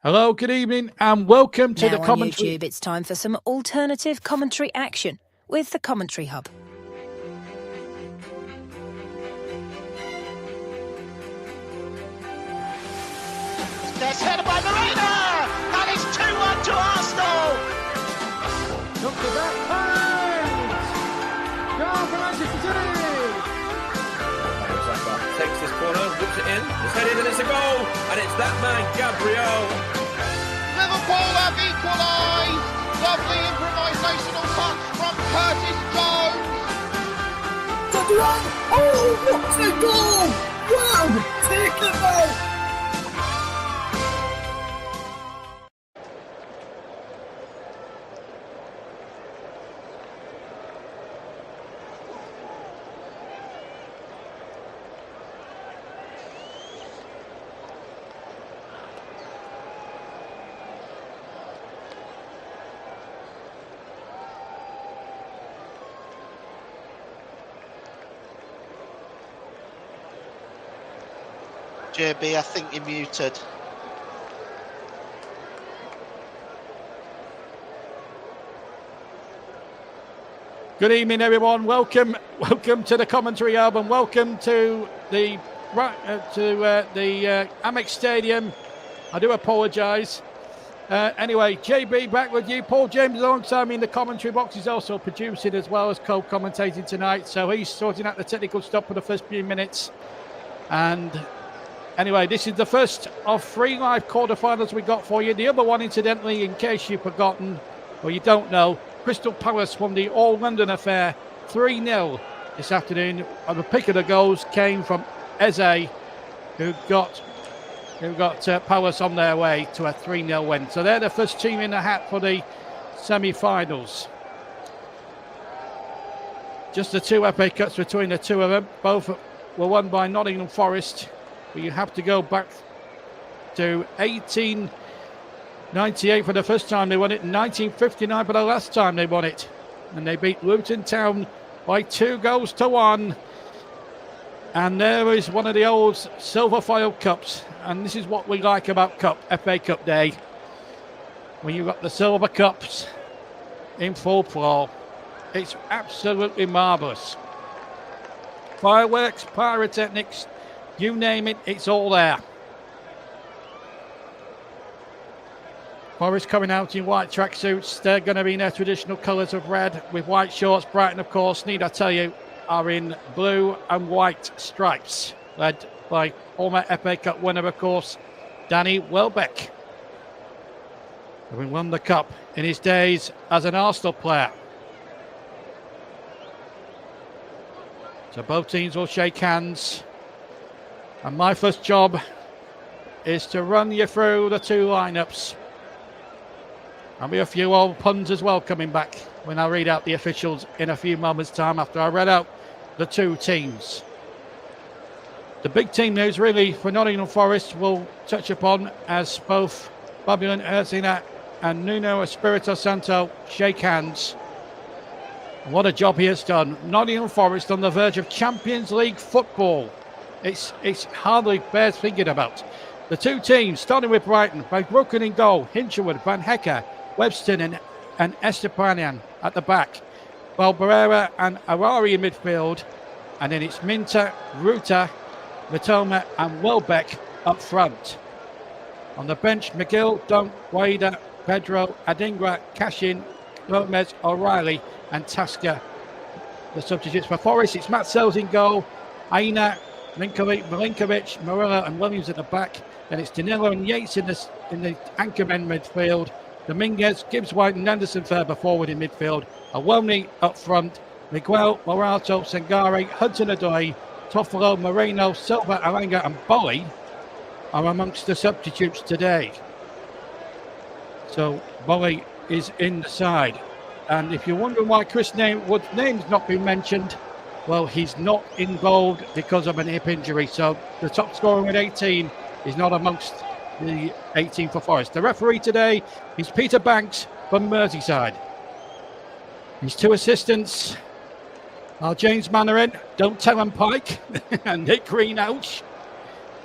Hello, good evening, and welcome to Now the on commentary. YouTube, it's time for some alternative commentary action with the Commentary Hub. There's headed by Moreno, and it's 2-1 to Arsenal. Look at that point! Goal for Manchester City! Takes this corner, whips it in, it's headed and it's a goal, and it's that man, Gabriel. Liverpool have equalised. Lovely improvisational touch from Curtis Jones. Oh, what a goal! Wow, take it back! JB, I think you're muted. Good evening, everyone. Welcome to the commentary hub, and welcome to the Amex Stadium. I do apologise. Anyway, JB back with you. Paul James alongside me in the commentary box. He's also producing as well as co-commentating tonight, so he's sorting out the technical stuff for the first few minutes. And anyway, this is the first of 3 live quarterfinals we got for you. The other one, incidentally, in case you've forgotten or you don't know, Crystal Palace won the All-London affair 3-0 this afternoon. And the pick of the goals came from Eze, who got Palace on their way to a 3-0 win. So they're the first team in the hat for the semi-finals. Just the 2 FA Cups between the two of them. Both were won by Nottingham Forest. But you have to go back to 1898 for the first time they won it, and 1959 for the last time they won it. And they beat Luton Town by 2-1. And there is one of the old silver foil cups. And this is what we like about FA Cup Day. When you've got the silver cups in full flow. It's absolutely marvellous. Fireworks, pyrotechnics, you name it, it's all there. Forest coming out in white tracksuits. They're going to be in their traditional colours of red with white shorts. Brighton, of course, need I tell you, are in blue and white stripes, led by former FA Cup winner, of course, Danny Welbeck, having won the cup in his days as an Arsenal player. So both teams will shake hands. And my first job is to run you through the 2 lineups. There'll be a few old puns as well coming back when I read out the officials in a few moments' time after I read out the 2 teams. The big team news really for Nottingham Forest will touch upon as both Fabian Erzina and Nuno Espirito Santo shake hands. What a job he has done. Nottingham Forest on the verge of Champions League football. It's hardly bears thinking about. The 2 teams, starting with Brighton, by Brooklyn in goal, Hinchelwood, Van Hecke, Webston and Estepanian at the back. Balbarera and Arari in midfield. And then it's Minter, Ruta, Nottm and Welbeck up front. On the bench, McGill, Dunk, Wader, Pedro, Adingra, Cashin, Gomez, O'Reilly and Tasker. The substitutes for Forest, it's Matt Sells in goal, Aina, Milinkovic, Morella and Williams at the back. Then it's Danilo and Yates in the anchormen midfield. Dominguez, Gibbs, White and Anderson further forward in midfield. Awoni up front. Miguel, Morato, Sangare, Hudson-Odoi, Toffolo, Moreno, Silva, Aranga and Bowie are amongst the substitutes today. So Bowie is in the side. And if you're wondering why Chris Wood's name's not been mentioned, well, he's not involved because of an hip injury. So the top scorer with 18 is not amongst the 18 for Forest. The referee today is Peter Banks from Merseyside. His 2 assistants are James Mannering, Don't Tell him Pike, and Nick Greenouch.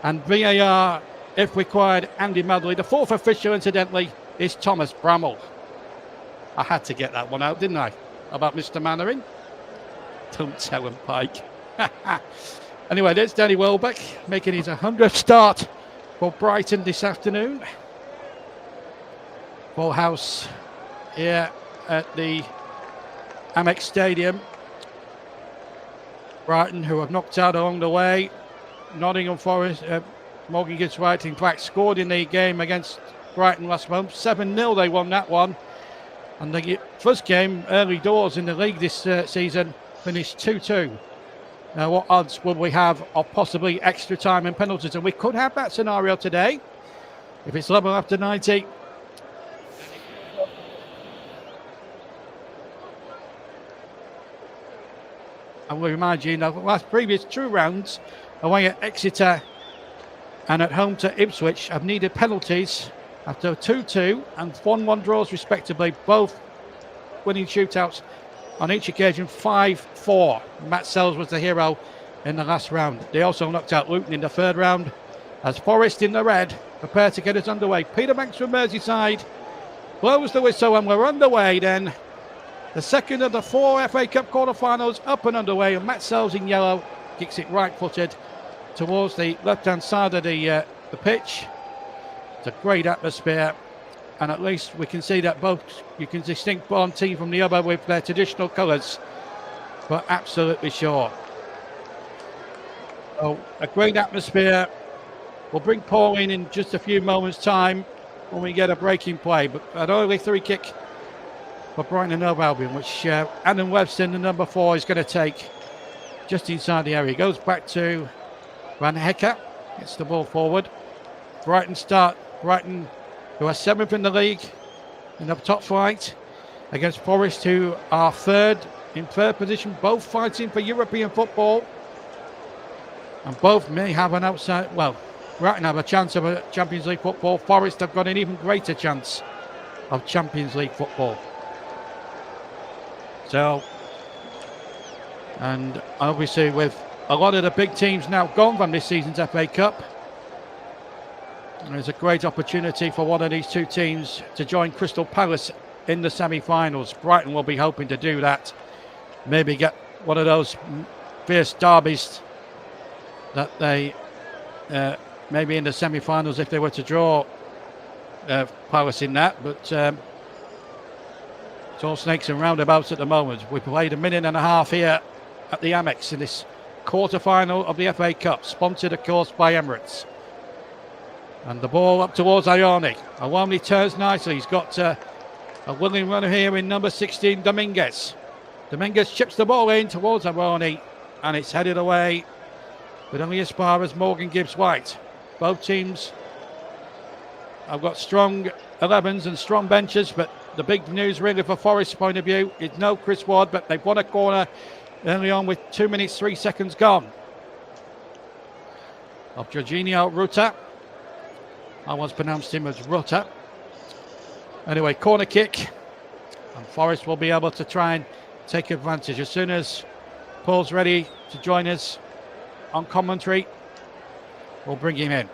And VAR if required, Andy Medley. The fourth official, incidentally, is Thomas Bramall. I had to get that one out, didn't I? About Mr. Mannering. Don't tell him, Pike. Anyway, there's Danny Welbeck making his 100th start for Brighton this afternoon. Full house here at the Amex Stadium. Brighton, who have knocked out along the way. Nottingham Forest, Morgan Gibbs White, in fact, scored in the game against Brighton last month. 7-0 they won that one. And the first game, early doors in the league this season, finished 2-2. Now, what odds would we have of possibly extra time and penalties? And we could have that scenario today. If it's level after 90. I will remind you, the last previous 2 rounds, away at Exeter and at home to Ipswich, have needed penalties after 2-2 and 1-1 draws respectively, both winning shootouts on each occasion 5-4. Matt Sells was the hero in the last round. They also knocked out Luton in the third round as Forest in the red prepare to get us underway. Peter Banks from Merseyside blows the whistle and we're underway then. The second of the 4 FA Cup quarter-finals up and underway, and Matt Sells in yellow kicks it right-footed towards the left-hand side of the pitch. It's a great atmosphere, and at least we can see that both, you can distinct one team from the other with their traditional colours, but absolutely sure. So a great atmosphere. We'll bring Paul in just a few moments' time when we get a breaking play, but an early 3 kick for Brighton and Hove Albion, which Adam Webster, the number 4, is going to take just inside the area. He goes back to Van Hecker, gets the ball forward. Brighton, who are 7th in the league in the top flight, against Forest, who are in third position, both fighting for European football. And both may have an outside, well, Brighton have a chance of a Champions League football. Forest have got an even greater chance of Champions League football. So, and obviously with a lot of the big teams now gone from this season's FA Cup, there's a great opportunity for one of these 2 teams to join Crystal Palace in the semi-finals. Brighton will be hoping to do that. Maybe get one of those fierce derbies that they maybe in the semi-finals if they were to draw Palace in that. But it's all snakes and roundabouts at the moment. We played a minute and a half here at the Amex in this quarter-final of the FA Cup, sponsored of course by Emirates. And the ball up towards Ione. Ione turns nicely. He's got a willing runner here in number 16, Dominguez. Dominguez chips the ball in towards Ione, and it's headed away, but only as far as Morgan Gibbs White. Both teams have got strong 11s and strong benches, but the big news really for Forest's point of view is no Chris Ward, but they've won a corner early on with 2 minutes 3 seconds gone. Of Jorginho Ruta. I once pronounced him as Ruta. Anyway, corner kick, and Forest will be able to try and take advantage. As soon as Paul's ready to join us on commentary, we'll bring him in.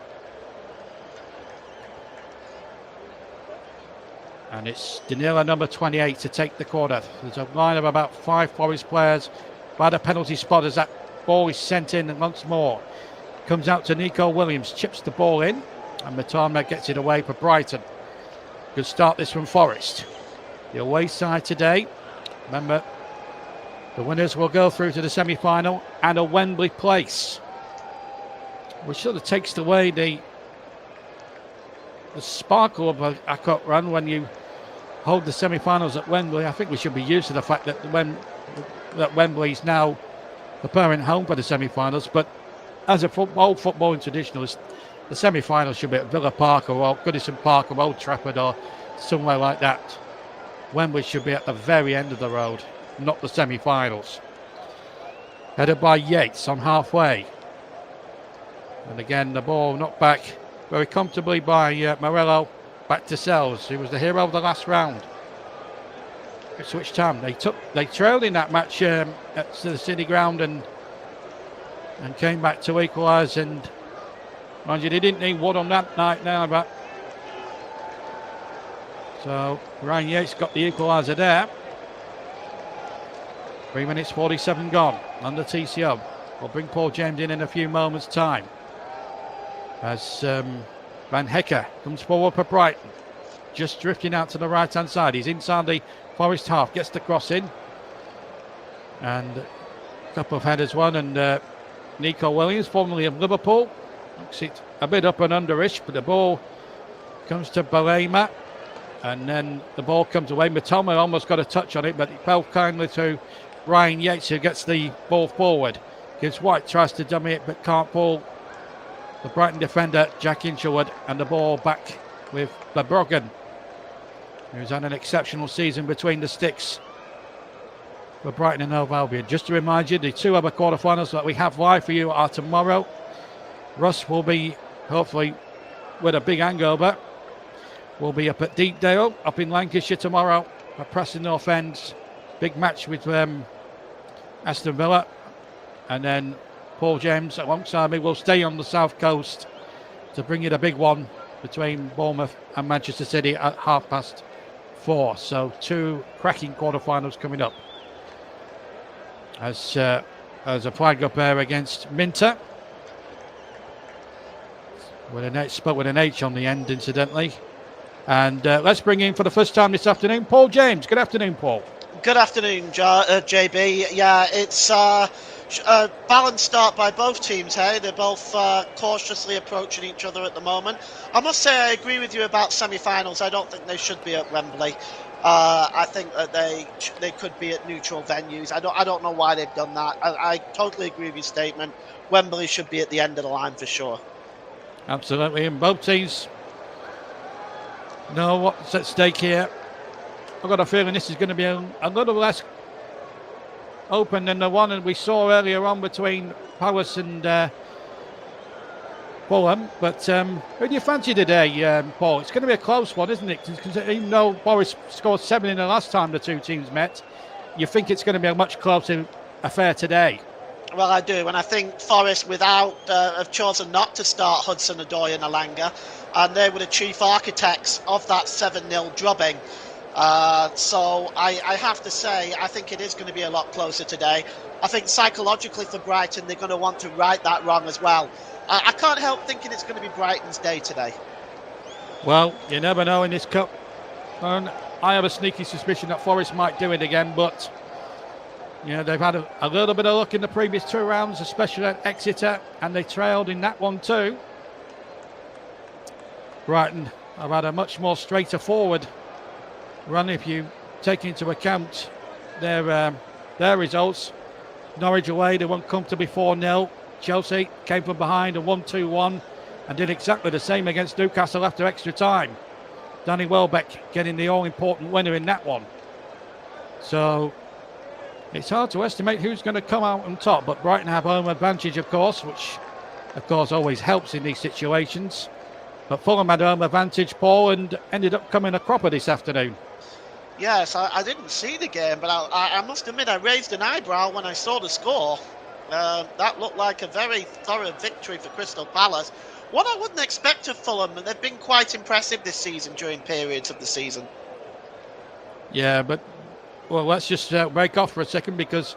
And it's Danila, number 28, to take the corner. There's a line of about 5 Forest players by the penalty spot as that ball is sent in, and once more comes out to Nico Williams, chips the ball in, and Nottm gets it away for Brighton. Good start this from Forest. The away side today, remember, the winners will go through to the semi-final and a Wembley place, which sort of takes away the sparkle of a cup run when you hold the semi-finals at Wembley. I think we should be used to the fact that Wembley is now the permanent home for the semi-finals, but as a footballing traditionalist, the semi-finals should be at Villa Park or Goodison Park or Old Trafford or somewhere like that. Wembley should be at the very end of the road, not the semi-finals. Headed by Yates on halfway. And again, the ball knocked back very comfortably by Morello, back to Sells, who was the hero of the last round. Ipswich Town, they trailed in that match at the City Ground and came back to equalise, and Mind you, they didn't need one on that night now, but so Ryan Yates got the equaliser there. 3 minutes 47 gone on the TCO. We'll bring Paul James in a few moments' time as Van Hecker comes forward for Brighton, just drifting out to the right hand side. He's inside the Forest half, gets the cross in, and a couple of headers won. And Nico Williams, formerly of Liverpool, looks it a bit up and underish, but the ball comes to Balema, and then the ball comes away. Matoma almost got a touch on it, but it fell kindly to Ryan Yates, who gets the ball forward. Gives White, tries to dummy it, but can't pull the Brighton defender, Jack Inchwood, and the ball back with Verbruggen, who's had an exceptional season between the sticks for Brighton and Hove Albion. Just to remind you, the 2 other quarterfinals that we have live for you are tomorrow. Russ will be, hopefully, with a big hangover. We'll be up at Deepdale, up in Lancashire tomorrow for Preston North End's big match with Aston Villa. And then Paul James alongside me will stay on the south coast to bring you the big one between Bournemouth and Manchester City at 4:30. So 2 cracking quarterfinals coming up. As a flag up there against Minter. With an H on the end, incidentally. And let's bring in for the first time this afternoon, Paul James. Good afternoon, Paul. Good afternoon, JB. Yeah, it's a balanced start by both teams, hey? They're both cautiously approaching each other at the moment. I must say I agree with you about semi-finals. I don't think they should be at Wembley. I think that they could be at neutral venues. I don't know why they've done that. I totally agree with your statement. Wembley should be at the end of the line for sure. Absolutely, and both teams know what's at stake here. I've got a feeling this is going to be a little less open than the one that we saw earlier on between Palace and Fulham. But who do you fancy today, Paul? It's going to be a close one, isn't it? Because even though Boris scored 7 in the last time the 2 teams met, you think it's going to be a much closer affair today. Well, I do, and I think Forest have chosen not to start Hudson-Odoi and Alanga, and they were the chief architects of that 7-0 drubbing. So I have to say, I think it is going to be a lot closer today. I think psychologically for Brighton, they're going to want to right that wrong as well. I can't help thinking it's going to be Brighton's day today. Well, you never know in this cup. And I have a sneaky suspicion that Forest might do it again, but they've had a little bit of luck in the previous 2 rounds, especially at Exeter, and they trailed in that one too. Brighton have had a much more straighter forward run if you take into account their results. Norwich away, they won comfortably 4-0. Chelsea came from behind and won 2-1 and did exactly the same against Newcastle after extra time. Danny Welbeck getting the all-important winner in that one. So it's hard to estimate who's going to come out on top, but Brighton have home advantage, of course, which of course always helps in these situations. But Fulham had home advantage, Paul, and ended up coming a cropper this afternoon. Yes, I didn't see the game, but I must admit I raised an eyebrow when I saw the score. That looked like a very thorough victory for Crystal Palace. What I wouldn't expect of Fulham, they've been quite impressive this season during periods of the season. Yeah, but let's just break off for a second because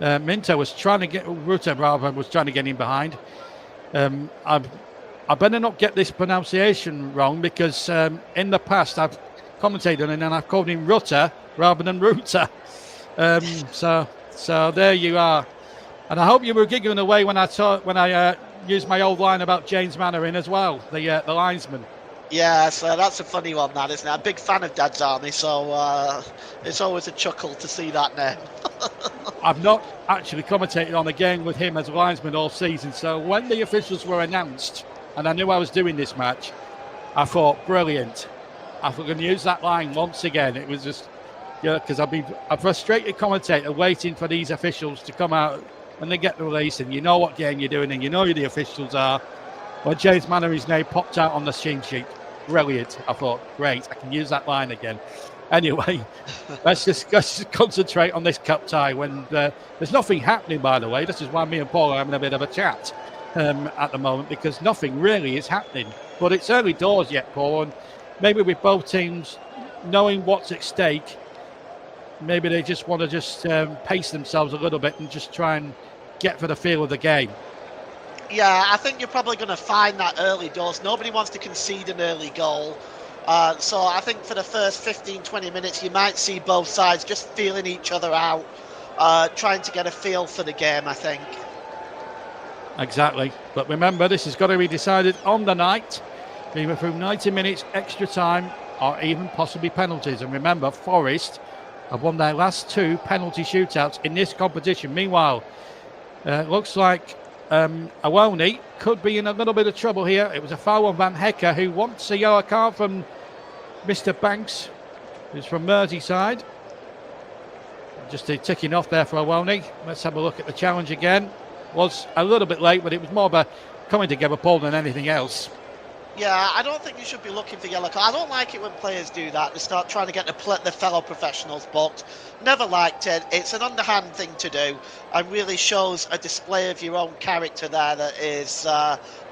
Minter was trying to get Ruta was trying to get in behind. I better not get this pronunciation wrong because in the past I've commentated and then I've called him Rutter rather than Ruta. So there you are. And I hope you were giggling away when I used my old line about James Mannering as well, the linesman. Yeah, so that's a funny one, that, isn't it? I'm a big fan of Dad's Army, so it's always a chuckle to see that name. I've not actually commentated on a game with him as a linesman all season, so when the officials were announced and I knew I was doing this match, I thought, brilliant. I'm going to use that line once again. It was just, because I've been a frustrated commentator waiting for these officials to come out when they get the release and you know what game you're doing and you know who the officials are. When James Mannering's name popped out on the scene sheet, brilliant. I thought, great, I can use that line again. Anyway, let's just concentrate on this cup tie when there's nothing happening, by the way. This is why me and Paul are having a bit of a chat. at the moment because nothing really is happening. But it's early doors yet, Paul, and maybe with both teams knowing what's at stake, maybe they just want to pace themselves a little bit and just try and get for the feel of the game. Yeah, I think you're probably going to find that early doors. Nobody wants to concede an early goal. So I think for the first 15, 20 minutes, you might see both sides just feeling each other out, trying to get a feel for the game, I think. Exactly. But remember, this has got to be decided on the night, either through 90 minutes, extra time, or even possibly penalties. And remember, Forest have won their last 2 penalty shootouts in this competition. Meanwhile, looks like Awoni could be in a little bit of trouble here. It was a foul on Van Hecker, who wants a yellow card from Mr. Banks, who's from Merseyside. Just ticking off there for Awoni. Let's have a look at the challenge again. Was a little bit late, but it was more of a coming together, Paul, than anything else. Yeah, I don't think you should be looking for yellow card. I don't like it when players do that. They start trying to get their fellow professionals booked. Never liked it. It's an underhand thing to do and really shows a display of your own character there that is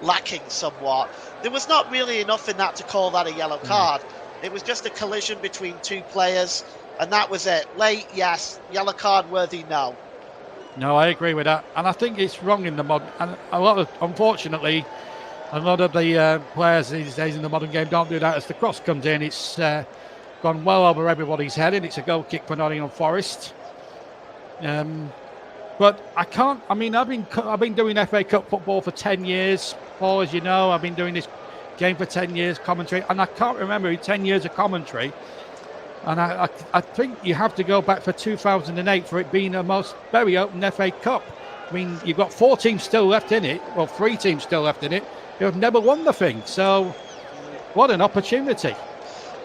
lacking somewhat. There was not really enough in that to call that a yellow card. It was just a collision between 2 players, and that was it. Late, yes. Yellow card worthy, no. No, I agree with that. And I think it's wrong in the modern... And unfortunately, a lot of the players these days in the modern game don't do that. As the cross comes in, it's gone well over everybody's head, and it's a goal kick for Nottingham Forest. But I can't... I mean, I've been doing FA Cup football for 10 years, Paul, as you know. I've been doing this game for 10 years, commentary, and I can't remember 10 years of commentary. And I think you have to go back for 2008 for it being a very open FA Cup. I mean, you've got 4 teams still left in it, well, 3 teams still left in it, who have never won the thing. So, what an opportunity.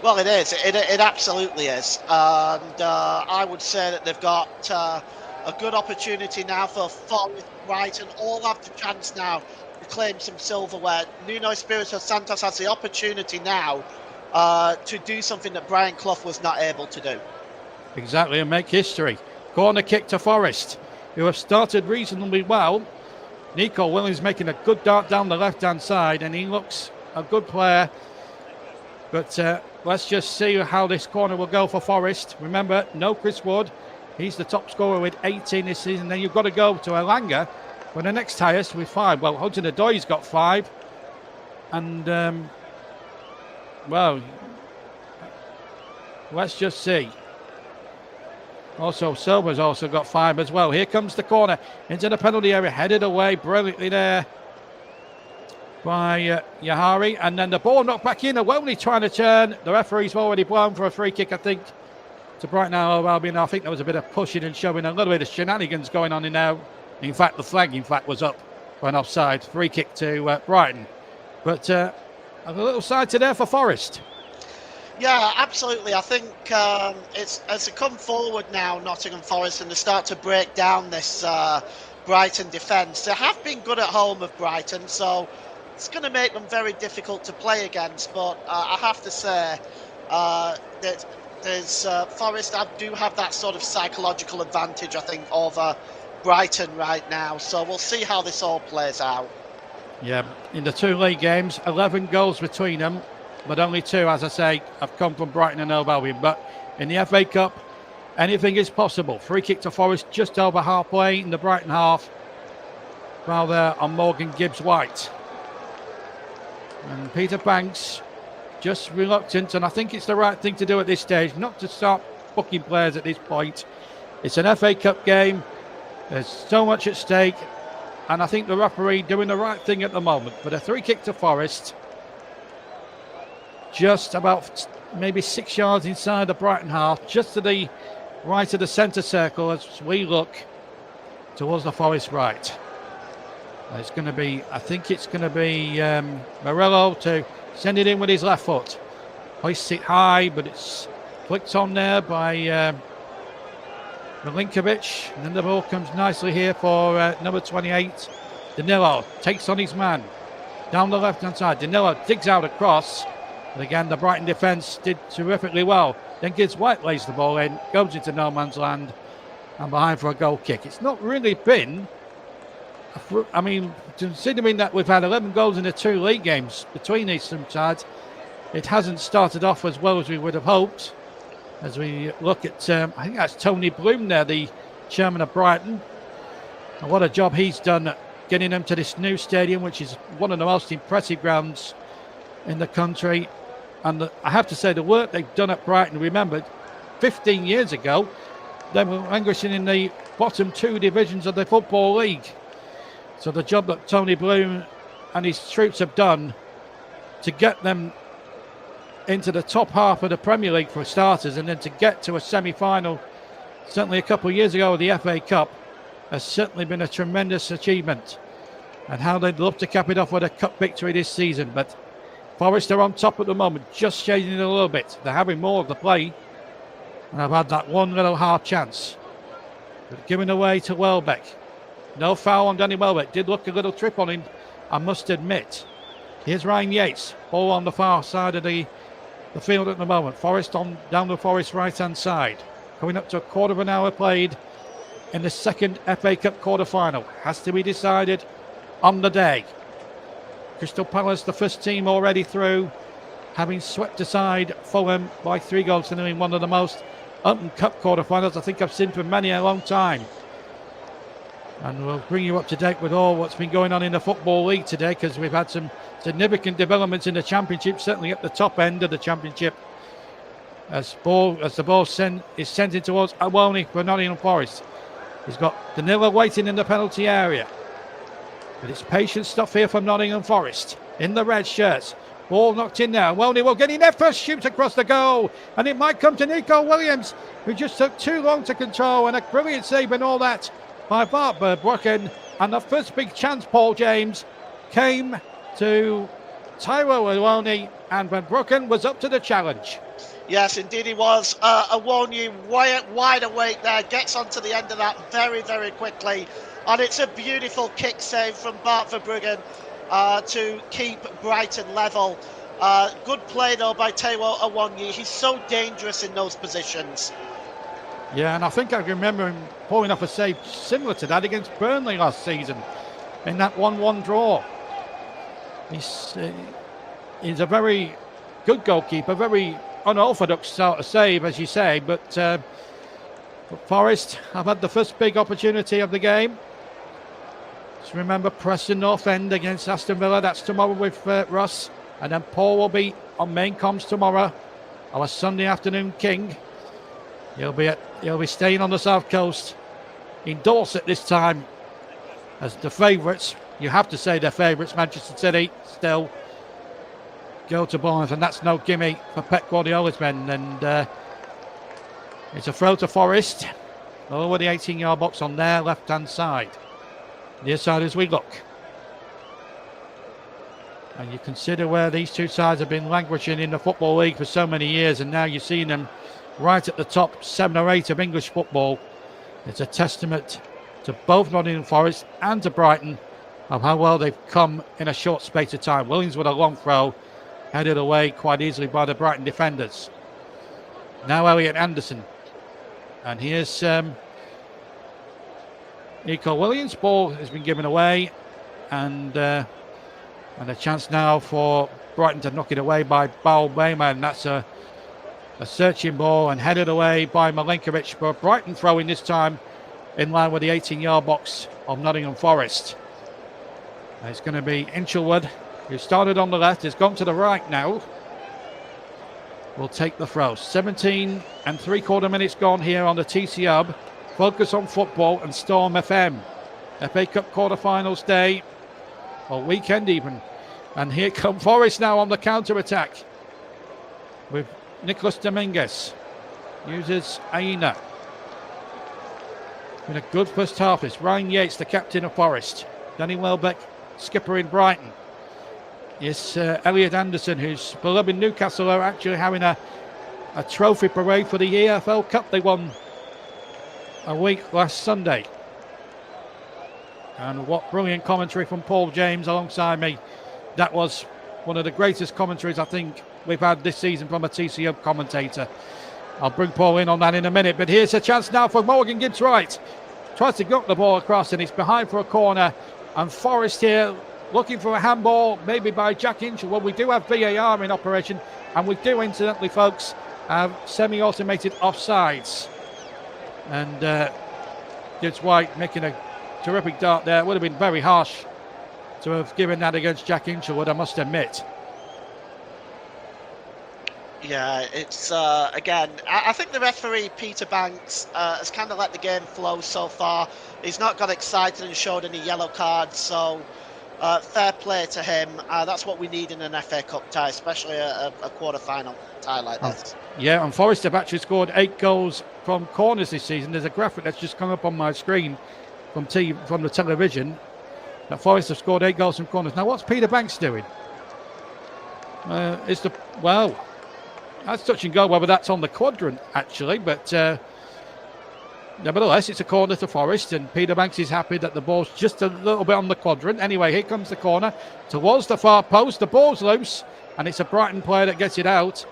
Well, it is. It absolutely is. And I would say that they've got a good opportunity now for Forest, Brighton. All have the chance now to claim some silverware. Nuno Espirito Santos has the opportunity now to do something that Brian Clough was not able to do. Exactly, and make history. Corner kick to Forest, who have started reasonably well. Nico Williams making a good dart down the left-hand side, and he looks a good player. But let's just see how this corner will go for Forest. Remember, no Chris Wood. He's the top scorer with 18 this season. Then you've got to go to Elanga, for the next highest with 5. Well, Hudson-Odoi's got 5. And... well, let's just see. Also, Silva's also got 5 as well. Here comes the corner into the penalty area, headed away brilliantly there by Yahari. And then the ball knocked back in. Awoni trying to turn. The referee's already blown for a free kick, I think, to Brighton Albion. I think there was a bit of pushing and shoving, a little bit of shenanigans going on in there. In fact, the flag, was up for an offside. Free kick to Brighton. But... a little side to there for Forest. Yeah, absolutely. I think it's as they come forward now, Nottingham Forest, and they start to break down this Brighton defence. They have been good at home of Brighton, so it's going to make them very difficult to play against. But I have to say that there's Forest do have that sort of psychological advantage, I think, over Brighton right now. So we'll see how this all plays out. Yeah, in the 2 league games, 11 goals between them, but only 2, as I say, have come from Brighton and Hove Albion. But in the FA Cup, anything is possible. Free kick to Forest just over halfway in the Brighton half, while there on Morgan Gibbs-White. And Peter Banks just reluctant, and I think it's the right thing to do at this stage, not to start booking players at this point. It's an FA Cup game. There's so much at stake. And I think the referee doing the right thing at the moment. But a 3 kick to Forest, just about maybe 6 yards inside the Brighton half, just to the right of the centre circle as we look towards the Forest right. It's going to be, I think it's going to be Morello to send it in with his left foot. Hoists it high, but it's flicked on there by Milinkovic, and then the ball comes nicely here for number 28. Danilo takes on his man down the left-hand side. Danilo digs out across, and again the Brighton defence did terrifically well. Then Gibbs-White lays the ball in, goes into no man's land, and behind for a goal kick. It's not really been I mean, considering that we've had 11 goals in the 2 league games between these two sides, it hasn't started off as well as we would have hoped. As we look at, I think that's Tony Bloom there, the chairman of Brighton. And what a job he's done getting them to this new stadium, which is one of the most impressive grounds in the country. And I have to say, the work they've done at Brighton, remember, 15 years ago, they were languishing in the bottom 2 divisions of the Football League. So the job that Tony Bloom and his troops have done to get them into the top half of the Premier League for starters, and then to get to a semi-final, certainly a couple of years ago with the FA Cup, has certainly been a tremendous achievement. And how they'd love to cap it off with a cup victory this season. But Forest are on top at the moment, just shading it a little bit. They're having more of the play, and I've had that one little half chance. But given away to Welbeck. No foul on Danny Welbeck. Did look a little trip on him, I must admit. Here's Ryan Yates, ball on the far side of the field at the moment. Forest on down the Forest right-hand side. Coming up to a quarter of an hour played in the second FA Cup quarter-final. Has to be decided on the day. Crystal Palace, the first team already through, having swept aside Fulham by 3 goals to nil in one of the most open cup quarter-finals I think I've seen for many a long time. And we'll bring you up to date with all what's been going on in the Football League today, because we've had some significant developments in the Championship, certainly at the top end of the Championship. As the ball is sent in towards Awoni for Nottingham Forest. He's got Danilo waiting in the penalty area. But it's patient stuff here from Nottingham Forest in the red shirts. Ball knocked in now. Awoni will get in their first shoot across the goal. And it might come to Nico Williams, who just took too long to control. And a brilliant save and all that by Bart Verbruggen. And the first big chance, Paul James, came to Taiwo Awoni, and Verbruggen was up to the challenge. Yes, indeed he was. Awoni wide awake there, gets onto the end of that very, very quickly. And it's a beautiful kick save from Bart Verbruggen to keep Brighton level. Good play though by Taiwo Awoni. He's so dangerous in those positions. Yeah, and I think I remember him pulling off a save similar to that against Burnley last season in that 1-1 draw. He's a very good goalkeeper, very unorthodox sort of save, as you say, but Forest have had the first big opportunity of the game. Just remember Preston North End against Aston Villa. That's tomorrow with Russ, and then Paul will be on main comms tomorrow. Our Sunday afternoon king. He'll be staying on the south coast in Dorset this time as the favourites. You have to say they're favourites. Manchester City still go to Bournemouth, and that's no gimme for Pep Guardiola's men. And it's a throw to Forest over the 18-yard box on their left-hand side. Near side as we look. And you consider where these two sides have been languishing in the Football League for so many years, and now you're seeing them right at the top 7 or 8 of English football. It's a testament to both Nottingham Forest and to Brighton of how well they've come in a short space of time. Williams with a long throw, headed away quite easily by the Brighton defenders. Now Elliot Anderson. And here's Nico Williams. Ball has been given away, and a chance now for Brighton to knock it away by Baal Bema, and that's a searching ball and headed away by Milenkovic for Brighton throwing this time in line with the 18-yard box of Nottingham Forest. And it's going to be Inchelwood, who started on the left, has gone to the right now. Will take the throw. 17 and 3/4 minutes gone here on the TC Hub. Focus on football and Storm FM. FA Cup quarter-finals day, or weekend even. And here come Forest now on the counter-attack with Nicolas Dominguez. Uses Aina. In a good first half, it's Ryan Yates, the captain of Forest. Danny Welbeck, skipper in Brighton. Yes, Elliot Anderson, who's beloved Newcastle, are actually having a trophy parade for the EFL Cup they won a week last Sunday. And what brilliant commentary from Paul James alongside me. That was one of the greatest commentaries I think we've had this season from a TCO commentator. I'll bring Paul in on that in a minute, but here's a chance now for Morgan Gibbs Wright. Tries to gut the ball across, and it's behind for a corner. And Forest here looking for a handball, maybe by Jack Inchel. Well, we do have VAR in operation, and we do, incidentally, folks, have semi-automated offsides. And Gibbs White making a terrific dart there. It would have been very harsh to have given that against Jack Inchel, I must admit. Yeah, it's again. I think the referee Peter Banks has kind of let the game flow so far. He's not got excited and showed any yellow cards, so fair play to him. That's what we need in an FA Cup tie, especially a quarter-final tie like this. Yeah, and Forest have actually scored 8 goals from corners this season. There's a graphic that's just come up on my screen from the television. That Forest have scored 8 goals from corners. Now, what's Peter Banks doing? That's touch and go, whether that's on the quadrant, actually. But nevertheless, it's a corner to Forest, and Peter Banks is happy that the ball's just a little bit on the quadrant. Anyway, here comes the corner towards the far post. The ball's loose, and it's a Brighton player that gets it out.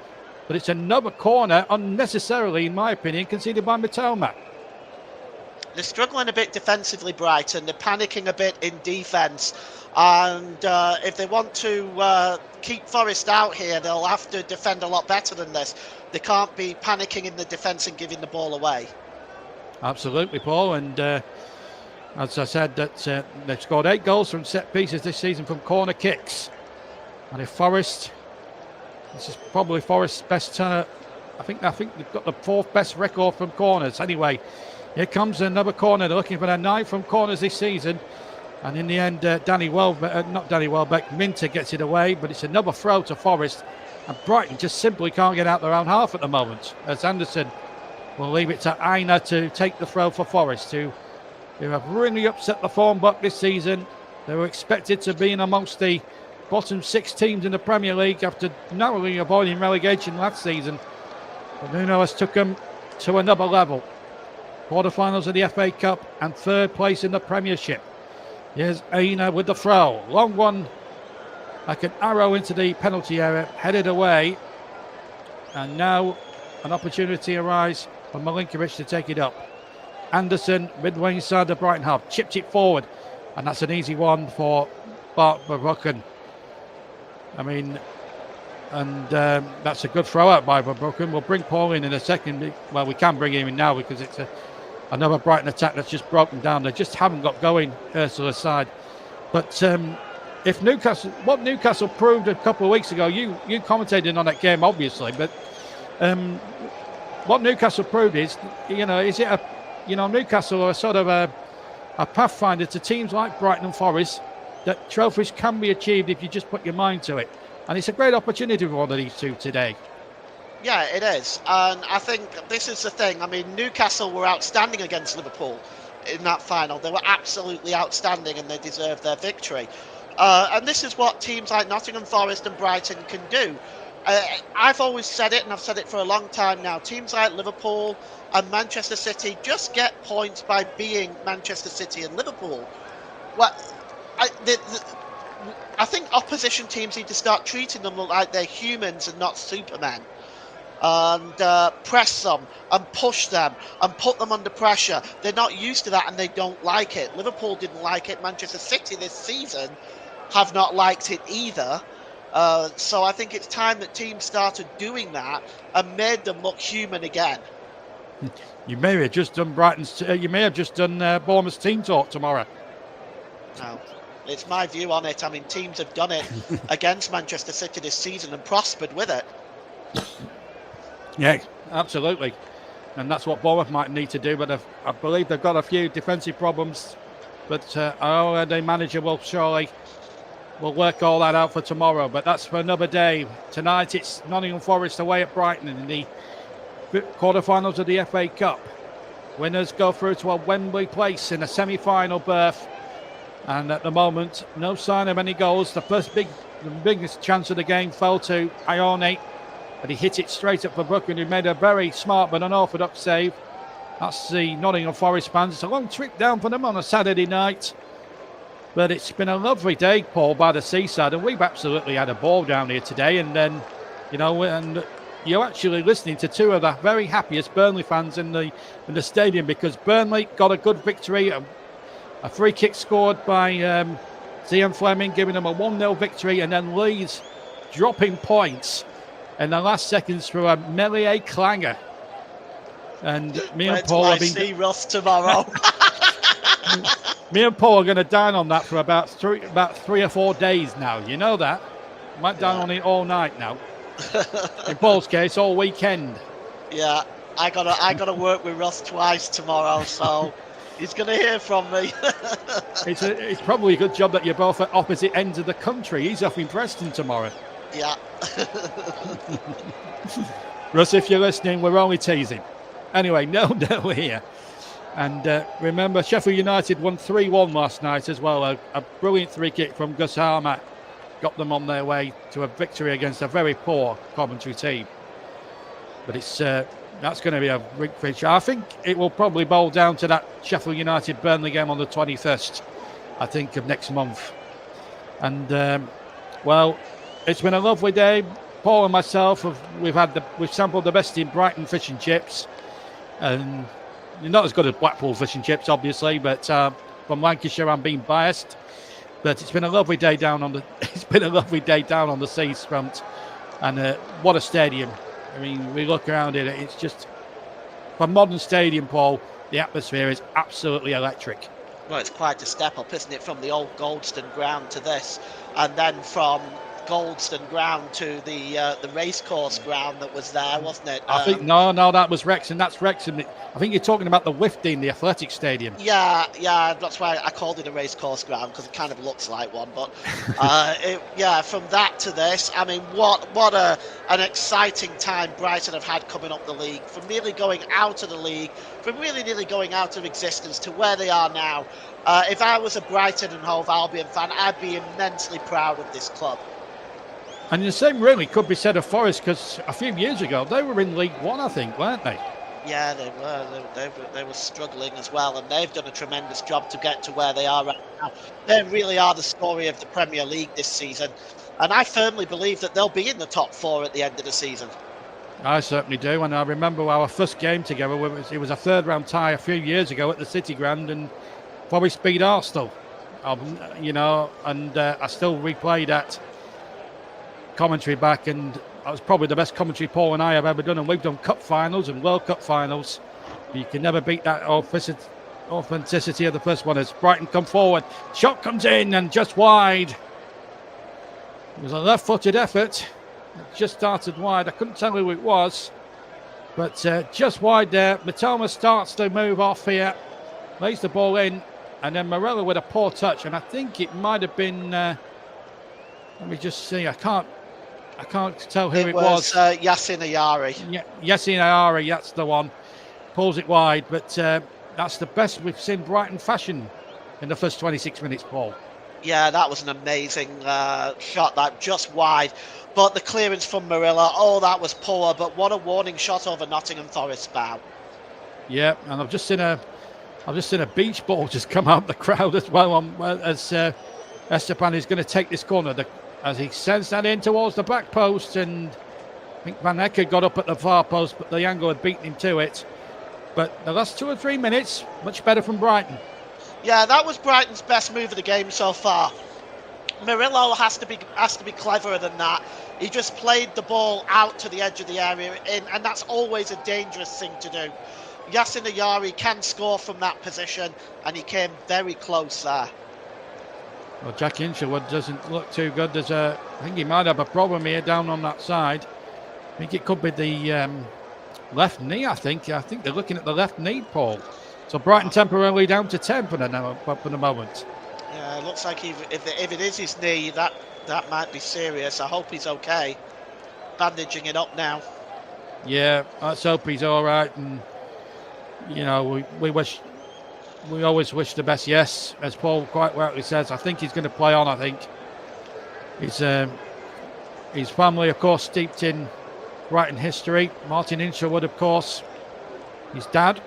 But it's another corner, unnecessarily, in my opinion, conceded by Nottm. They're struggling a bit defensively, Brighton. They're panicking a bit in defence. And if they want to keep Forest out here, they'll have to defend a lot better than this. They can't be panicking in the defence and giving the ball away. Absolutely, Paul. And as I said, that they've scored 8 goals from set pieces this season from corner kicks. And if Forest, this is probably Forest's best. I think they've got the 4th best record from corners. Anyway, here comes another corner. They're looking for their 9th from corners this season. And in the end, Minter gets it away, but it's another throw to Forest. And Brighton just simply can't get out their own half at the moment, as Anderson will leave it to Aina to take the throw for Forest, who have really upset the form book this season. They were expected to be in amongst the bottom 6 teams in the Premier League after narrowly avoiding relegation last season. But Nuno has took them to another level. Quarterfinals of the FA Cup and 3rd place in the Premiership. Here's Aina with the throw. Long one, like an arrow into the penalty area, headed away. And now an opportunity arises for Milinkovic to take it up. Anderson, midway inside the Brighton half, chipped it forward. And that's an easy one for Bart Verbruggen. That's a good throw out by Verbruggen. We'll bring Paul in a second. Well, we can bring him in now because it's another Brighton attack that's just broken down. They just haven't got going, Ursula's side. But if what Newcastle proved a couple of weeks ago, you commentated on that game, obviously, but what Newcastle proved is, Newcastle are sort of a pathfinder to teams like Brighton and Forest, that trophies can be achieved if you just put your mind to it. And it's a great opportunity for one of these two today. Yeah, it is. And I think this is the thing. Newcastle were outstanding against Liverpool in that final. They were absolutely outstanding and they deserved their victory. And this is what teams like Nottingham Forest and Brighton can do. I've always said it, and I've said it for a long time now. Teams like Liverpool and Manchester City just get points by being Manchester City and Liverpool. I think opposition teams need to start treating them like they're humans and not supermen. And press them and push them and put them under pressure. They're not used to that and they don't like it. Liverpool didn't like it. Manchester City this season have not liked it either. So I think it's time that teams started doing that and made them look human again. You may have just done Bournemouth's team talk tomorrow. No, it's my view on it. Teams have done it against Manchester City this season and prospered with it. Yeah, absolutely. And that's what Bournemouth might need to do. But I believe they've got a few defensive problems. But the manager will work all that out for tomorrow. But that's for another day. Tonight it's Nottingham Forest away at Brighton in the quarterfinals of the FA Cup. Winners go through to a Wembley place in a semi-final berth. And at the moment, no sign of any goals. The biggest chance of the game fell to Ione. But he hit it straight up for Brooklyn, who made a very smart but unorthodox save. That's the Nottingham Forest fans. It's a long trip down for them on a Saturday night. But it's been a lovely day, Paul, by the seaside. And we've absolutely had a ball down here today. And then, and you're actually listening to two of the very happiest Burnley fans in the stadium, because Burnley got a good victory. A free kick scored by Zian Fleming, giving them a 1-0 victory, and then Leeds dropping points in the last seconds through a melee clanger. And me and Paul have been... see Russ tomorrow. Me and Paul are going to dine on that for about 3 or 4 days now. You know that. Might dine on it all night now. In Paul's case, all weekend. Yeah, I gotta work with Russ twice tomorrow, so he's gonna hear from me. It's probably a good job that you're both at opposite ends of the country. He's off in Preston tomorrow. Yeah. Russ, if you're listening, we're only teasing. Anyway, no here. And remember, Sheffield United won 3-1 last night as well. A brilliant free kick from Gus Harmack got them on their way to a victory against a very poor Coventry team. But it's that's going to be a big feature. I think it will probably boil down to that Sheffield United Burnley game on the 21st, I think, of next month. And well, it's been a lovely day. Paul and myself we've sampled the best in Brighton fish and chips, and you're not as good as Blackpool fish and chips, obviously, but from Lancashire, I'm being biased. But it's been a lovely day down on the seafront, and what a stadium! I mean, we look around it; it's just, for a modern stadium, Paul, the atmosphere is absolutely electric. Well, it's quite a step up, isn't it, from the old Goldstone ground to this, and then from Goldstone ground to the racecourse ground that was there, wasn't it? I think no, that was Wrexham. That's Wrexham. I think you're talking about the Wifting, the athletic stadium. Yeah, that's why I called it a racecourse ground, because it kind of looks like one. But from that to this, I mean, what an exciting time Brighton have had coming up the league, from nearly going out of the league, from really nearly going out of existence to where they are now. If I was a Brighton and Hove Albion fan, I'd be immensely proud of this club. And the same really could be said of Forest, because a few years ago they were in League One, I think, weren't they? Yeah, they were. They were struggling as well, and they've done a tremendous job to get to where they are right now. They really are the story of the Premier League this season, and I firmly believe that they'll be in the top 4 at the end of the season. I certainly do, and I remember our first game together. It was a third-round tie a few years ago at the City Ground, and Forest beat Arsenal. And I still replay that commentary back, and that was probably the best commentary Paul and I have ever done, and we've done cup finals and World Cup finals. But you can never beat that authenticity of the first one. As Brighton come forward, shot comes in and just wide. It was a left-footed effort. It just started wide. I couldn't tell who it was, but just wide there. Nottm starts to move off here, lays the ball in, and then Morella with a poor touch, and I think it might have been let me just see, I can't tell who it was. Yassin Ayari. Yeah, Yassin Ayari, that's the one. Pulls it wide, but that's the best we've seen Brighton fashion in the first 26 minutes, Paul. Yeah, that was an amazing shot, that just wide. But the clearance from Morella, that was poor. But what a warning shot over Nottingham Forest's bow. Yeah, and I've just seen a beach ball just come out of the crowd as well. As Estepan is going to take this corner, as he sends that in towards the back post, and I think Van Hecker got up at the far post, but the angle had beaten him to it. But the last 2 or 3 minutes, much better from Brighton. Yeah, that was Brighton's best move of the game so far. Murillo has to be cleverer than that. He just played the ball out to the edge of the area, and that's always a dangerous thing to do. Yassin Ayari can score from that position, and he came very close there. Well, Jack Hinshelwood doesn't look too good. I think he might have a problem here down on that side. I think it could be the left knee, I think they're looking at the left knee, Paul. So Brighton temporarily down to 10 for the moment. Yeah, it looks like if it is his knee, that might be serious. I hope he's okay. Bandaging it up now. Yeah, let's hope he's all right. And we always wish the best. Yes, as Paul quite rightly says, I think he's going to play on. I think his family, of course, steeped in Brighton history. Martin Hinshelwood, of course, his dad,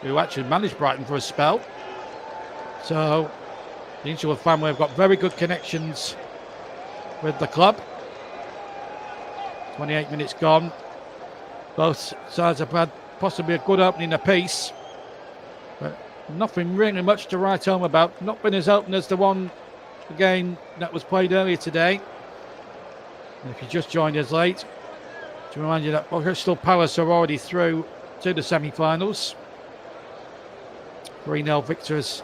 who actually managed Brighton for a spell. So the Hinshelwood family have got very good connections with the club. 28 minutes gone. Both sides have had possibly a good opening apiece. But Nothing really much to write home about. Not been as open as the one game that was played earlier today. And if you just joined us late, to remind you that Crystal Palace are already through to the semi-finals. 3-0 victors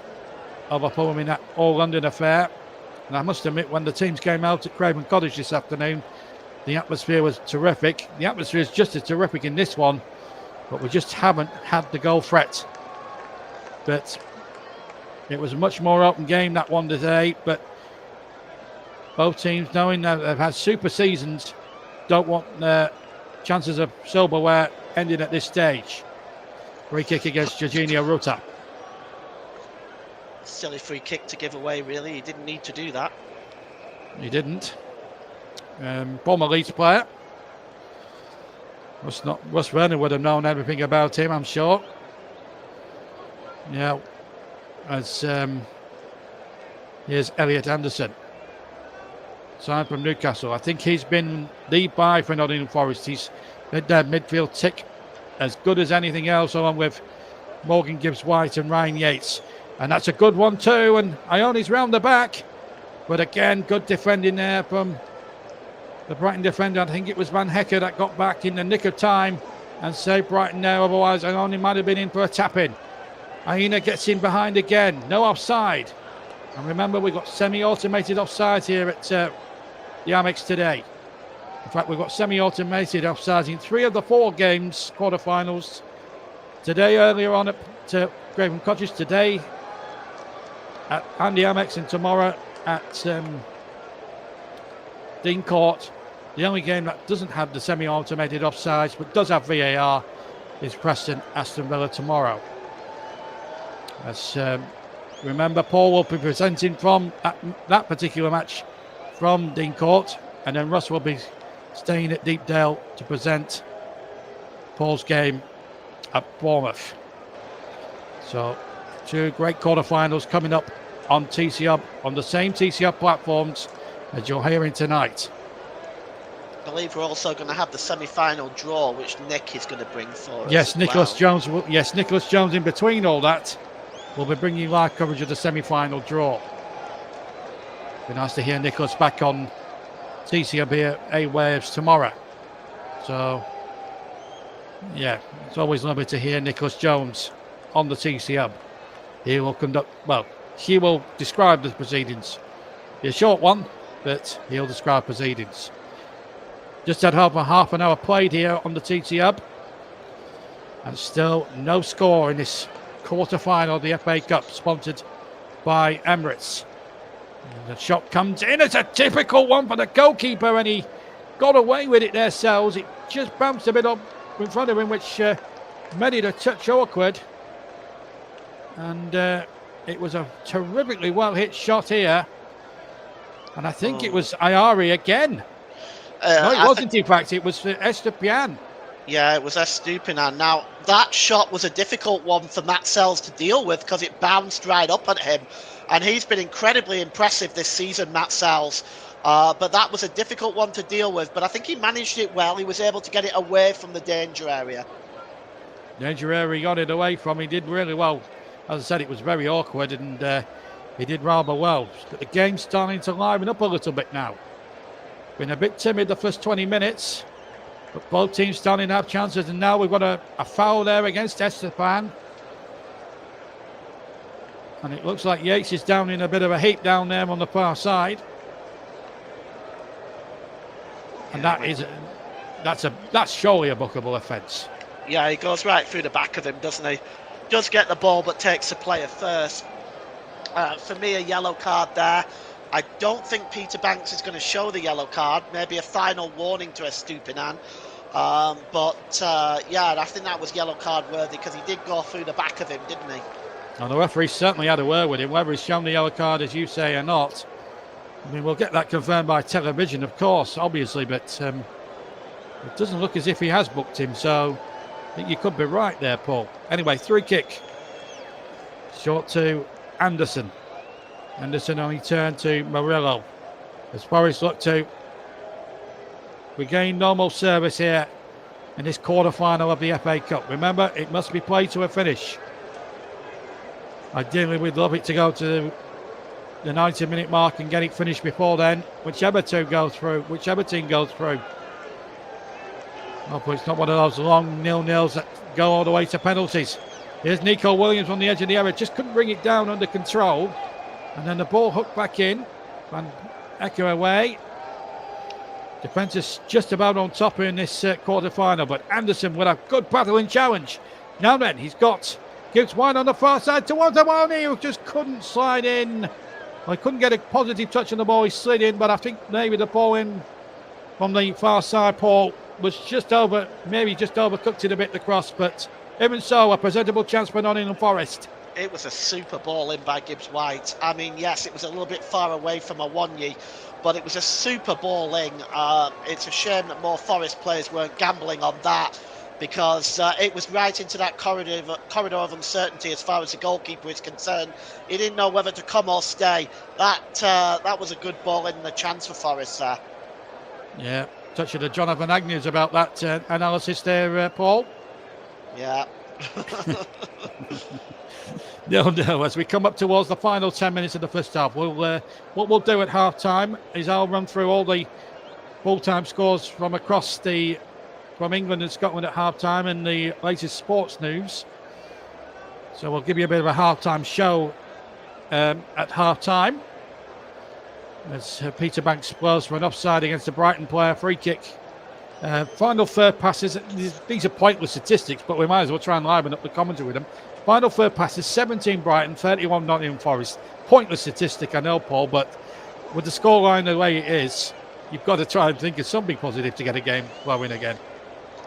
over Fulham in that All-London affair. And I must admit, when the teams came out at Craven Cottage this afternoon, the atmosphere was terrific. The atmosphere is just as terrific in this one, but we just haven't had the goal threat. But it was a much more open game, that one today. But both teams, knowing that they've had super seasons, don't want their chances of silverware ending at this stage. Free kick against Jorginho Ruta. Silly free kick to give away, really. He didn't need to do that. He didn't. Former Leeds player. Russ Vernon would have known everything about him, I'm sure. Yeah, as here's Elliot Anderson, signed from Newcastle. I think he's been the buy for Nottingham Forest. He's made their midfield tick as good as anything else, along with Morgan Gibbs-White and Ryan Yates. And that's a good one too. And Ioni's round the back, but again, good defending there from the Brighton defender. I think it was Van Hecker that got back in the nick of time and saved Brighton there. Otherwise, Ioni might have been in for a tap-in. Aina gets in behind again. No offside. And remember, we've got semi-automated offside here at the Amex today. In fact, we've got semi-automated offsides in 3 of the 4 games, quarterfinals. Today, earlier on at Craven Cottage. Today at Andy Amex, and tomorrow at Dean Court. The only game that doesn't have the semi-automated offsides but does have VAR is Preston Aston Villa tomorrow. As remember, Paul will be presenting from that particular match from Dean Court, and then Russ will be staying at Deepdale to present Paul's game at Bournemouth. So 2 great quarterfinals coming up on TC Hub, on the same TC Hub platforms as you're hearing tonight. I believe we're also going to have the semi-final draw, which Nick is going to bring for us. Yes, Nicholas Jones. Nicholas Jones. In between all that, will be bringing you live coverage of the semi-final draw. Be nice to hear Nicholas back on TC Hub here, A-Waves tomorrow. So, yeah, it's always lovely to hear Nicholas Jones on the TC Hub. He will describe the proceedings. Be a short one, but he'll describe proceedings. Just had half an hour played here on the TT Hub, and still no score in this quarter-final of the FA Cup, sponsored by Emirates. And the shot comes in. It's a typical one for the goalkeeper, and he got away with it there, Sells. It just bounced a bit up in front of him, which made it a touch awkward. And it was a terrifically well-hit shot here. And I think it was Ayari again. No, it wasn't, in fact. It was Estupiñán. Yeah, it was Estupiñán. Now, that shot was a difficult one for Matt Sells to deal with because it bounced right up at him. And he's been incredibly impressive this season, Matt Sells. But that was a difficult one to deal with. But I think he managed it well. He was able to get it away from the danger area. Danger area he got it away from. He did really well. As I said, it was very awkward, and he did rather well. But the game's starting to liven up a little bit now. Been a bit timid the first 20 minutes, but both teams starting to have chances, and now we've got a foul there against Estepan. And it looks like Yates is down in a bit of a heap down there on the far side. And that's surely a bookable offence. Yeah, he goes right through the back of him, doesn't he? Does get the ball, but takes the player first. For me, a yellow card there. I don't think Peter Banks is going to show the yellow card. Maybe a final warning to Estupiñán. Yeah, I think that was yellow card worthy because he did go through the back of him, didn't he? And the referee certainly had a word with him, whether he's shown the yellow card, as you say, or not. I mean, we'll get that confirmed by television, of course, obviously, but it doesn't look as if he has booked him, so I think you could be right there, Paul. Anyway, 3 kick. Short to Anderson. Anderson only turned to Murillo as Forest look to regain normal service here in this quarter-final of the FA Cup. Remember, it must be played to a finish. Ideally, we'd love it to go to the 90-minute mark and get it finished before then. Whichever team goes through. Hopefully it's not one of those long 0-0s that go all the way to penalties. Here's Nico Williams on the edge of the area. Just couldn't bring it down under control. And then the ball hooked back in. Van Ecker away. Defence is just about on top in this quarter-final. But Anderson with a good battling challenge. Now then, gives wide on the far side towards the one. He just couldn't slide in. Well, he couldn't get a positive touch on the ball. He slid in, but I think maybe the ball in from the far side, Paul, was just overcooked it a bit, the cross. But even so, a presentable chance for Nottingham Forest. It was a super ball in by Gibbs White. I mean, yes, it was a little bit far away from Awoniyi, but it was a super ball in. It's a shame that more Forest players weren't gambling on that, because it was right into that corridor of uncertainty as far as the goalkeeper is concerned. He didn't know whether to come or stay. That was a good ball in, the chance for Forest there. Yeah, touch of the Jonathan Agnews about that analysis there, Paul. Yeah. No, as we come up towards the final 10 minutes of the first half, what we'll do at half-time is I'll run through all the full-time scores from England and Scotland at half-time and the latest sports news. So we'll give you a bit of a half-time show at half-time. As Peter Banks blows for an offside against the Brighton player, free kick. Final third passes, these are pointless statistics, but we might as well try and liven up the commentary with them. Final third passes, 17 Brighton, 31 Nottingham Forest. Pointless statistic, I know, Paul, but with the scoreline the way it is, you've got to try and think of something positive to get a game flowing again.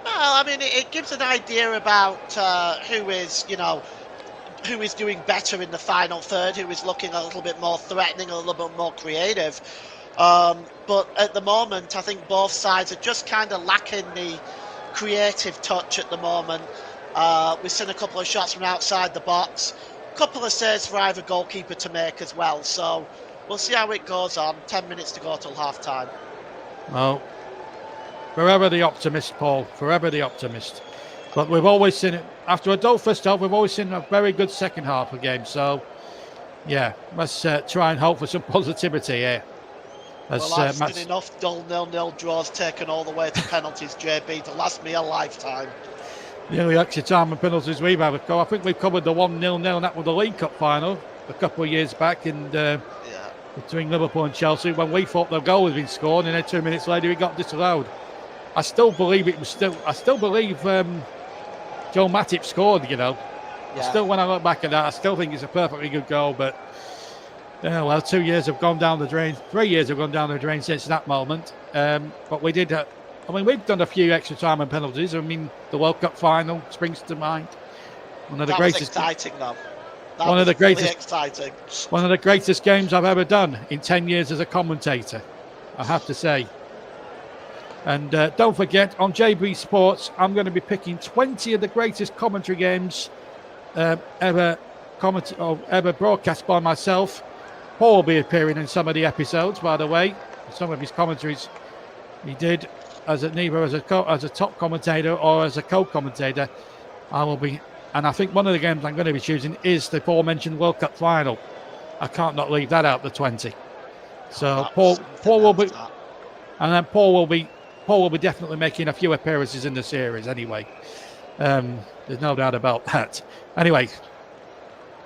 Well, I mean, it gives an idea about who is doing better in the final third, who is looking a little bit more threatening, a little bit more creative. But at the moment, I think both sides are just kind of lacking the creative touch at the moment. We've seen a couple of shots from outside the box, a couple of saves for either goalkeeper to make as well. So we'll see how it goes on. 10 minutes to go till half-time. Well, forever the optimist, Paul, forever the optimist. But we've always seen it, after a dull first half, we've always seen a very good second half of the game. So, yeah, let's try and hope for some positivity here. Well, I've seen enough dull 0-0 draws taken all the way to penalties, JB, to last me a lifetime. The only extra time and penalties we've had, I think we've covered the 1-0, and that was the League Cup final a couple of years back, and between Liverpool and Chelsea, when we thought the goal had been scored, and then 2 minutes later it got disallowed. I still believe Joe Matip scored, Yeah. When I look back at that, I still think it's a perfectly good goal, but 2 years have gone down the drain. 3 years have gone down the drain since that moment. But we did. We've done a few extra time and penalties. I mean, the World Cup final springs to mind. One of the greatest. Was exciting, though. One of the greatest. Exciting. One of the greatest games I've ever done in 10 years as a commentator, I have to say. And don't forget, on JB Sports, I'm going to be picking 20 of the greatest commentary games ever broadcast by myself. Paul will be appearing in some of the episodes, by the way. Some of his commentaries he did either as a top commentator or as a co-commentator. I will be, and I think one of the games I'm going to be choosing is the aforementioned World Cup final. I can't not leave that out, the 20. So Paul will be, and then Paul will be definitely making a few appearances in the series anyway. There's no doubt about that. Anyway,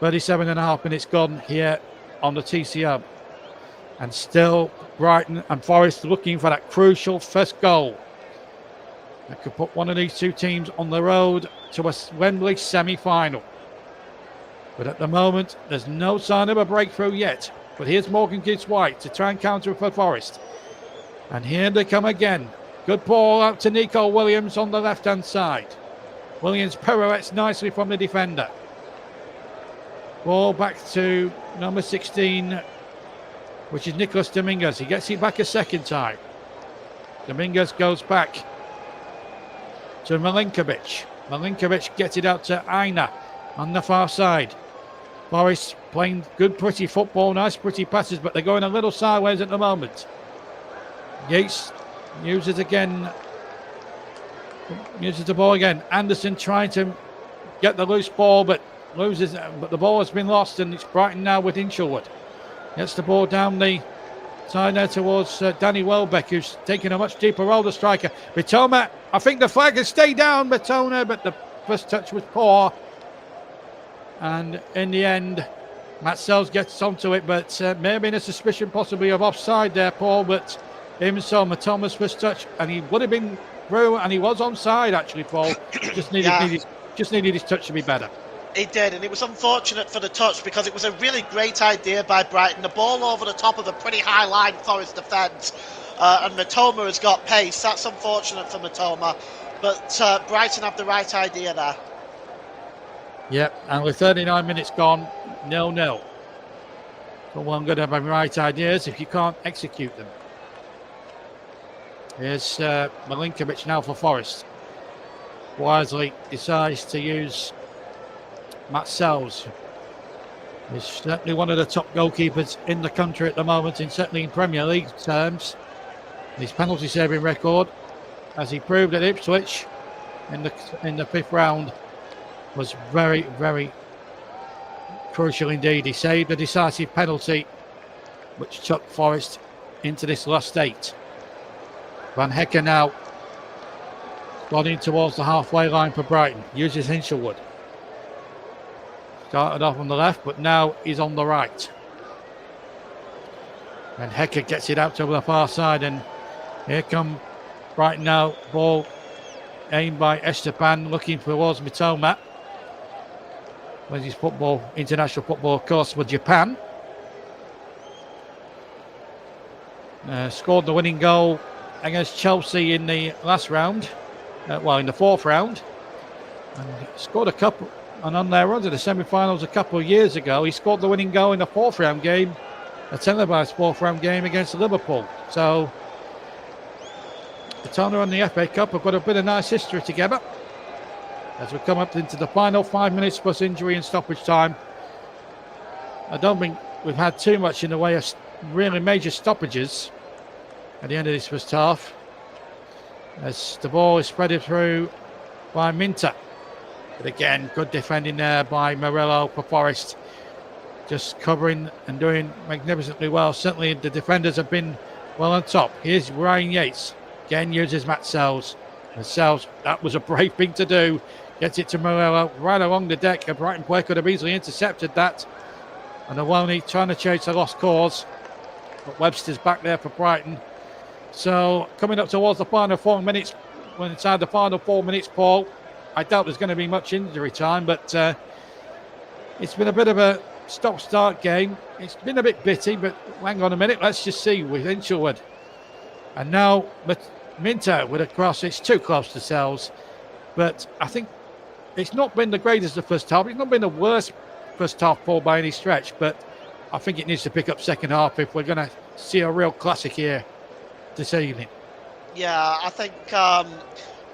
37.5 minutes gone here on the TCR, and still Brighton and Forest looking for that crucial first goal that could put one of these two teams on the road to a Wembley semi-final. But at the moment, there's no sign of a breakthrough yet. But here's Morgan Gibbs-White to try and counter for Forest. And here they come again. Good ball out to Nico Williams on the left-hand side. Williams pirouettes nicely from the defender. Ball back to number 16, which is Nicolas Dominguez. He gets it back a second time. Dominguez goes back to Milinkovic. Milinkovic gets it out to Aina on the far side. Forest playing good, pretty football, nice, pretty passes, but they're going a little sideways at the moment. Yates uses the ball again. Anderson trying to get the loose ball, but loses, but the ball has been lost, and it's Brighton now with Hinchelwood. Gets the ball down the side there towards Danny Welbeck, who's taking a much deeper role, the striker. Mitoma, I think the flag has stayed down, Mitoma, but the first touch was poor. And in the end, Matt Sells gets onto it, but may have been a suspicion possibly of offside there, Paul, but even so, Mitoma's first touch, and he would have been through, and he was onside actually, Paul. Just needed his touch to be better. He did, and it was unfortunate for the touch because it was a really great idea by Brighton. The ball over the top of a pretty high line Forest defence, and Mitoma has got pace. That's unfortunate for Mitoma, but Brighton have the right idea there. Yep, and with 39 minutes gone, 0-0. But one good at having right ideas if you can't execute them. Here's Milinkovic now for Forest. Wisely decides to use Matt Sells. He's certainly one of the top goalkeepers in the country at the moment, certainly in Premier League terms. His penalty saving record, as he proved at Ipswich in the fifth round, was very, very crucial indeed. He saved a decisive penalty which took Forest into this last eight. Van Hecker now running towards the halfway line for Brighton. Uses Hinchelwood. Started off on the left, but now he's on the right. And Hecker gets it out over the far side, and here come Brighton now. Ball aimed by Esteban, looking towards Mitoma. Where's his international football, of course, with Japan. Scored the winning goal against Chelsea in the last round. In the fourth round. And scored a couple, and on their run to the semi-finals a couple of years ago, he scored the winning goal in the fourth round game, a televised fourth round game against Liverpool. So the Tona and the FA Cup have got a bit of nice history together. As we come up into the final 5 minutes plus injury and stoppage time. I don't think we've had too much in the way of really major stoppages at the end of this first half. As the ball is spreaded through by Minter. But again, good defending there by Morello for Forest. Just covering and doing magnificently well. Certainly the defenders have been well on top. Here's Ryan Yates. Again uses Matt Sells. And Sells, that was a brave thing to do. Gets it to Morello right along the deck. A Brighton player could have easily intercepted that. And Awoni trying to chase a lost cause. But Webster's back there for Brighton. So coming up towards the final 4 minutes, when inside the final 4 minutes, Paul, I doubt there's going to be much injury time, but it's been a bit of a stop-start game. It's been a bit bitty, but hang on a minute. Let's just see with Hinchelwood. And now Minter with a cross. It's too close to Sells. But I think it's not been the greatest of first half. It's not been the worst first half ball by any stretch, but I think it needs to pick up second half if we're going to see a real classic here this evening. Yeah, I think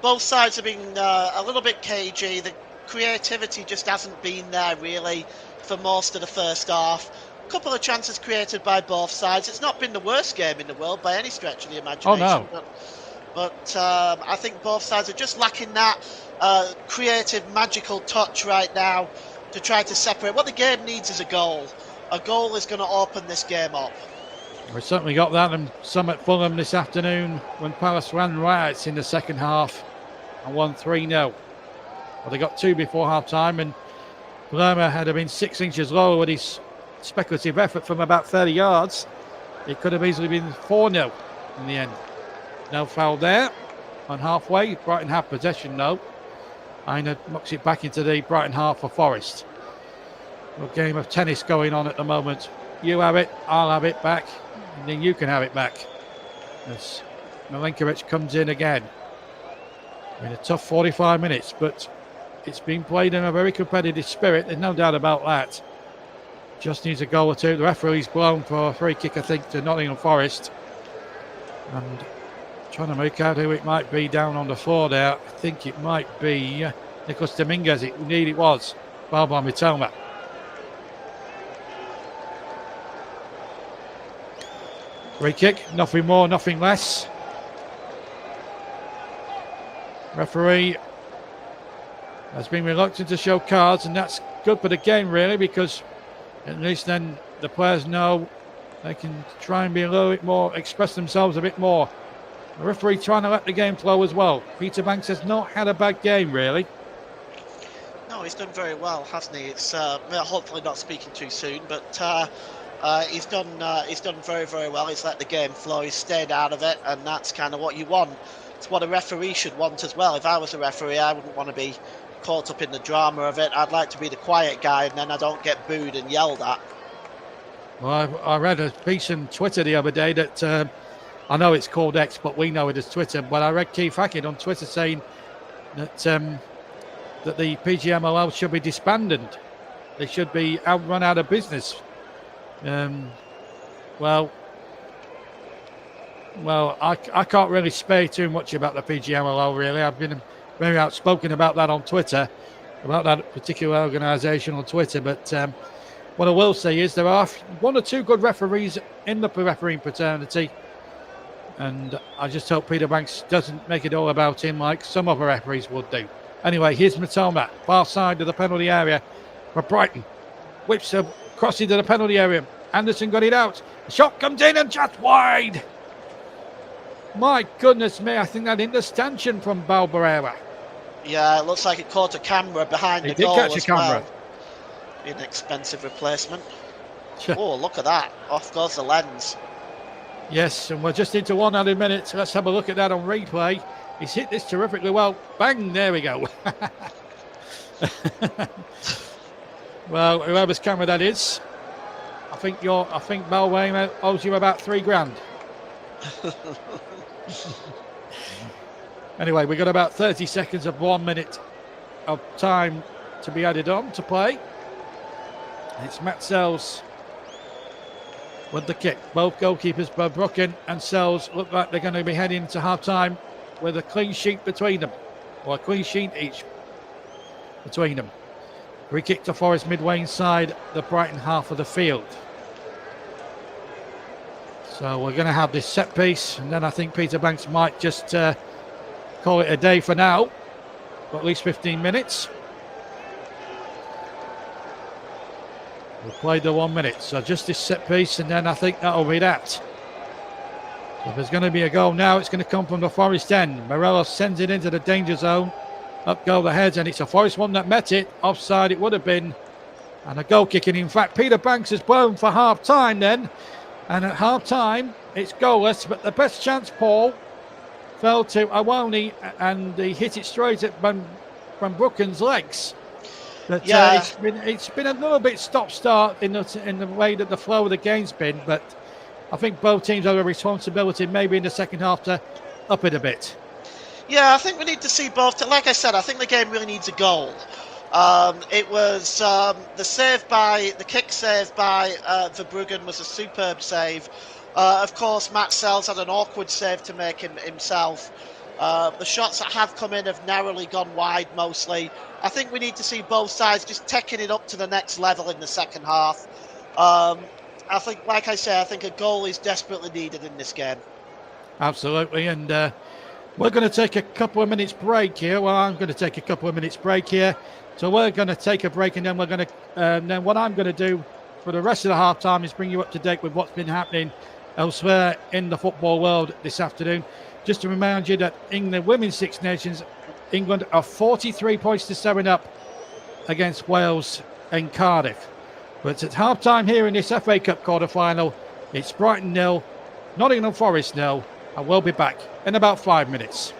both sides have been a little bit cagey. The creativity just hasn't been there really for most of the first half. A couple of chances created by both sides. It's not been the worst game in the world by any stretch of the imagination. Oh, no. But I think both sides are just lacking that creative, magical touch right now to try to separate. What the game needs is a goal. A goal is going to open this game up. We certainly got that and some at Fulham this afternoon when Palace ran riots in the second half and won 3-0. Well, they got two before half-time, and Palermo had been 6 inches lower with his speculative effort from about 30 yards. It could have easily been 4-0 in the end. No foul there on halfway. Brighton have possession though. Aina knocks it back into the Brighton half for Forest. A game of tennis going on at the moment. You have it, I'll have it back, and then you can have it back. As Milinkovic comes in again. In a tough 45 minutes, but it's been played in a very competitive spirit. There's no doubt about that. Just needs a goal or two. The referee's blown for a free kick, I think, to Nottingham Forest. And trying to make out who it might be down on the floor there. I think it might be Nicholas Dominguez. Indeed it was. Foul by Mitoma. Free kick, nothing more, nothing less. Referee has been reluctant to show cards, and that's good for the game, really, because at least then the players know they can try and be a little bit more, express themselves a bit more. The referee trying to let the game flow as well. Peter Banks has not had a bad game, really. No, he's done very well, hasn't he? It's hopefully not speaking too soon, but he's done very, very well. He's let the game flow. He's stayed out of it, and that's kind of what you want. It's what a referee should want as well. If I was a referee, I wouldn't want to be caught up in the drama of it. I'd like to be the quiet guy, and then I don't get booed and yelled at. Well, I read a piece on Twitter the other day that I know it's called X, but we know it as Twitter. But I read Keith Hackett on Twitter saying that that the PGMOL should be disbanded. They should be run out of business. Well, I can't really say too much about the PGMOL, really. I've been very outspoken about that on Twitter, about that particular organisation on Twitter. But what I will say is there are one or two good referees in the refereeing fraternity. And I just hope Peter Banks doesn't make it all about him like some other referees would do. Anyway, here's Nottm, far side of the penalty area for Brighton. Whips across into the penalty area. Anderson got it out. The shot comes in and just wide. My goodness me, I think that hit the stanchion from Balbarera. Yeah, it looks like it caught a camera behind the goal as well. Inexpensive replacement. Oh, look at that. Off goes the lens. Yes, and we're just into 100 minutes. Let's have a look at that on replay. He's hit this terrifically well. Bang, there we go. Well, whoever's camera that is, I think Balway owes you about $3,000. Anyway, we've got about 30 seconds of 1 minute of time to be added on to play. It's Matt Sells with the kick. Both goalkeepers, both Brooken and Sells, look like they're going to be heading to half-time with a clean sheet between them, or a clean sheet each between them. Free kick to Forest midway inside the Brighton half of the field. So we're going to have this set piece, and then I think Peter Banks might just call it a day for now, for at least 15 minutes. We've played the 1 minute, so just this set piece, and then I think that'll be that. If there's going to be a goal now, it's going to come from the Forest end. Morelos sends it into the danger zone. Up go the heads, and it's a Forest one that met it. Offside it would have been. And a goal kicking. In fact, Peter Banks has blown for half-time then. And at half-time, it's goalless. But the best chance, Paul, fell to Awoni, and he hit it straight at from Brooken's legs. But yeah. It's been a little bit stop-start in the way that the flow of the game's been. But I think both teams have a responsibility maybe in the second half to up it a bit. Yeah, I think we need to see both. Like I said, I think the game really needs a goal. It was the kick save by Verbruggen was a superb save. Of course, Matt Sells had an awkward save to make himself. The shots that have come in have narrowly gone wide mostly. I think we need to see both sides just taking it up to the next level in the second half. I think, like I say, I think a goal is desperately needed in this game. Absolutely, and we're going to take a couple of minutes break here. Well, I'm going to take a couple of minutes break here. So we're going to take a break, and then we're going to. Then what I'm going to do for the rest of the half time is bring you up to date with what's been happening elsewhere in the football world this afternoon. Just to remind you that in the Women's Six Nations, England are 43 points to 7 up against Wales in Cardiff. But at half time here in this FA Cup quarter-final, it's Brighton 0, Nottingham Forest 0, and we'll be back in about 5 minutes.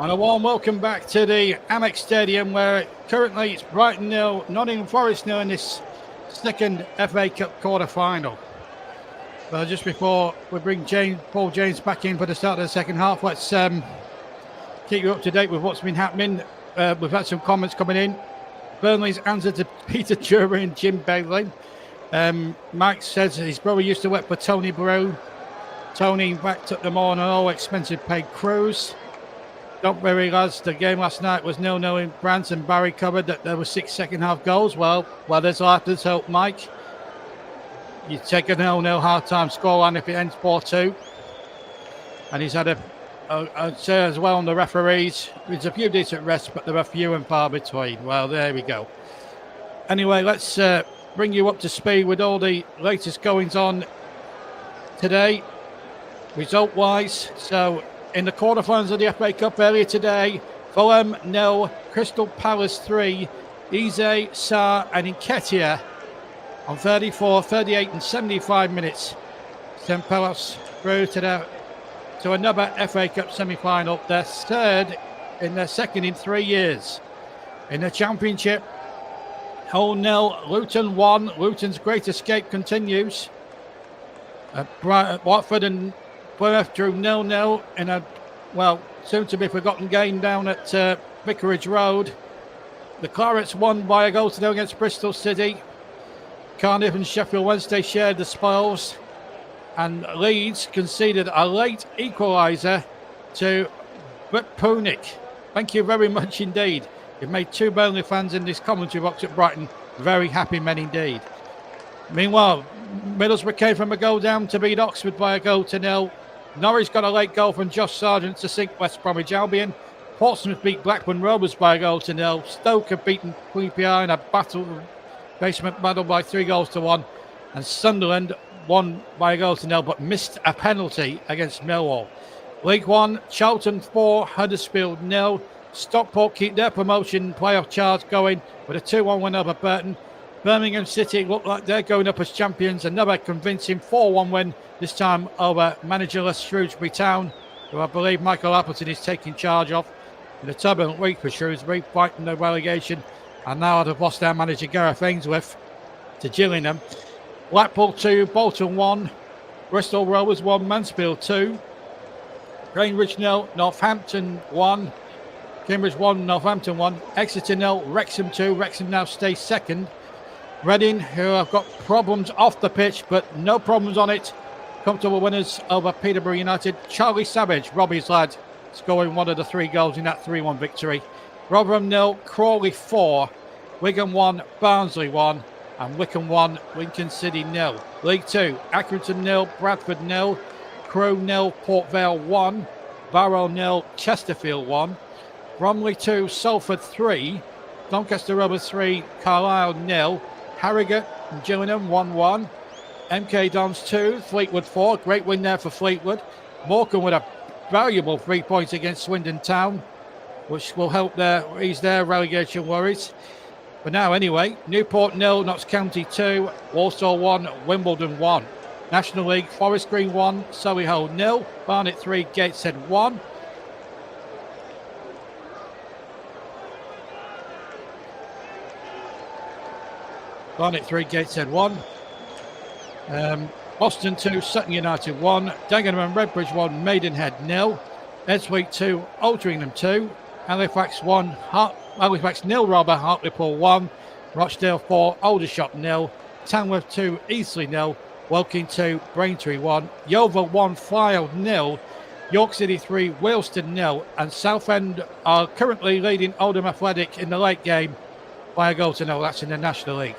And a warm welcome back to the Amex Stadium, where currently it's Brighton 0, Nottingham Forest 0 in this second FA Cup quarter-final. Well, just before we bring Paul James back in for the start of the second half, let's keep you up to date with what's been happening. We've had some comments coming in. Burnley's answer to Peter Drury and Jim Bailey. Mike says his brother used to work for Tony Brew. Tony backed up them on an all-expensive paid cruise. Don't worry, lads, the game last night was 0-0 in France, and Barry covered that there were 6 second-half goals. Well, there's Arthur's help, Mike. You take a 0-0 half-time scoreline if it ends 4-2. And he's had I'd say as well on the referees. There's a few decent rests, but there are few and far between. Well, there we go. Anyway, let's bring you up to speed with all the latest goings on today, result-wise. So, in the quarterfinals of the FA Cup earlier today, Fulham 0, Crystal Palace 3, Eze, Sarr and Nketiah on 34, 38 and 75 minutes. Sent Palace through to another FA Cup semi-final, their third in their second in 3 years. In the Championship, Hull 0, Luton 1. Luton's great escape continues. Watford and Plymouth drew 0-0 in a, soon-to-be-forgotten game down at Vicarage Road. The Clarets won by a goal to 0 against Bristol City. Cardiff and Sheffield Wednesday shared the spoils. And Leeds conceded a late equaliser to Punic. Thank you very much indeed. You've made 2 Burnley fans in this commentary box at Brighton very happy men indeed. Meanwhile, Middlesbrough came from a goal down to beat Oxford by a goal to 0. Norwich got a late goal from Josh Sargent to sink West Bromwich Albion. Portsmouth beat Blackburn Rovers by a goal to 0. Stoke have beaten QPR in a basement battle by 3 goals to 1. And Sunderland won by a goal to 0, but missed a penalty against Millwall. League One, Charlton 4, Huddersfield 0. Stockport keep their promotion playoff charge going with a 2-1 win over Burton. Birmingham City look like they're going up as champions. Another convincing 4-1 win, this time over managerless Shrewsbury Town, who I believe Michael Appleton is taking charge of. In a turbulent week for Shrewsbury, fighting the relegation, and now they've lost their manager Gareth Ainsworth to Gillingham. Blackpool 2, Bolton 1, Bristol Rovers 1, Mansfield 2, Cambridge 0, Northampton 1, Cambridge 1, Northampton 1, Exeter 0, Wrexham 2, Wrexham now stays second. Reading, who have got problems off the pitch, but no problems on it. Comfortable winners over Peterborough United. Charlie Savage, Robbie's lad, scoring one of the 3 goals in that 3-1 victory. Rotherham 0, Crawley 4, Wigan 1, Barnsley 1, and Wycombe 1, Lincoln City 0. League 2, Accrington 0, Bradford 0, Crewe 0, Port Vale 1, Barrow 0, Chesterfield 1, Bromley 2, Salford 3, Doncaster Rovers 3, Carlisle 0, Harrogate and Gillingham 1-1. MK Dons 2, Fleetwood 4. Great win there for Fleetwood. Morecambe with a valuable 3 points against Swindon Town, which will help ease their relegation worries. For now, anyway, Newport 0, Notts County 2, Walsall 1, Wimbledon 1. National League, Forest Green 1, Solihull 0, Barnet 3, Gateshead 1. Barnet 3, Gateshead 1. Boston 2, Sutton United 1. Dagenham and Redbridge 1, Maidenhead 0. Edswick 2, Altrincham 2. Halifax 0, Robber, Hartlepool 1. Rochdale 4, Aldershot 0. Tamworth 2, Eastleigh 0. Woking 2, Braintree 1. Yeovil 1, Fylde 0. York City 3, Wealdstone 0. And Southend are currently leading Oldham Athletic in the late game by a goal to 0. That's in the National League.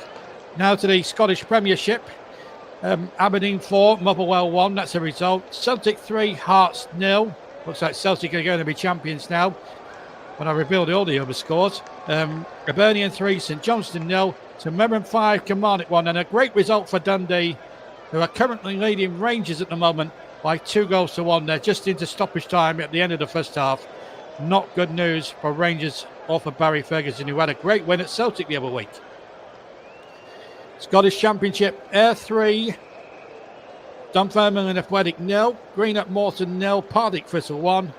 Now to the Scottish Premiership. Aberdeen 4, Motherwell 1. That's a result. Celtic 3, Hearts 0. Looks like Celtic are going to be champions now when I revealed all the other scores. Hibernian 3, St Johnstone 0. St Mirren 5, Kilmarnock 1. And a great result for Dundee, who are currently leading Rangers at the moment by 2 goals to 1. They're just into stoppage time at the end of the first half. Not good news for Rangers or for Barry Ferguson, who had a great win at Celtic the other week. Scottish Championship, Ayr 3, Dunfermline Athletic 0, Greenock Morton 0, Partick Thistle 1,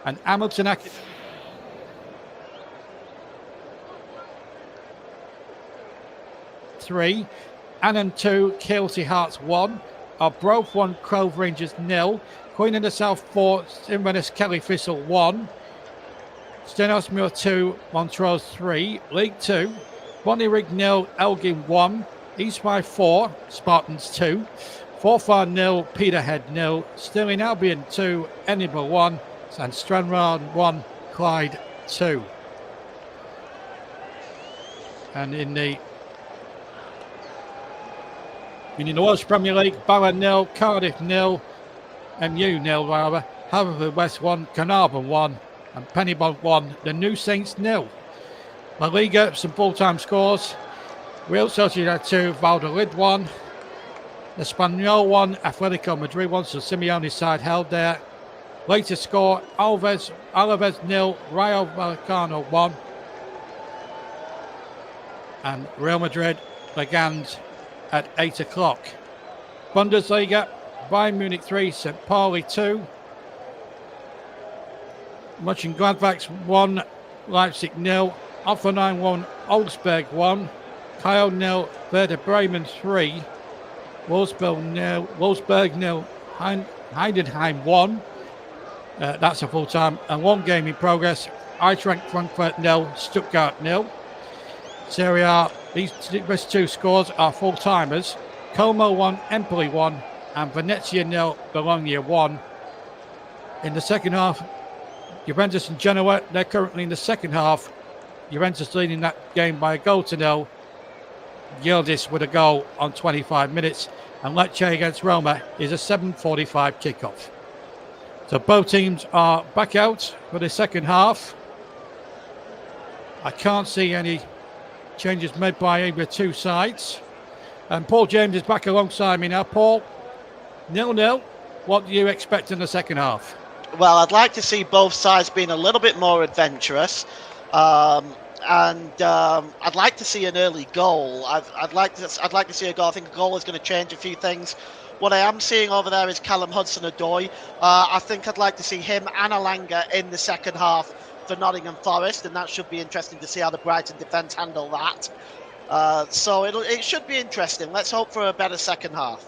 and Hamilton Academy 3, Annan 2, Kilty Hearts 1, Arbroath 1, Cove Rangers 0, Queen of the South 4, Inverness Kelly Thistle 1, Stenhousemuir 2, Montrose 3, League 2, Bonnyrigg 0, Elgin 1, Eastby 4, Spartans 2, Forfar 0, Peterhead 0, Stirling Albion 2, Edinburgh 1, and Stranraer 1, Clyde 2. And in the Welsh Premier League, Bala 0, Cardiff 0, MU 0 rather, Haverfordwest 1, Carnarvon 1, and Pennybont 1, the New Saints 0. La Liga, some full-time scores. Real Sociedad 2, Valladolid 1, Espanyol 1, Atletico Madrid 1, so Simeone's side held there. Latest score, Alaves 0, Rayo Vallecano 1, and Real Madrid Legend at 8 o'clock. Bundesliga, Bayern Munich 3, St. Pauli 2, Mönchengladbach 1, Leipzig 0, Offenheim 1, Augsburg 1, Kyle 0, Werder Bremen 3, Wolfsburg 0, Heidenheim 1. That's a full time. And one game in progress. Eintracht Frankfurt 0, Stuttgart 0. Serie A, these two scores are full timers. Como 1, Empoli 1, and Venezia 0, Bologna 1. In the second half, Juventus and Genoa, they're currently in the second half. Juventus leading that game by a goal to 0. Yildiz with a goal on 25 minutes, and Lecce against Roma is a 7:45 kickoff. So both teams are back out for the second half. I can't see any changes made by either two sides. And Paul James is back alongside me now. Paul, 0-0. What do you expect in the second half? Well, I'd like to see both sides being a little bit more adventurous. I'd like to see an early goal. I'd like to see a goal. I think a goal is going to change a few things. What I am seeing over there is Callum Hudson-Odoi. I think I'd like to see him and Alanga in the second half for Nottingham Forest, and that should be interesting to see how the Brighton defence handle that. So it should be interesting. Let's hope for a better second half.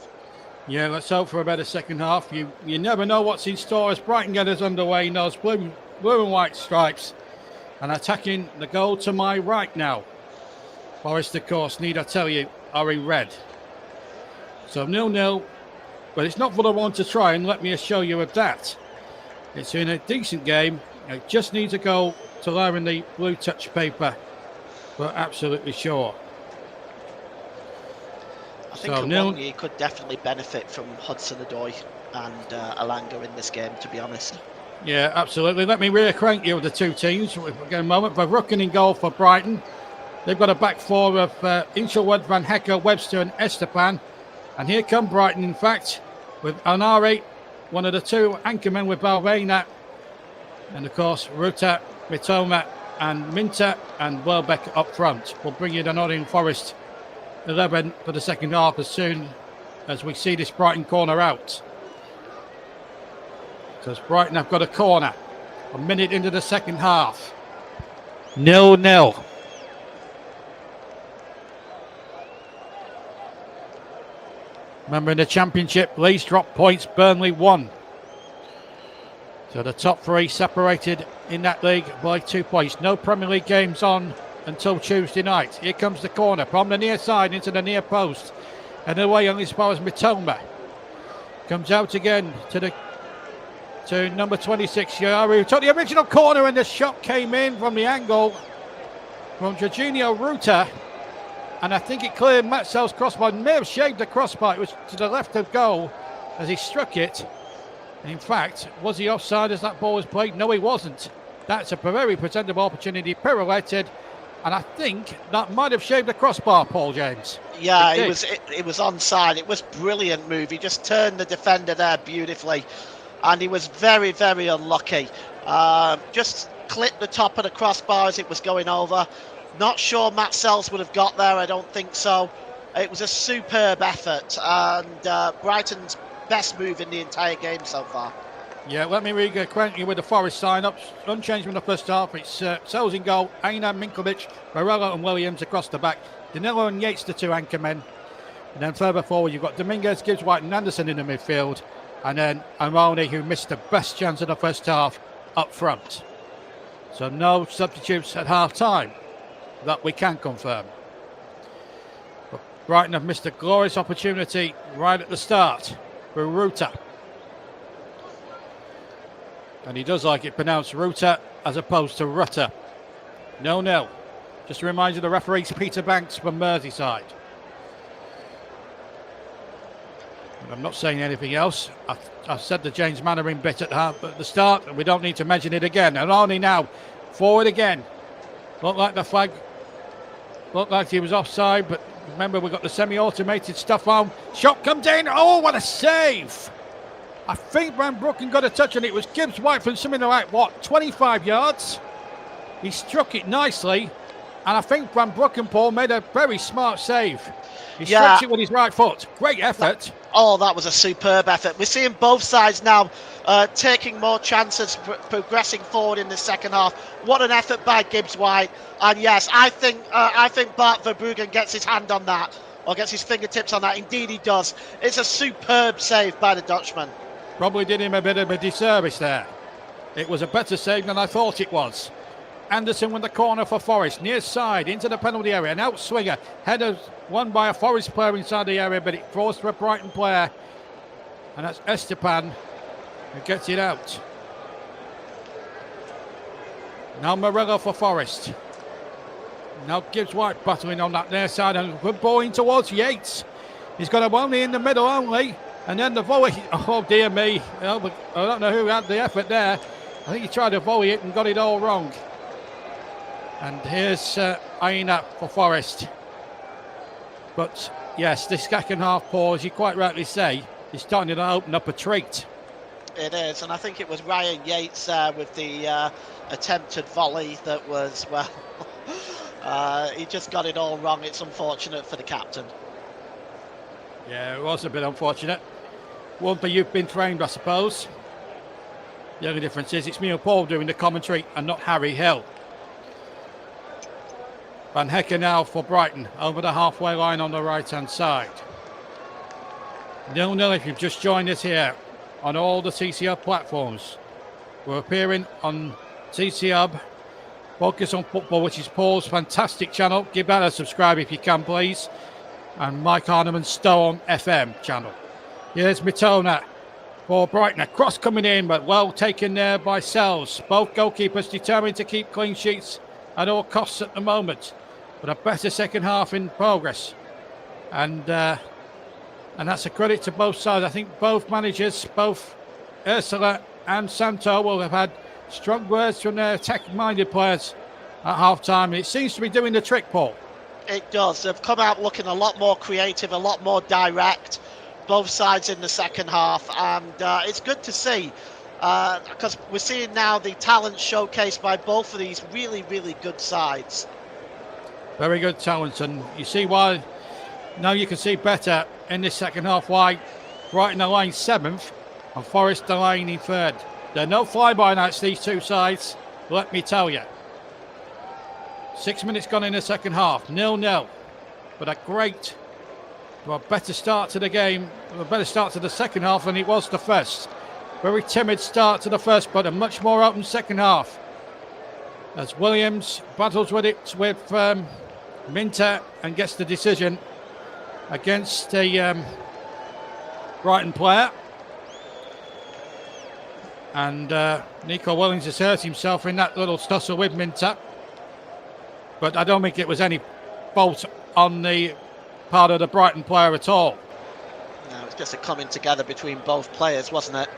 Yeah, let's hope for a better second half. You never know what's in store as Brighton get us underway in those blue and white stripes. And attacking the goal to my right now. Forest, of course, need I tell you, are in red. So 0-0, but it's not what I want to try, and let me assure you of that. It's in a decent game. It just needs a goal to learn the blue touch paper. We're absolutely sure. I think Alongi could definitely benefit from Hudson-Odoi and Alanga in this game, to be honest. Yeah, absolutely. Let me reacquaint you with the two teams. We've got a moment. Verrucken in goal for Brighton. They've got a back four of Inshelwood, Van Hecker, Webster and Estepan. And here come Brighton, in fact, with Anari, one of the two anchormen with Balvena. And, of course, Ruta, Mitoma and Minter and Welbeck up front. We'll bring you the Nottingham Forest 11 for the second half as soon as we see this Brighton corner out. Because Brighton have got a corner. A minute into the second half. 0-0. Remember, in the Championship, Leeds dropped points, Burnley won. So the top three separated in that league by 2 points. No Premier League games on until Tuesday night. Here comes the corner from the near side into the near post. And away only as far as Mitoma. Comes out again to number 26, Yari, who took the original corner, and the shot came in from the angle from Jorginho Ruta, and I think it cleared Matzel's crossbar. May have shaved the crossbar. It was to the left of goal as he struck it. And in fact, was he offside as that ball was played? No, he wasn't. That's a very presentable opportunity, pirouetted, and I think that might have shaved the crossbar, Paul James. Yeah, it was onside. It was brilliant move. He just turned the defender there beautifully. And he was very, very unlucky. Just clipped the top of the crossbar as it was going over. Not sure Matt Sells would have got there. I don't think so. It was a superb effort. And Brighton's best move in the entire game so far. Yeah, let me reacquaint you with the Forest sign-ups. Unchanged from the first half. It's Sells in goal, Aina, Minkovic, Barella and Williams across the back. Danilo and Yates, the two anchor men. And then further forward, you've got Dominguez, Gibbs White and Anderson in the midfield. And then Amoni, who missed the best chance of the first half, up front. So no substitutes at half-time. That we can confirm. But Brighton have missed a glorious opportunity right at the start for Ruta. And he does like it pronounced Ruta as opposed to Rutter. 0-0. Just a reminder, the referee's Peter Banks from Merseyside. And I'm not saying anything else. I've said the James Mannering bit at the start, and we don't need to mention it again. And only now, forward again. Looked like the flag, looked like he was offside, but remember we've got the semi-automated stuff on. Shot comes in. Oh, what a save! I think Van Brooken got a touch on it. It was Gibbs White from something like, 25 yards? He struck it nicely. And I think Van Brooken, Paul, made a very smart save. He strikes it with his right foot. Great effort. That was a superb effort. We're seeing both sides now taking more chances, progressing forward in the second half. What an effort by Gibbs White. And yes, I think Bart Verbruggen gets his hand on that, or gets his fingertips on that. Indeed he does. It's a superb save by the Dutchman. Probably did him a bit of a disservice there. It was a better save than I thought it was. Anderson with the corner for Forest, near side into the penalty area, an outswinger, header won by a Forest player inside the area, but it falls for a Brighton player, and that's Estepan who gets it out. Now Morello for Forest. Now Gibbs White battling on that near side, and good ball in towards Yates. He's got a only in the middle only, and then the volley. Oh dear me, I don't know who had the effort there. I think he tried to volley it and got it all wrong. And here's Aina for Forest. But yes, this second half, Paul, as you quite rightly say, is starting to open up a treat. It is, and I think it was Ryan Yates with the attempted volley that was, he just got it all wrong. It's unfortunate for the captain. Yeah, it was a bit unfortunate. One for you've been framed, I suppose. The only difference is it's me and Paul doing the commentary and not Harry Hill. Van Hekken now for Brighton, over the halfway line on the right-hand side. 0-0 if you've just joined us here on all the TC Hub platforms. We're appearing on TC Hub, Focus on Football, which is Paul's fantastic channel. Give that a subscribe if you can, please. And Mike Harneman's Storm FM channel. Here's Mitona for Brighton. A cross coming in, but well taken there by Sells. Both goalkeepers determined to keep clean sheets at all costs at the moment. But a better second half in progress. And that's a credit to both sides. I think both managers, both Ursula and Santo, will have had strong words from their attack-minded players at half-time. It seems to be doing the trick, Paul. It does. They've come out looking a lot more creative, a lot more direct, both sides in the second half. And it's good to see, because we're seeing now the talent showcased by both of these really, really good sides. Very good talent, and you see why now you can see better in this second half why Brighton are lying 7th and Forest are lying in 3rd. There are no fly-by-nights, these two sides, let me tell you. 6 minutes gone in the second half, 0-0. But a better start to the game, a better start to the second half than it was the first. Very timid start to the first, but a much more open second half. As Williams battles with it with Minter and gets the decision against the Brighton player. And Nico Williams has hurt himself in that little tussle with Minter. But I don't think it was any fault on the part of the Brighton player at all. No, it was just a coming together between both players, wasn't it?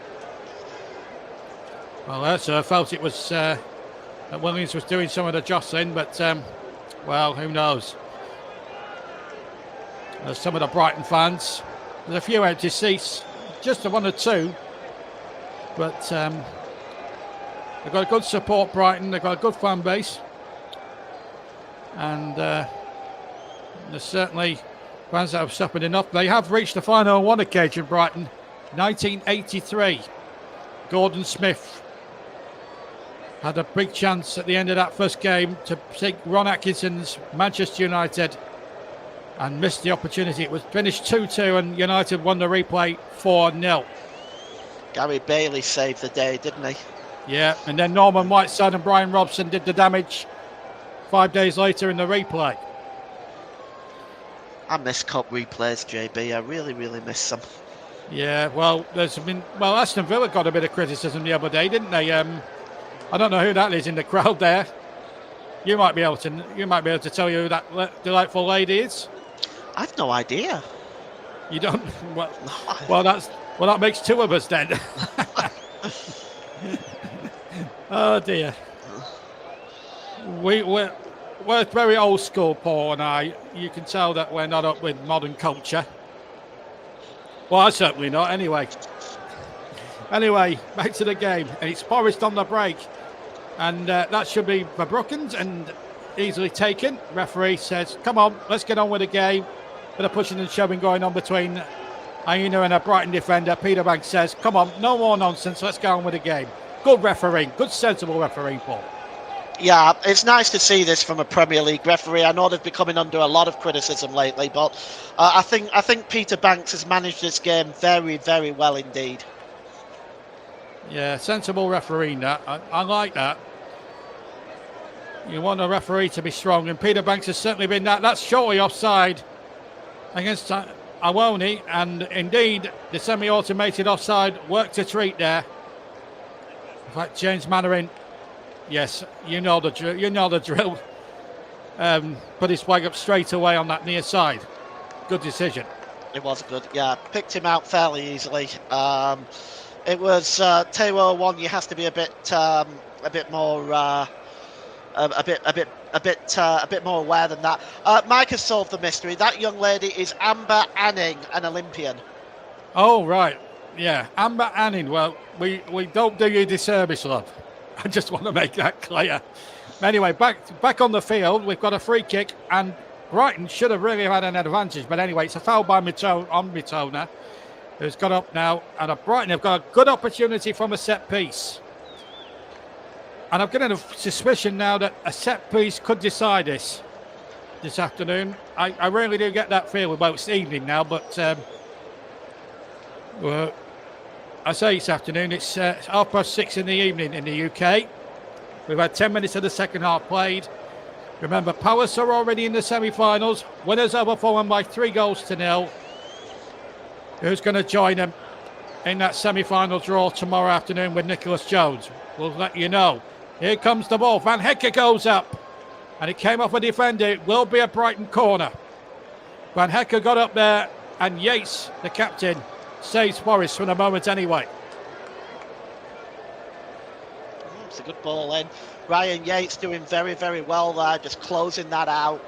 Well, Ursula felt it was that Williams was doing some of the jostling, but well, who knows? There's some of the Brighton fans. There's a few empty seats, just the 1 or 2. But they've got a good support, Brighton. They've got a good fan base. And there's certainly fans that have suffered enough. They have reached the final on one occasion, Brighton, 1983. Gordon Smith had a big chance at the end of that first game to take Ron Atkinson's Manchester United and missed the opportunity. It was finished 2-2 and United won the replay 4-0. Gary Bailey saved the day, didn't he? Yeah, and then Norman Whiteside and Brian Robson did the damage 5 days later in the replay. I miss cup replays, JB. I really, really miss them. Yeah, well, Aston Villa got a bit of criticism the other day, didn't they? I don't know who that is in the crowd there. You might be able to tell you who that delightful lady is. I've no idea. You don't? Well, that makes two of us then. Oh dear. We're very old school, Paul and I. You can tell that we're not up with modern culture. Well, I'm certainly not. Anyway, back to the game. And it's Forest on the break. And that should be for Brookins and easily taken. Referee says, come on, let's get on with the game. Bit of pushing and shoving going on between Aina and a Brighton defender. Peter Banks says, come on, no more nonsense. Let's get on with the game. Good refereeing. Good, sensible refereeing, Paul. Yeah, it's nice to see this from a Premier League referee. I know they've been coming under a lot of criticism lately, but I think Peter Banks has managed this game very, very well indeed. Yeah, sensible refereeing that. I like that. You want a referee to be strong, and Peter Banks has certainly been that. That's shortly offside against Awoni, and indeed the semi-automated offside worked a treat there. In fact, James Mannering, yes, you know the drill. Put his flag up straight away on that near side. Good decision. It was good. Yeah, picked him out fairly easily. It was Taylor one. You have to be a bit more. A bit more aware than that. Mike has solved the mystery. That young lady is Amber Anning, an Olympian. Oh right, yeah, Amber Anning. Well, we don't do you disservice, love. I just want to make that clear. Anyway, back on the field, we've got a free kick, and Brighton should have really had an advantage. But anyway, it's a foul by Mitona, who's got up now, and Brighton have got a good opportunity from a set piece. And I'm getting a suspicion now that a set piece could decide this afternoon. I really do get that feel. Well, it's evening now, but I say this afternoon. It's 6:30 in the evening in the UK. We've had 10 minutes of the second half played. Remember, Palace are already in the semi-finals. Winners over Fulham by 3-0. Who's going to join them in that semi-final draw tomorrow afternoon with Nicholas Jones? We'll let you know. Here comes the ball. Van Hecke goes up. And it came off a defender. It will be a Brighton corner. Van Hecke got up there. And Yates, the captain, saves Forest for the moment anyway. It's a good ball in. Ryan Yates doing very, very well there. Just closing that out.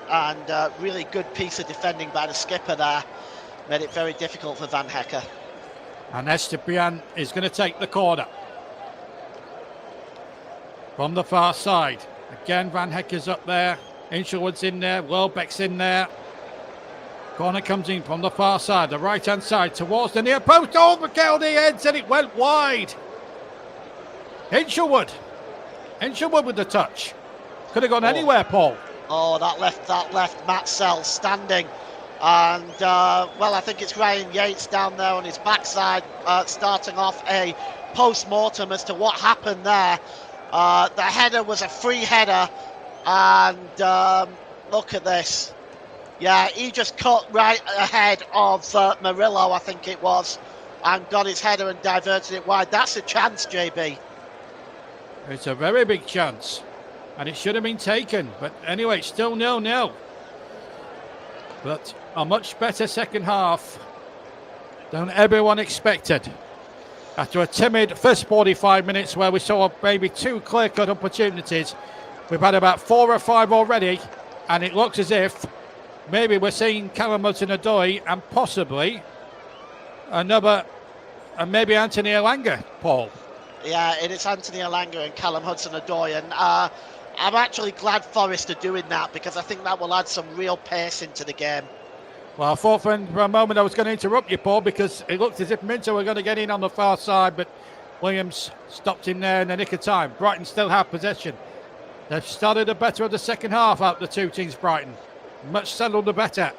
And really good piece of defending by the skipper there. Made it very difficult for Van Hecke. And Esteban is going to take the corner. From the far side. Again, Van Hecke's up there. Inshelwood's in there. Welbeck's in there. Corner comes in from the far side. The right-hand side towards the near post. Oh, McKelney heads and it went wide. Inshelwood with the touch. Could have gone anywhere, Paul. Oh, that left Matt Sells standing. And, well, I think it's Ryan Yates down there on his backside starting off a post-mortem as to what happened there. The header was a free header, and look at this. Yeah, he just cut right ahead of Murillo, I think it was, and got his header and diverted it wide. That's a chance, JB. It's a very big chance, and it should have been taken. But anyway, it's still 0-0. But a much better second half than everyone expected. After a timid first 45 minutes where we saw maybe two clear-cut opportunities, we've had about 4 or 5 already, and it looks as if maybe we're seeing Callum Hudson-Odoi and possibly another, and maybe Anthony Elanga, Paul. Yeah, it is Anthony Elanga and Callum Hudson-Odoi, and I'm actually glad Forest are doing that because I think that will add some real pace into the game. Well, I thought for a moment I was going to interrupt you, Paul, because it looked as if Minter were going to get in on the far side, but Williams stopped him there in the nick of time. Brighton still have possession. They've started a better of the second half out the two teams, Brighton. Much settled the better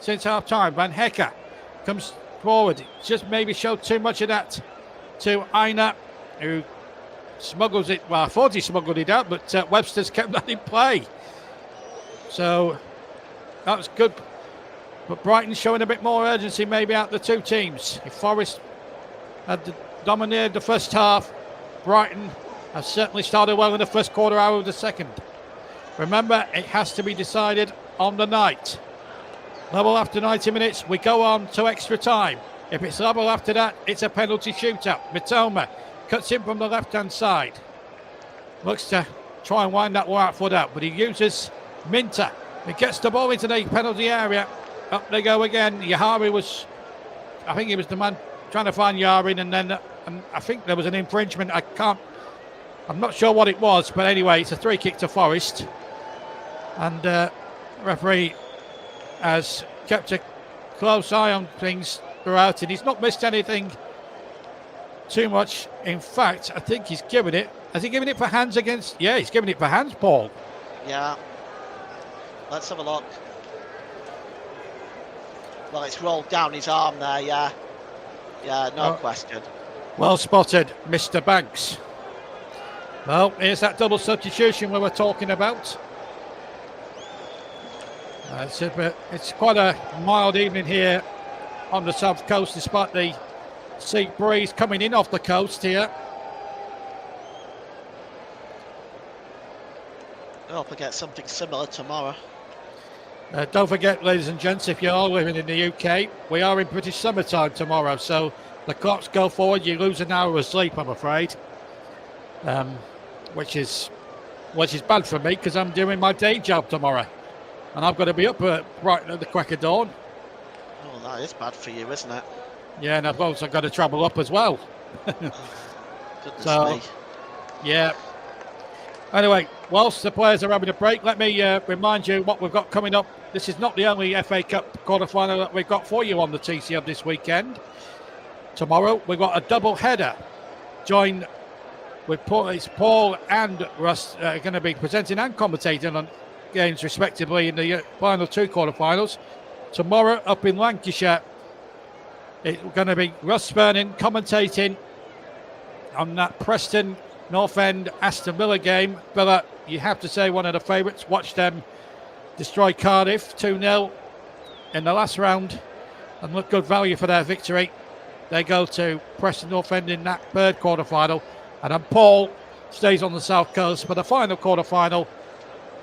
since half time. Van Hecker comes forward. Just maybe showed too much of that to Aina, who smuggles it. Well, I thought he smuggled it out, but Webster's kept that in play. So that was good. But Brighton showing a bit more urgency maybe out the two teams. If Forest had dominated the first half, Brighton have certainly started well in the first quarter hour of the second. Remember, it has to be decided on the night. Level after 90 minutes, we go on to extra time. If it's level after that, it's a penalty shootout. Mitoma cuts in from the left-hand side. Looks to try and wind that right foot out, but he uses Minter. He gets the ball into the penalty area. Up they go again. Yahari I think he was the man trying to find Yarin, and then I think there was an infringement. I'm not sure what it was, but anyway, it's a free kick to Forest. And referee has kept a close eye on things throughout, and he's not missed anything too much. In fact, I think he's given it. Has he given it for hands against? Yeah, he's given it for hands, Paul. Yeah. Let's have a look. Well, it's rolled down his arm there, yeah. Yeah, no question. Well spotted, Mr. Banks. Well, here's that double substitution we were talking about. It's quite a mild evening here on the south coast, despite the sea breeze coming in off the coast here. I hope I get something similar tomorrow. Don't forget, ladies and gents, if you're living in the UK, we are in British summertime tomorrow, so the clocks go forward. You lose an hour of sleep, I'm afraid, which is bad for me because I'm doing my day job tomorrow, and I've got to be up right at the crack of dawn. Oh, that is bad for you, isn't it? Yeah, and I've also got to travel up as well. Goodness So, me. yeah. Anyway, whilst the players are having a break, let me remind you what we've got coming up. This is not the only FA Cup quarter-final that we've got for you on the TCM this weekend. Tomorrow, we've got a double header. Join with Paul and Russ going to be presenting and commentating on games respectively in the final two quarter-finals. Tomorrow, up in Lancashire, it's going to be Russ Vernon commentating on that Preston North End Aston Villa game. Villa, you have to say, one of the favourites. Watch them destroy Cardiff 2-0 in the last round and look good value for their victory. They go to Preston North End in that third quarter-final. And then Paul stays on the south coast for the final quarter-final.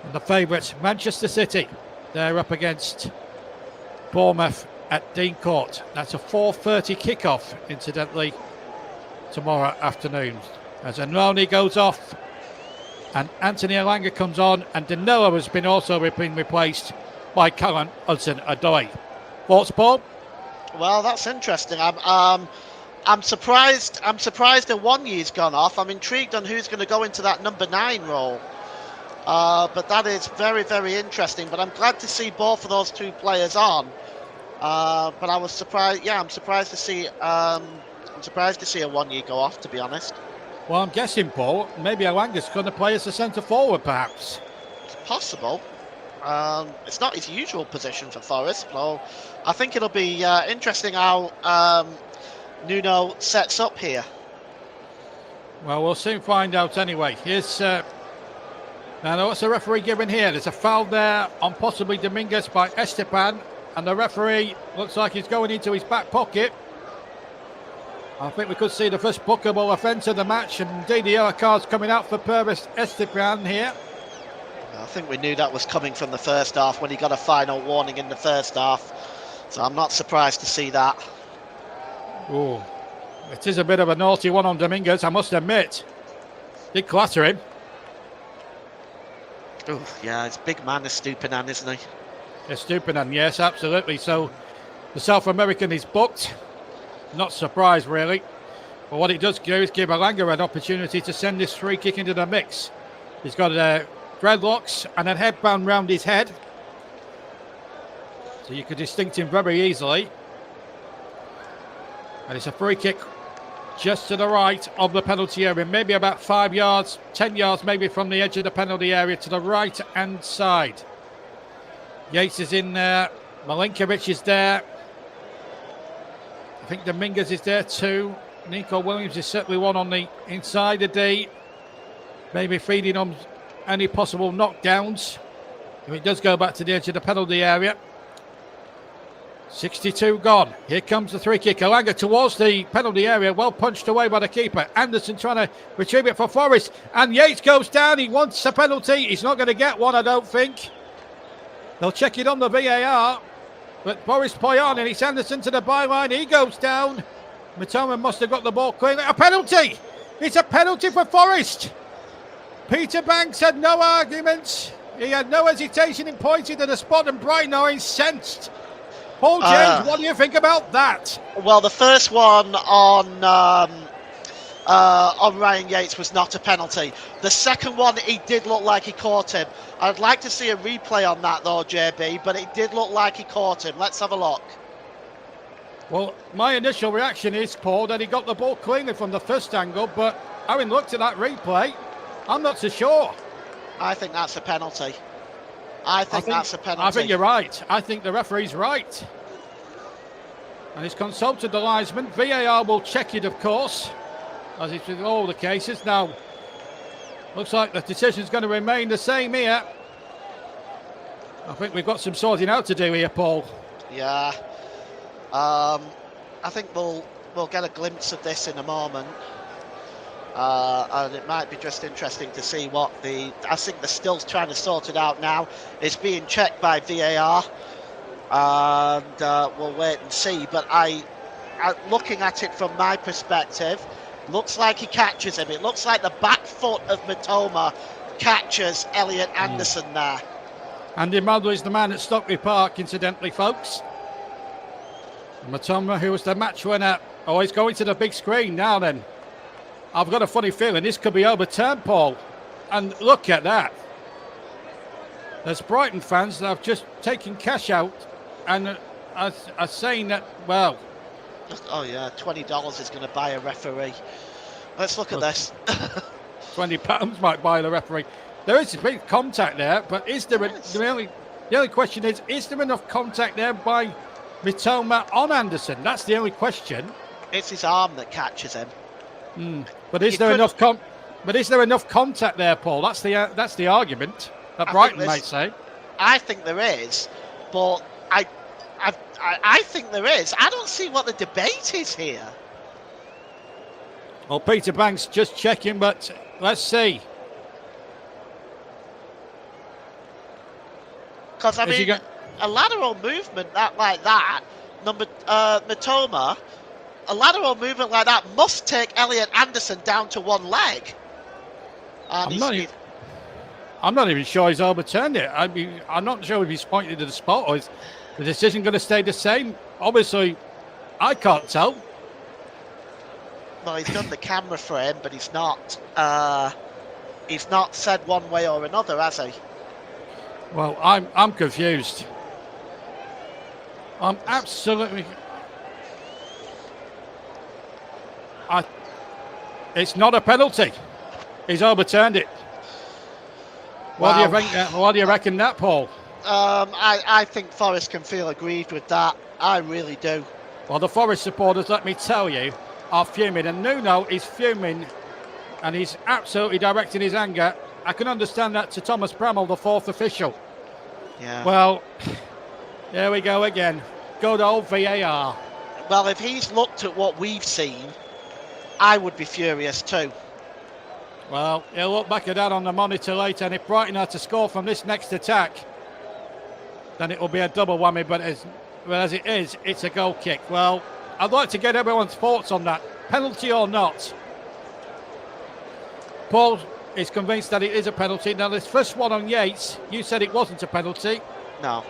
And the favourites, Manchester City, they're up against Bournemouth at Dean Court. That's a 4:30 kickoff, incidentally, tomorrow afternoon. As Anroni goes off and Anthony Elanga comes on, and Danilo has been replaced by Callum Hudson-Odoi. Thoughts, Paul? Well, that's interesting. I'm surprised. I'm surprised Iwanyi's gone off. I'm intrigued on who's going to go into that number 9 role. But that is very, very interesting. But I'm glad to see both of those two players on. But I was surprised. Yeah, I'm surprised to see. I'm surprised to see Iwanyi go off, to be honest. Well, I'm guessing, Paul, maybe Elanga's going to play as a centre forward, perhaps. It's possible. It's not his usual position for Forest, so I think it'll be interesting how Nuno sets up here. Well, we'll soon find out anyway. Here's now, what's the referee giving here? There's a foul there on possibly Dominguez by Esteban, and the referee looks like he's going into his back pocket. I think we could see the first bookable offence of the match, and indeed the yellow card's coming out for Purvis Esteban here. I think we knew that was coming from the first half when he got a final warning in the first half, so I'm not surprised to see that. Oh, it is a bit of a naughty one on Dominguez, I must admit. Did clatter him. Oh, yeah, it's big man, is Stupinan, isn't he? Stupinan, yes, absolutely. So the South American is booked. Not surprised, really. But what it does do is give Elanga an opportunity to send this free kick into the mix. He's got dreadlocks and a headband round his head. So you could distinct him very easily. And it's a free kick just to the right of the penalty area, maybe about 5 yards, 10 yards maybe from the edge of the penalty area to the right hand side. Yates is in there, Milinkovic is there. I think Dominguez is there too. Nico Williams is certainly one on the inside of D. Maybe feeding on any possible knockdowns. If it does go back to the edge of the penalty area. 62 gone. Here comes the free kick. Elanga towards the penalty area. Well punched away by the keeper. Anderson trying to retrieve it for Forest. And Yates goes down. He wants a penalty. He's not going to get one, I don't think. They'll check it on the VAR. But Boris Poyon and it's Anderson to the byline. He goes down. Nottm must have got the ball clean. A penalty! It's a penalty for Forest. Peter Banks had no arguments. He had no hesitation in pointing to the spot, and Brighton are incensed. Paul James, what do you think about that? Well, the first one on Ryan Yates was not a penalty. The second one, he did look like he caught him. I'd like to see a replay on that though, JB, but it did look like he caught him. Let's have a look. Well, my initial reaction is, Paul, that he got the ball cleanly from the first angle, but having looked at that replay, I'm not so sure. I think that's a penalty. I think that's a penalty. I think you're right. I think the referee's right. And he's consulted the linesman. VAR will check it, of course, as it's with all the cases. Now, looks like the decision's going to remain the same here. I think we've got some sorting out to do here, Paul. Yeah. I think we'll get a glimpse of this in a moment. And it might be just interesting to see what I think they're still trying to sort it out now. It's being checked by VAR, and we'll wait and see. But looking at it from my perspective, looks like he catches him. It looks like the back foot of Nottm catches Elliot Anderson there. Andy Muddle is the man at Stockley Park, incidentally, folks. Nottm, who was the match winner. Oh, he's going to the big screen now then. I've got a funny feeling this could be overturned, Paul. And look at that. There's Brighton fans that have just taken cash out and are saying that, well... Oh, yeah, $20 is going to buy a referee. Let's look at this. £20 might buy the referee. There is a big contact there, but is there... The only question is there enough contact there by Nottm on Anderson? That's the only question. It's his arm that catches him. But is there enough contact there, Paul? That's the argument that Brighton might say. I think there is, but I think there is. I don't see what the debate is here. Well, Peter Banks just checking, but let's see. Because I mean, a lateral movement like that, Nottm. A lateral movement like that must take Elliot Anderson down to one leg. I'm not even sure he's overturned it. I'm not sure if he's pointed to the spot or is the decision going to stay the same. Obviously, I can't tell. Well, he's done the camera frame, but he's not said one way or another, has he? Well, I'm confused. I'm absolutely... It's not a penalty. He's overturned it. Wow. What do you reckon that, Paul? I think Forest can feel aggrieved with that. I really do. Well, the Forest supporters, let me tell you, are fuming. And Nuno is fuming. And he's absolutely directing his anger. I can understand that to Thomas Bramall, the fourth official. Yeah. Well, there we go again. Good old VAR. Well, if he's looked at what we've seen, I would be furious too. Well, he'll look back at that on the monitor later, and if Brighton are to score from this next attack, then it will be a double whammy, but as it is, it's a goal kick. Well, I'd like to get everyone's thoughts on that. Penalty or not? Paul is convinced that it is a penalty. Now, this first one on Yates, you said it wasn't a penalty. No.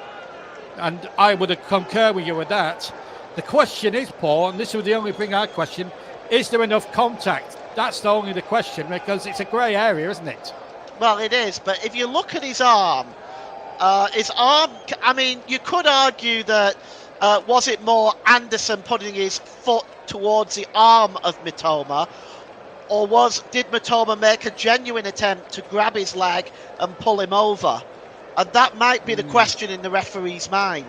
And I would have concurred with you with that. The question is, Paul, and this was the only thing I questioned, is there enough contact? That's only the question, because it's a grey area, isn't it? Well, it is, but if you look at his arm, His arm, I mean, you could argue that was it more Anderson putting his foot towards the arm of Mitoma, or did Mitoma make a genuine attempt to grab his leg and pull him over? And that might be the question in the referee's mind.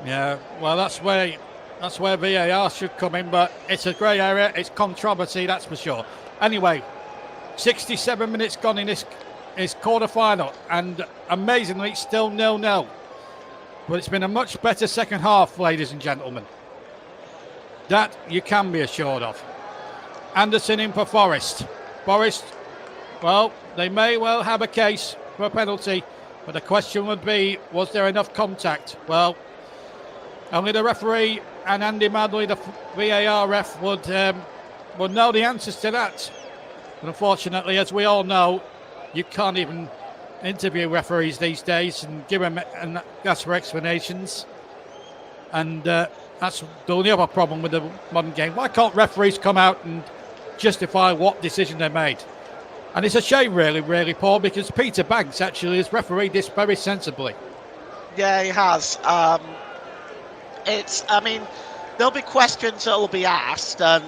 Yeah, well, that's where VAR should come in, but it's a grey area. It's controversy, that's for sure. Anyway, 67 minutes gone in this quarter-final, and amazingly, it's still 0-0. But it's been a much better second half, ladies and gentlemen. That you can be assured of. Anderson in for Forest. Forest, well, they may well have a case for a penalty, but the question would be, was there enough contact? Well, only the referee and Andy Madley, the VAR ref, would know the answers to that. But unfortunately, as we all know, you can't even interview referees these days and give them and ask for explanations. And that's the only other problem with the modern game. Why can't referees come out and justify what decision they made? And it's a shame, really, Paul, because Peter Banks actually has refereed this very sensibly. Yeah, he has. I mean, there'll be questions that will be asked, and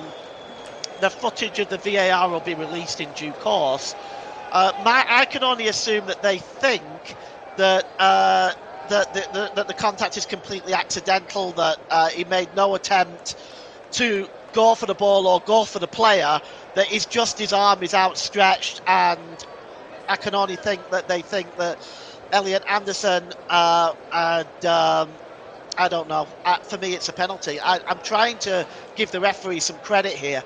the footage of the VAR will be released in due course. I can only assume that they think that the contact is completely accidental, that he made no attempt to go for the ball or go for the player, that it's just his arm is outstretched, and I can only think that they think that Elliot Anderson I don't know. For me, it's a penalty. I'm trying to give the referee some credit here.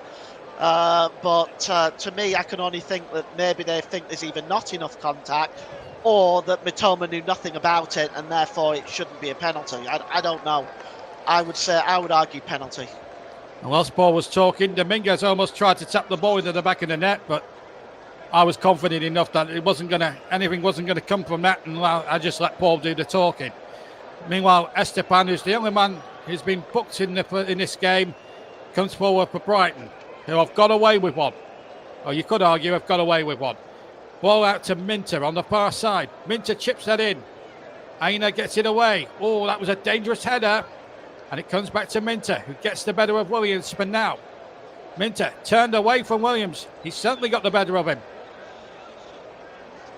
But to me, I can only think that maybe they think there's either not enough contact or that Mitoma knew nothing about it and therefore it shouldn't be a penalty. I don't know. I would argue penalty. And whilst Paul was talking, Dominguez almost tried to tap the ball into the back of the net, but I was confident enough that anything wasn't going to come from that, and I just let Paul do the talking. Meanwhile, Estepan, who's the only man who's been booked in this game, comes forward for Brighton, who have got away with one. Or you could argue have got away with one. Ball out to Minter on the far side. Minter chips that in. Aina gets it away. Oh, that was a dangerous header. And it comes back to Minter, who gets the better of Williams for now. Minter turned away from Williams. He certainly got the better of him.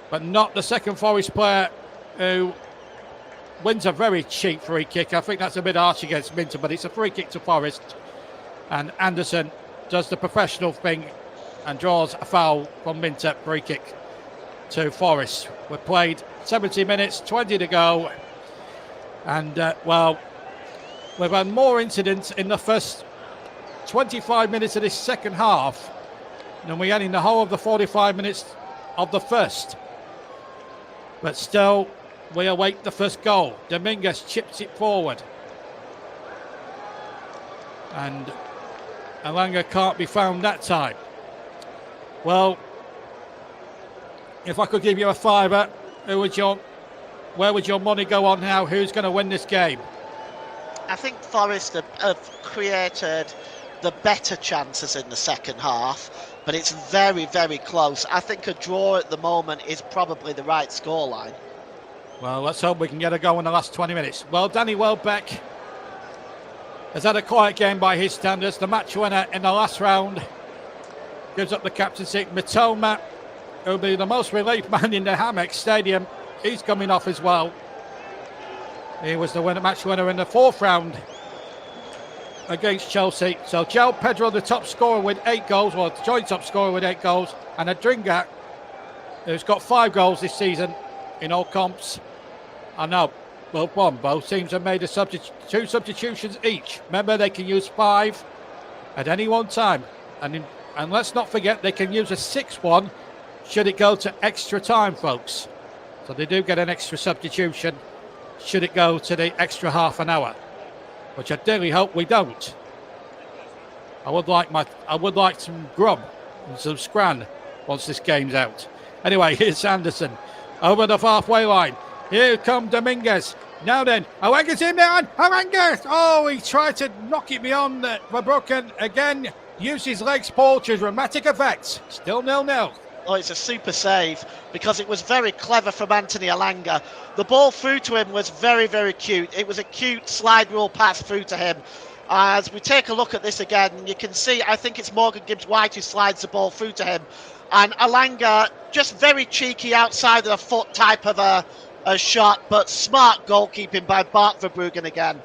But not the second Forest player, who wins a very cheap free kick. I think that's a bit harsh against Minter, but it's a free kick to Forest. And Anderson does the professional thing and draws a foul from Minter, free kick to Forest. We've played 70 minutes, 20 to go. And, we've had more incidents in the first 25 minutes of this second half than we had in the whole of the 45 minutes of the first. But still, we await the first goal. Dominguez chips it forward. And Alanga can't be found that time. Well, if I could give you a fiver, where would your money go on now? Who's going to win this game? I think Forest have created the better chances in the second half, but it's very, very close. I think a draw at the moment is probably the right scoreline. Well, let's hope we can get a go in the last 20 minutes. Well, Danny Welbeck has had a quiet game by his standards. The match winner in the last round gives up the captaincy. Mitoma, who'll be the most relief man in the Amex Stadium, he's coming off as well. He was the match winner in the fourth round against Chelsea. So João Pedro, the top scorer with 8 goals, well, joint top scorer with 8 goals, and Adringa, who's got 5 goals this season in all comps. I know, well, both teams have made 2 substitutions each. Remember, they can use 5 at any one time. And let's not forget, they can use a 6th one should it go to extra time, folks. So they do get an extra substitution should it go to the extra half an hour, which I dearly hope we don't. I would like some grub and some scran once this game's out. Anyway, here's Anderson over the halfway line. Here come Dominguez. Now then, Awanga's in there. Awanga! Oh, he tried to knock it beyond Verbruggen again. Used his legs, Paul, to dramatic effect. Still 0-0. Oh, it's a super save because it was very clever from Anthony Alanga. The ball through to him was very, very cute. It was a cute slide rule pass through to him. As we take a look at this again, you can see, I think it's Morgan Gibbs-White who slides the ball through to him. And Alanga, just very cheeky outside of the foot type of a shot, but smart goalkeeping by Bart Verbruggen again.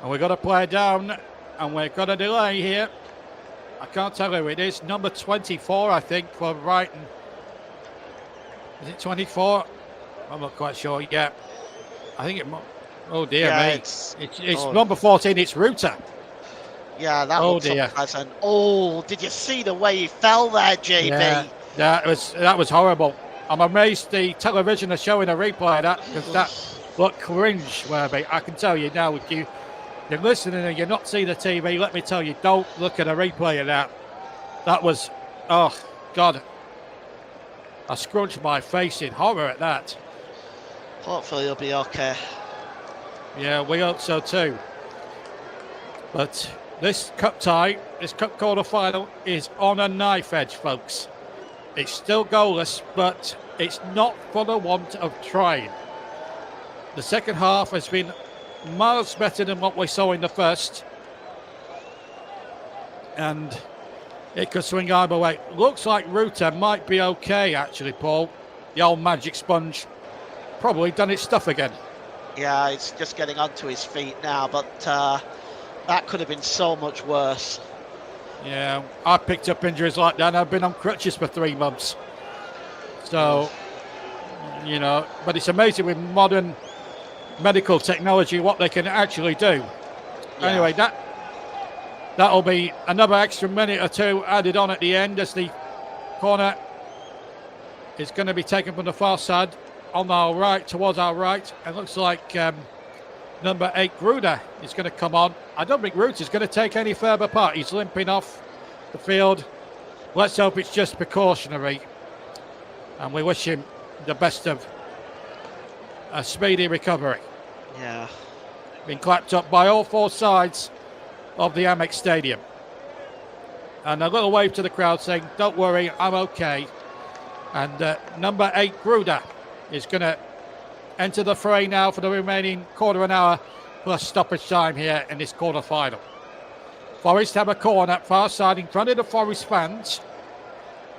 And we've got to play down, and we've got a delay here. I can't tell who it is. Number 24, I think, for Brighton. Is it 24? I'm not quite sure yet. I think it might. Oh, dear me. It's number 14. It's Ruta. Yeah, that looks unpleasant. Oh, did you see the way he fell there, JB? Yeah, that was horrible. I'm amazed the television are showing a replay of that, because that looked cringe-worthy. I can tell you now, if you're listening and you're not seeing the TV, let me tell you, don't look at a replay of that. That was, oh, God. I scrunched my face in horror at that. Hopefully he'll be okay. Yeah, we hope so too. But this cup tie, this cup quarter final is on a knife edge, folks. It's still goalless, but it's not for the want of trying. The second half has been miles better than what we saw in the first. And it could swing either way. Looks like Ruta might be okay, actually, Paul. The old magic sponge probably done its stuff again. Yeah, it's just getting onto his feet now, but that could have been so much worse. Yeah, I picked up injuries like that, and I've been on crutches for 3 months. So, you know, but it's amazing with modern medical technology what they can actually do. Yeah. Anyway, that'll be another extra minute or two added on at the end, as the corner is going to be taken from the far side on our right, towards our right. It looks like number 8 Gruder is going to come on. I don't think Root is going to take any further part. He's limping off the field. Let's hope it's just precautionary, and we wish him the best of a speedy recovery. Yeah. Been clapped up by all 4 sides of the Amex Stadium. And a little wave to the crowd saying, don't worry, I'm okay. And number 8 Gruder is going to enter the fray now for the remaining quarter of an hour plus stoppage time here in this quarter final. Forest have a corner far side in front of the Forest fans.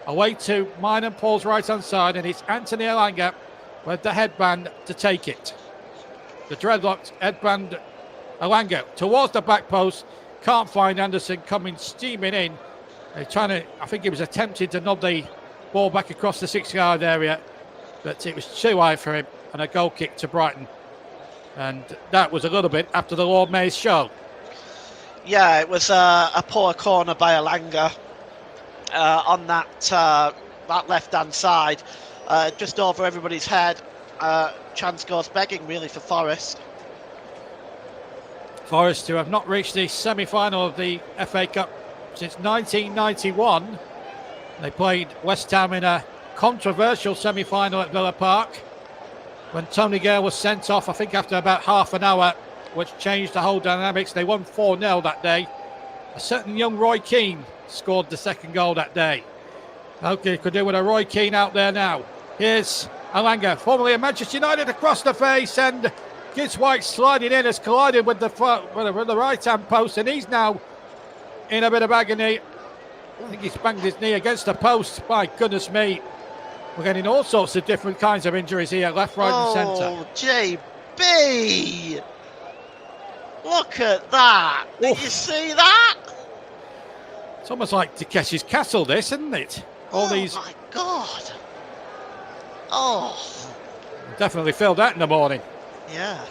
Away to mine and Paul's right hand side, and it's Anthony Alanga with the headband to take it. The dreadlocked headband Alanga towards the back post. Can't find Anderson, coming steaming in. They're trying to, I think he was attempting to nod the ball back across the 6-yard area, but it was too high for him, and a goal kick to Brighton. And that was a little bit after the Lord Mayor's show. Yeah, it was a poor corner by Alanga on that left-hand side, just over everybody's head. Chance goes begging, really, for Forest. Forest, who have not reached the semi-final of the FA Cup since 1991. They played West Ham in a controversial semi-final at Villa Park when Tony Gale was sent off, I think after about half an hour, which changed the whole dynamics. They won 4-0 that day. A certain young Roy Keane scored the second goal that day. Okay, could do with a Roy Keane out there now. Here's Alanga, formerly of Manchester United, across the face, and Gibbs-White sliding in, has collided with the right-hand post, and he's now in a bit of agony. I think he's banged his knee against the post. My goodness me. We're getting all sorts of different kinds of injuries here, left, right and centre. Oh, JB! Look at that! Did you see that? It's almost like Takeshi's Castle, this, isn't it? Oh my God! Oh! Definitely feel that in the morning. Yeah.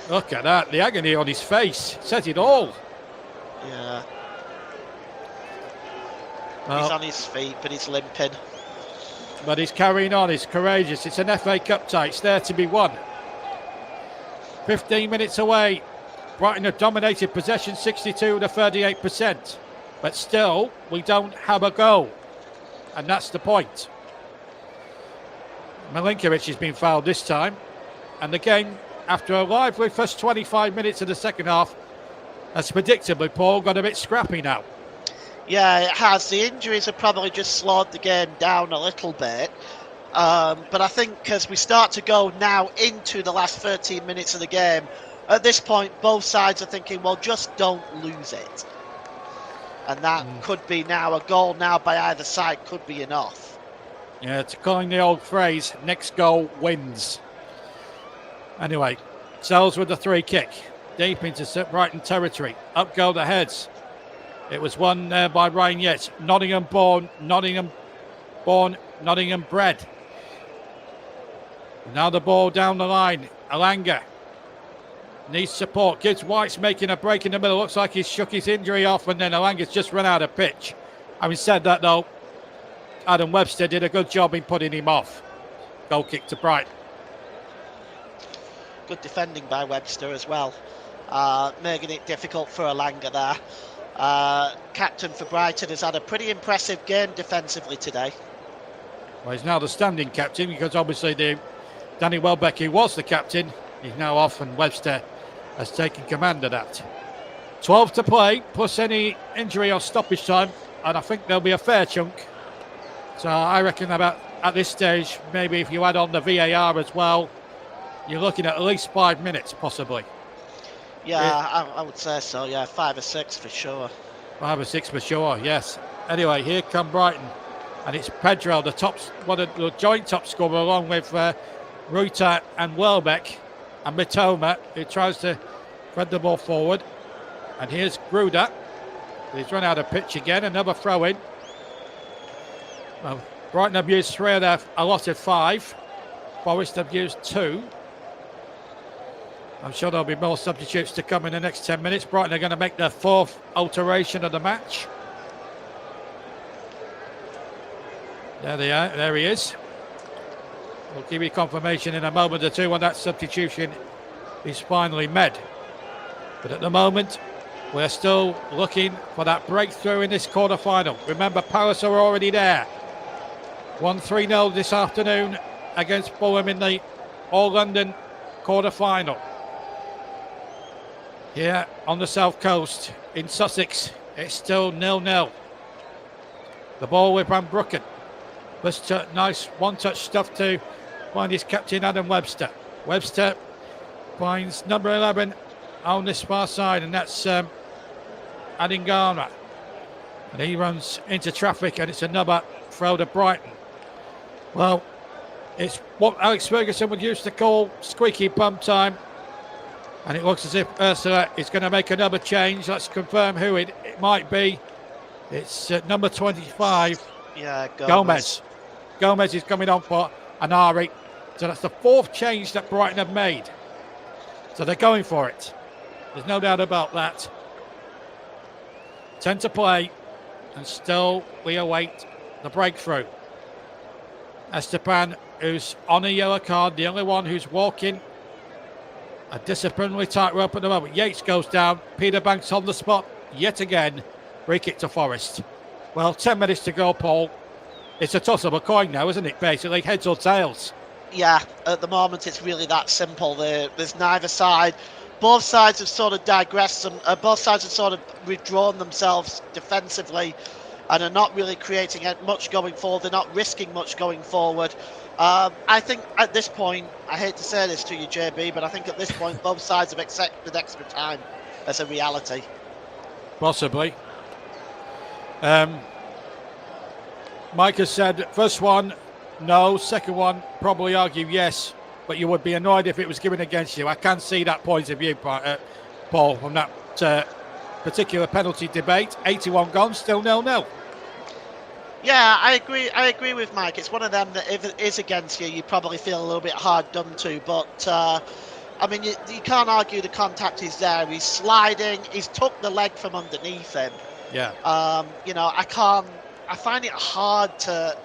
Look at that, the agony on his face says it all. Yeah. Well, he's on his feet, but he's limping. But he's carrying on, he's courageous. It's an FA Cup tie, it's there to be won. 15 minutes away. Brighton have dominated possession 62 to 38%. But still, we don't have a goal. And that's the point. Milinkovic has been fouled this time. And the game, after a lively first 25 minutes of the second half, has predictably, Paul, got a bit scrappy now. Yeah, it has. The injuries have probably just slowed the game down a little bit. But I think as we start to go now into the last 13 minutes of the game, at this point, both sides are thinking, well, just don't lose it. And that could be now a goal now by either side could be enough. Yeah, to coin the old phrase, next goal wins. Anyway, Sells with the free kick. Deep into Brighton territory. Up go the heads. It was won by Ryan Yates. Nottingham born, Nottingham bred. Now the ball down the line. Alanga needs support. Gibbs White's making a break in the middle. Looks like he's shook his injury off, and then Alanga's just run out of pitch. Having said that, though, Adam Webster did a good job in putting him off. Goal kick to Brighton. Good defending by Webster as well, making it difficult for Alanga there. Captain for Brighton has had a pretty impressive game defensively today. Well, he's now the standing captain because obviously Danny Welbeck, who was the captain, he's now off, and Webster has taken command of that. 12 to play, plus any injury or stoppage time, and I think there'll be a fair chunk. So I reckon about at this stage, maybe if you add on the VAR as well, you're looking at least 5 minutes, possibly. Yeah, I would say so. Yeah, 5 or 6 for sure. 5 or 6 for sure, yes. Anyway, here come Brighton. And it's Pedro, one of the joint top scorer, along with Ruta and Welbeck and Mitoma, who tries to thread the ball forward. And here's Gruda. He's run out of pitch again. Another throw in. Well, Brighton have used 3 of their allotted 5. Forest have used 2. I'm sure there'll be more substitutes to come in the next 10 minutes. Brighton are going to make their 4th alteration of the match. There they are. There he is. We'll give you confirmation in a moment or two when that substitution is finally made. But at the moment, we're still looking for that breakthrough in this quarter-final. Remember, Palace are already there. 1-3-0 this afternoon against Fulham in the All-London quarter-final. Here on the south coast in Sussex, it's still 0-0. The ball with Van Bruggen. Just nice one-touch stuff to find his captain Adam Webster. Webster finds number 11 on this far side, and that's Adingana. And he runs into traffic, and it's another throw to Brighton. Well, it's what Alex Ferguson would used to call squeaky bum time. And it looks as if Ursula is going to make another change. Let's confirm who it might be. It's number 25. Yeah, Gomez. Gomez is coming on for Anari. So that's the 4th change that Brighton have made. So they're going for it. There's no doubt about that. 10 to play. And still we await the breakthrough. Esteban, who's on a yellow card, the only one who's walking a disciplinary tightrope at the moment. Yates goes down. Peter Banks on the spot yet again. Free kick to Forest. Well, 10 minutes to go, Paul. It's a toss of a coin now, isn't it, basically? Heads or tails? Yeah, at the moment it's really that simple. There's neither side. Both sides have sort of digressed. Both sides have sort of withdrawn themselves defensively and are not really creating much going forward. They're not risking much going forward. I think at this point, I hate to say this to you, JB, but I think at this point both sides have accepted extra time as a reality. Possibly. Mike has said, first one, no. Second one, probably argue yes, but you would be annoyed if it was given against you. I can see that point of view, Paul, from that particular penalty debate. 81 gone, still 0-0. Yeah, I agree with Mike. It's one of them that if it is against you, you probably feel a little bit hard done to. But, I mean, you can't argue the contact is there. He's sliding. He's took the leg from underneath him. Yeah. You know, I find it hard to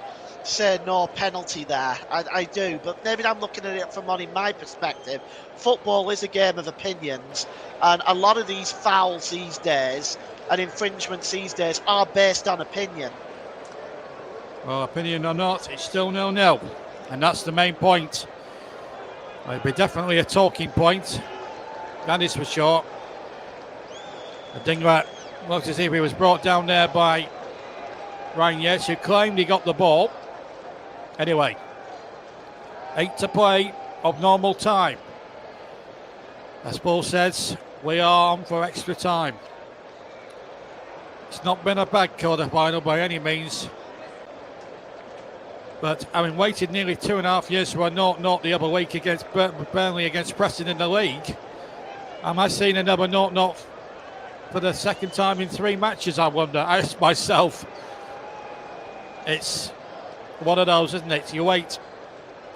say no penalty there. I do. But maybe I'm looking at it from in my perspective. Football is a game of opinions. And a lot of these fouls these days and infringements these days are based on opinion. Well, opinion or not, it's still 0-0. And that's the main point. It'll be definitely a talking point. That is for sure. Adingra Looks as if he was brought down there by Ryan Yates, who claimed he got the ball. Anyway, 8 to play of normal time. As Paul says, we are on for extra time. It's not been a bad quarter-final by any means. But having waited nearly 2.5 years for a 0-0 the other week against Burnley against Preston in the league, am I seeing another 0-0 for the second time in 3 matches, I wonder? I ask myself. It's one of those, isn't it? You wait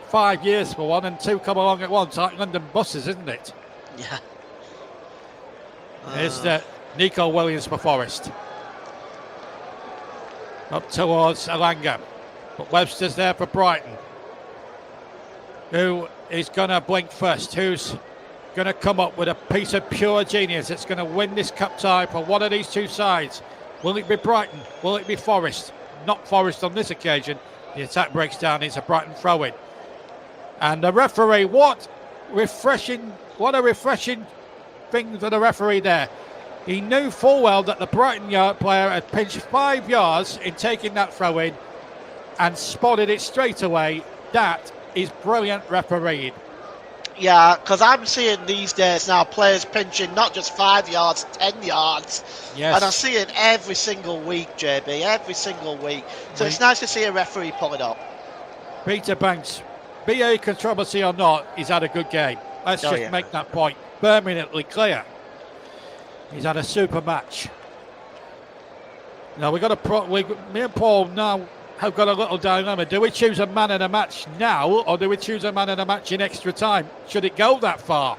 5 years for one and 2 come along at once, like London buses, isn't it? Yeah. Here's the Nico Williams for Forest. Up towards Alanga. But Webster's there for Brighton. Who is going to blink first? Who's going to come up with a piece of pure genius that's going to win this cup tie for one of these two sides? Will it be Brighton? Will it be Forest? Not Forest on this occasion. The attack breaks down. It's a Brighton throw-in. And the referee, what a refreshing thing for the referee there. He knew full well that the Brighton player had pinched 5 yards in taking that throw-in and spotted it straight away. That is brilliant refereeing. Yeah, because I'm seeing these days now players pinching not just 5 yards, 10 yards. Yes. And I see it every single week, JB, every single week. So it's nice to see a referee pull it up. Peter Banks, be a controversy or not, he's had a good game. Let's just make that point permanently clear. He's had a super match. Now me and Paul now have got a little dilemma. Do we choose a man of the match now, or do we choose a man of the match in extra time? Should it go that far?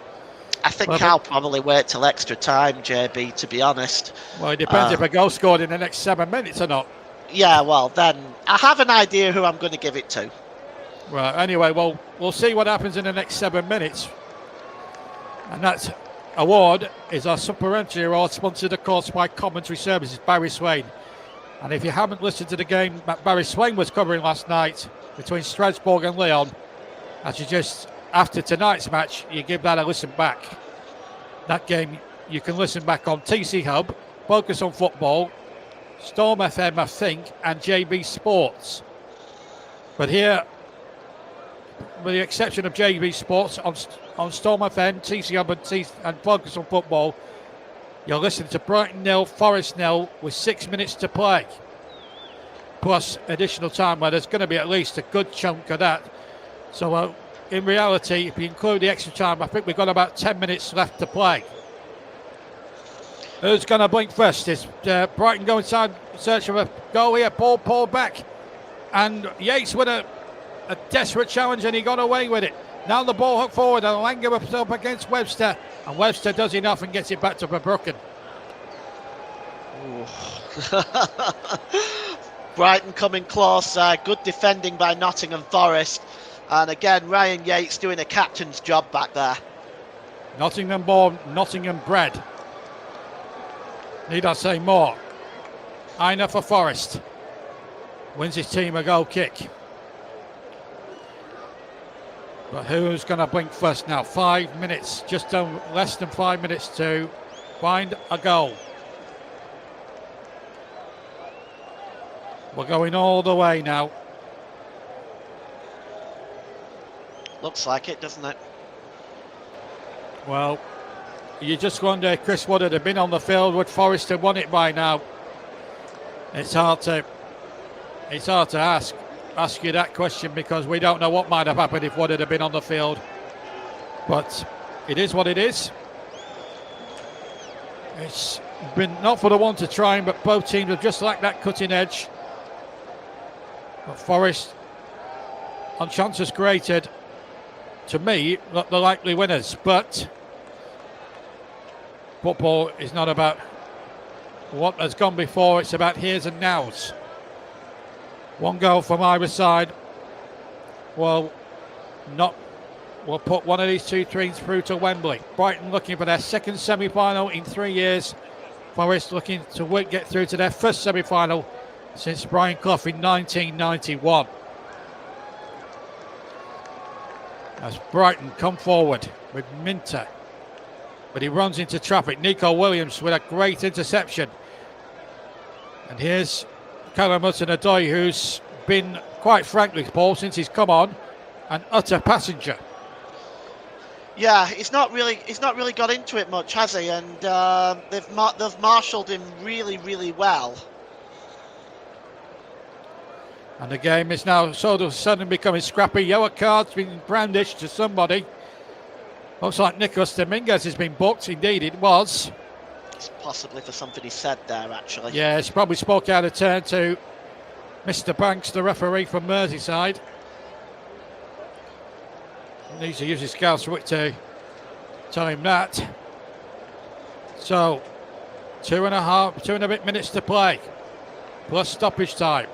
I think I'll probably wait till extra time, JB, to be honest. Well, it depends if a goal scored in the next 7 minutes or not. Yeah, well, then I have an idea who I'm going to give it to. Well, anyway, we'll see what happens in the next 7 minutes. And that award is our supplementary award, sponsored, of course, by Commentary Services, Barry Swain. And if you haven't listened to the game that Barry Swain was covering last night between Strasbourg and Lyon, after tonight's match, you give that a listen back. That game, you can listen back on TC Hub, Focus on Football, Storm FM, I think, and JB Sports. But here, with the exception of JB Sports, on Storm FM, TC Hub and Focus on Football, you're listening to Brighton 0, Forest 0 with 6 minutes to play. Plus additional time where there's going to be at least a good chunk of that. So in reality, if you include the extra time, I think we've got about 10 minutes left to play. Who's going to blink first? Is Brighton go inside, search for a goal here? Paul back. And Yates with a desperate challenge, and he got away with it. Now the ball hooked forward, and Langer up against Webster. And Webster does enough and gets it back to Verbruggen. Brighton coming close. Good defending by Nottingham Forest. And again, Ryan Yates doing a captain's job back there. Nottingham born, Nottingham bred. Need I say more? Aina for Forest. Wins his team a goal kick. But who's going to blink first now? 5 minutes, just less than 5 minutes to find a goal. We're going all the way now. Looks like it, doesn't it? Well, you just wonder if Chris Wood had been on the field, would Forest have won it by now? It's hard to ask you that question, because we don't know what might have happened if Wood had been on the field. But it is what it is. It's been not for the one to try, but both teams have just lacked that cutting edge. But Forest, on chances created, to me, not the likely winners. But football is not about what has gone before, it's about here's and nows. One goal from either side will put one of these two teams through to Wembley. Brighton looking for their second semi-final in 3 years. Forest looking to get through to their first semi-final since Brian Clough in 1991. As Brighton come forward with Minter, but he runs into traffic. Nico Williams with a great interception. And here's Callum Hudson-Odoi, who's been, quite frankly, Paul, since he's come on, an utter passenger. Yeah, he's not really got into it much, has he? And they've marshalled him really, really well. And the game is now sort of suddenly becoming scrappy. Yellow cards being brandished to somebody. Looks like Nicholas Dominguez has been booked. Indeed, it was. It's possibly for something he said there, actually. Yeah, he probably spoke out of turn to Mr. Banks, the referee from Merseyside. He needs to use his scouts wit to tell him that. So, 2.5 minutes to play, plus stoppage time.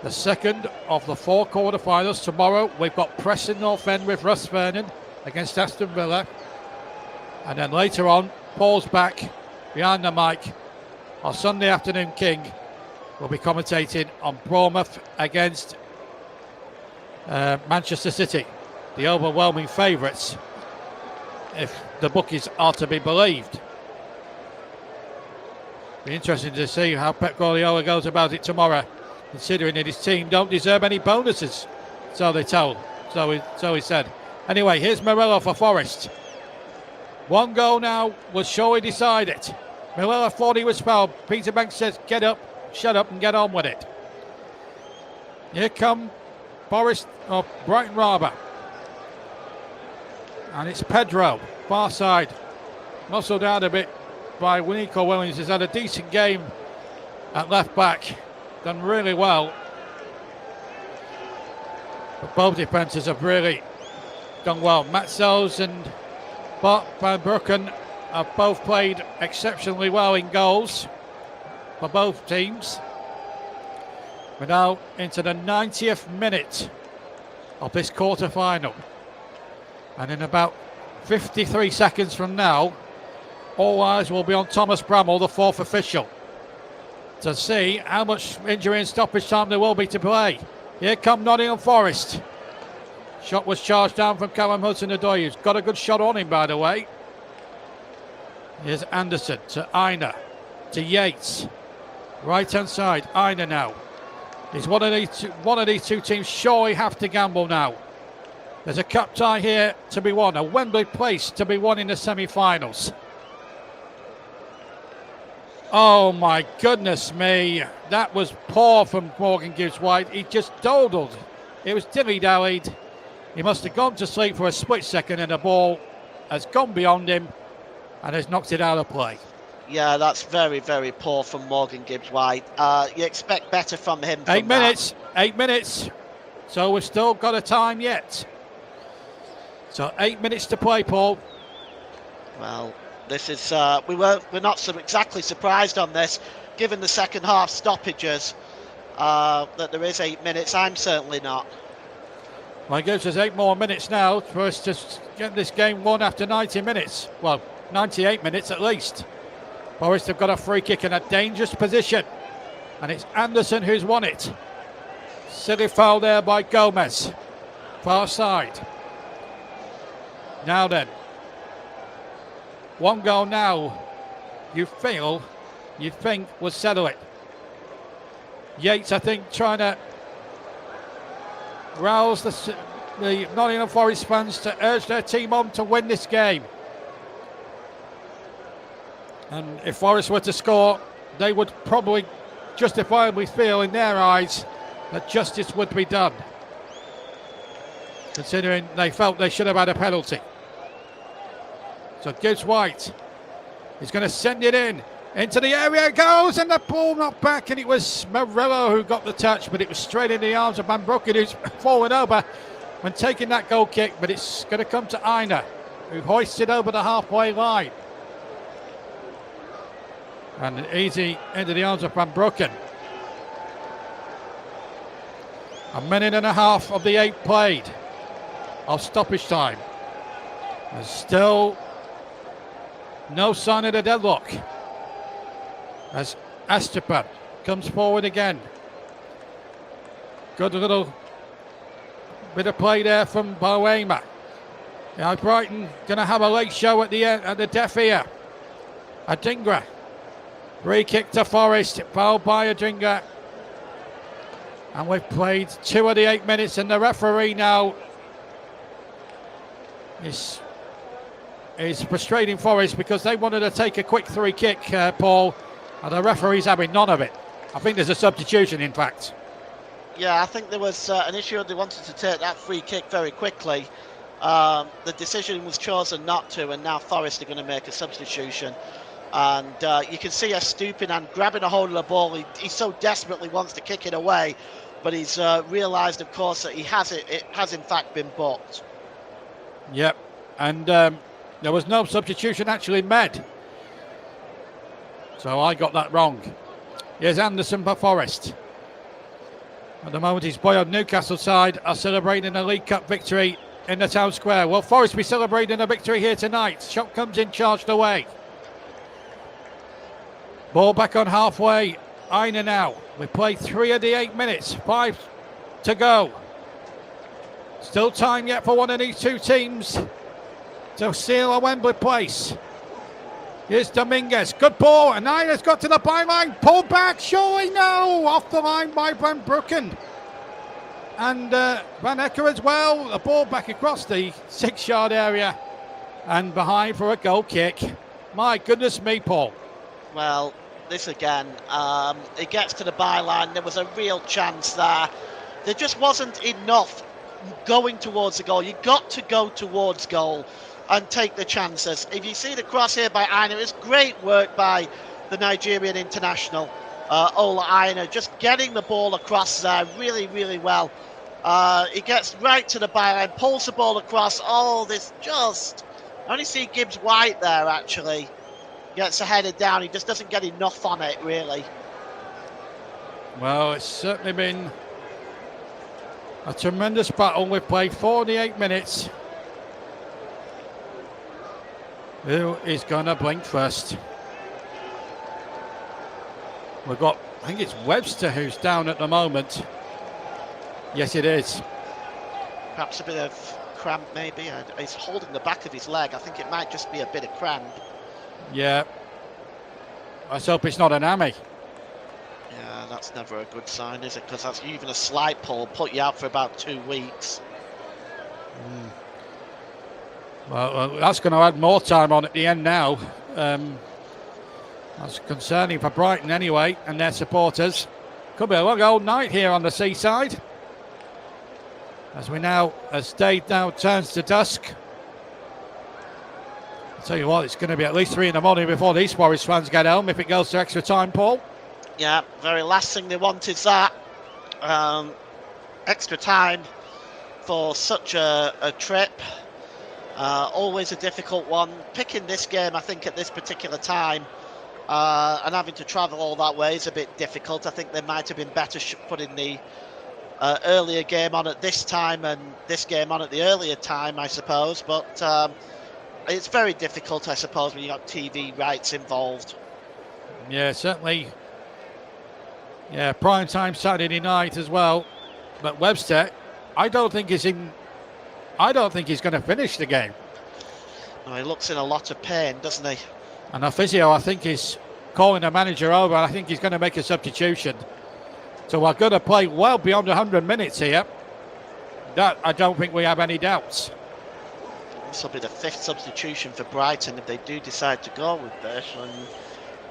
The second of the 4 quarter-finals. Tomorrow we've got Preston North End with Russ Vernon against Aston Villa. And then later on, Paul's back behind the mic. Our Sunday afternoon king will be commentating on Bournemouth against Manchester City, the overwhelming favourites, if the bookies are to be believed. Be interesting to see how Pep Guardiola goes about it tomorrow, considering that his team don't deserve any bonuses, so they told. So he said. Anyway, here's Morello for Forest. 1 goal now will surely decide it. Morello thought he was fouled. Peter Banks says, get up, shut up and get on with it. Here come Forest, or Brighton rather. And it's Pedro, far side. Muscled out a bit by Nico Williams. He's had a decent game at left back. Done really well. But both defences have really done well. Matt Sells and Bart Van Broeken have both played exceptionally well in goals for both teams. We're now into the 90th minute of this quarter-final. And in about 53 seconds from now, all eyes will be on Thomas Bramall, the 4th official, to see how much injury and stoppage time there will be to play. Here come Nottingham Forest. Shot was charged down from Callum Hudson-Odoi, who's got a good shot on him, by the way. Here's Anderson to Aina, to Yates. Right-hand side, Aina now. Is one of these two teams surely have to gamble now? There's a cup tie here to be won, a Wembley place to be won in the semi-finals. Oh my goodness me, that was poor from Morgan Gibbs-White. He just dawdled. It was dilly-dallied. He must have gone to sleep for a split second and the ball has gone beyond him and has knocked it out of play. Yeah, that's very, very poor from Morgan Gibbs-White. You expect better from him. 8 minutes, 8 minutes. So we've still got a time yet. So 8 minutes to play, Paul. Well, this is we're not so exactly surprised on this, given the second half stoppages, that there is 8 minutes. I'm certainly not. Well, it gives us 8 more minutes now for us to get this game won after 90 minutes. Well, 98 minutes at least. Forest have got a free kick in a dangerous position. And it's Anderson who's won it. Silly foul there by Gomez. Far side. Now then. 1 goal now. You think will settle it. Yates, I think, trying to rouse the Nottingham Forest fans to urge their team on to win this game. And if Forest were to score, they would probably justifiably feel in their eyes that justice would be done, considering they felt they should have had a penalty. So Gibbs-White is going to send it in. Into the area it goes, and the ball knocked back, and it was Morello who got the touch, but it was straight in the arms of Van Broeken, who's fallen over when taking that goal kick, but it's going to come to Aina, who hoists it over the halfway line. And easy into the arms of Van Broeken. 1.5 minutes of the 8 played of stoppage time. There's still no sign of the deadlock as Astepan comes forward again. Good little bit of play there from Boema. Now Brighton going to have a late show at the end, at the deaf ear. Adingra Free kick to Forest, fouled by Adingra. And we've played 2 of the 8 minutes, and the referee now is frustrating Forest because they wanted to take a quick free kick, Paul, and the referee's having none of it. I think there's a substitution, in fact. Yeah, I think there was an issue. They wanted to take that free kick very quickly. The decision was chosen not to, and now Forest are going to make a substitution. And you can see us stooping and grabbing a hold of the ball. He so desperately wants to kick it away, but he's realised, of course, that he has it. It has, in fact, been booked. Yep, and there was no substitution actually made. So I got that wrong. Here's Anderson for Forest. At the moment, his boy on Newcastle side are celebrating a League Cup victory in the town square. Will Forest be celebrating a victory here tonight? Shot comes in, charged away. Ball back on halfway. Aina now. We played 3 of the 8 minutes. 5 to go. Still time yet for one of these two teams to seal a Wembley place. Here's Dominguez. Good ball. And Aina's got to the byline. Pulled back. Surely no. Off the line by Van Broeken. And Van Ecker as well. The ball back across the 6-yard area. And behind for a goal kick. My goodness me, Paul. Well, this again, it gets to the byline. There was a real chance there. There just wasn't enough going towards the goal. You got to go towards goal and take the chances. If you see the cross here by Aina, it's great work by the Nigerian international, Ola Aina, just getting the ball across there really, really well. He gets right to the byline, pulls the ball across. Oh, this just... I only see Gibbs White there, actually. Gets a header down. He just doesn't get enough on it, really. Well, it's certainly been a tremendous battle. We've played 48 minutes. Who is going to blink first? We've got, I think it's Webster who's down at the moment. Yes, it is. Perhaps a bit of cramp, maybe. He's holding the back of his leg. I think it might just be a bit of cramp. Yeah. Let's hope it's not an hammy. Yeah, that's never a good sign, is it? Because that's even a slight pull, put you out for about 2 weeks. Well, that's going to add more time on at the end now. That's concerning for Brighton anyway, and their supporters. Could be a long old night here on the seaside. As day now turns to dusk. I'll tell you what, it's going to be at least 3 in the morning before these Forest fans get home if it goes to extra time, Paul. Yeah, very last thing they want is that. Extra time for such a trip. Always a difficult one. Picking this game, I think, at this particular time and having to travel all that way is a bit difficult. I think they might have been better putting the earlier game on at this time and this game on at the earlier time, I suppose. But it's very difficult, I suppose, when you've got TV rights involved. Yeah, certainly. Yeah, prime time Saturday night as well. But Webster, I don't think he's going to finish the game. No, he looks in a lot of pain, doesn't he? And our physio, I think, is calling the manager over. I think he's going to make a substitution. So we're going to play well beyond 100 minutes here. That I don't think we have any doubts. This will be the 5th substitution for Brighton if they do decide to go with this. And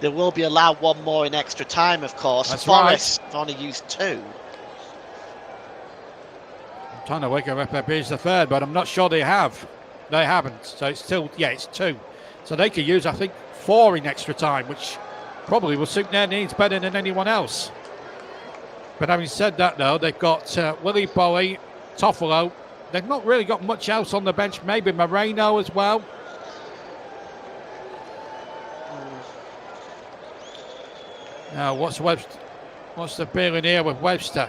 they will be allowed 1 more in extra time, of course. That's Forest have only used 2. I'm trying to wake up if it's the 3rd, but I'm not sure they have. They haven't. So it's still, it's 2. So they could use, I think, 4 in extra time, which probably will suit their needs better than anyone else. But having said that, though, they've got Willie Bowie, Toffolo. They've not really got much else on the bench. Maybe Moreno as well. Now, what's the feeling here with Webster?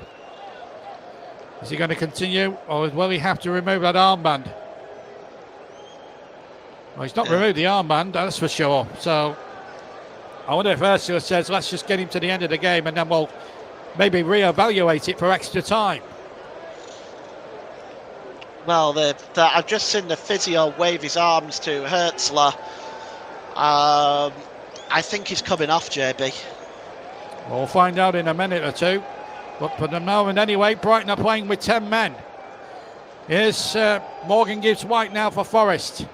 Is he going to continue, or will he have to remove that armband? Well, he's not removed the armband, that's for sure. So I wonder if Ursula says, let's just get him to the end of the game and then we'll maybe re-evaluate it for extra time. Well, I've just seen the physio wave his arms to Hertzler. I think he's coming off, JB. We'll find out in a minute or two. But for the moment anyway, Brighton are playing with 10 men. Here's Morgan Gibbs White now for Forest.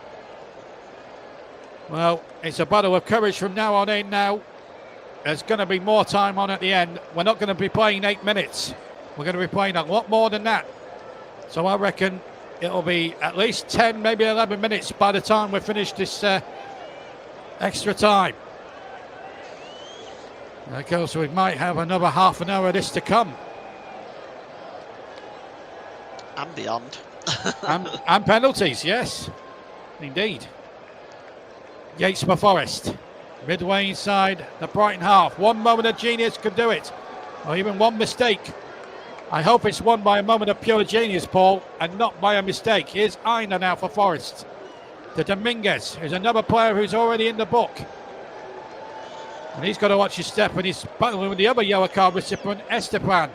Well, it's a battle of courage from now on in now. There's going to be more time on at the end. We're not going to be playing 8 minutes. We're going to be playing a lot more than that. So I reckon it'll be at least 10, maybe 11 minutes by the time we finish this extra time. Of course, we might have another half an hour of this to come. And beyond. and penalties, yes. Indeed. Yates for Forest. Midway inside the Brighton half. One moment of genius could do it. Or even one mistake. I hope it's won by a moment of pure genius, Paul, and not by a mistake. Here's Aina now for Forest. To Dominguez, who's another player who's already in the book. And he's got to watch his step, and he's battling with the other yellow card recipient, Esteban.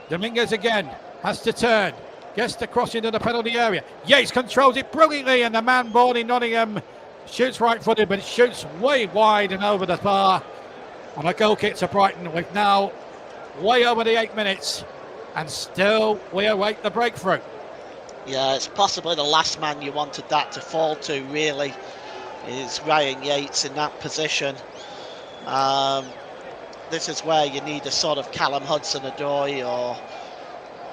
Dominguez again has to turn. Gets the cross into the penalty area. Yates controls it brilliantly, and the man born in Nottingham shoots right-footed, but it shoots way wide and over the bar. And a goal kick to Brighton with now way over the 8 minutes, and still we await the breakthrough. Yeah, it's possibly the last man you wanted that to fall to, really, is Ryan Yates in that position. This is where you need a sort of Callum Hudson-Odoi or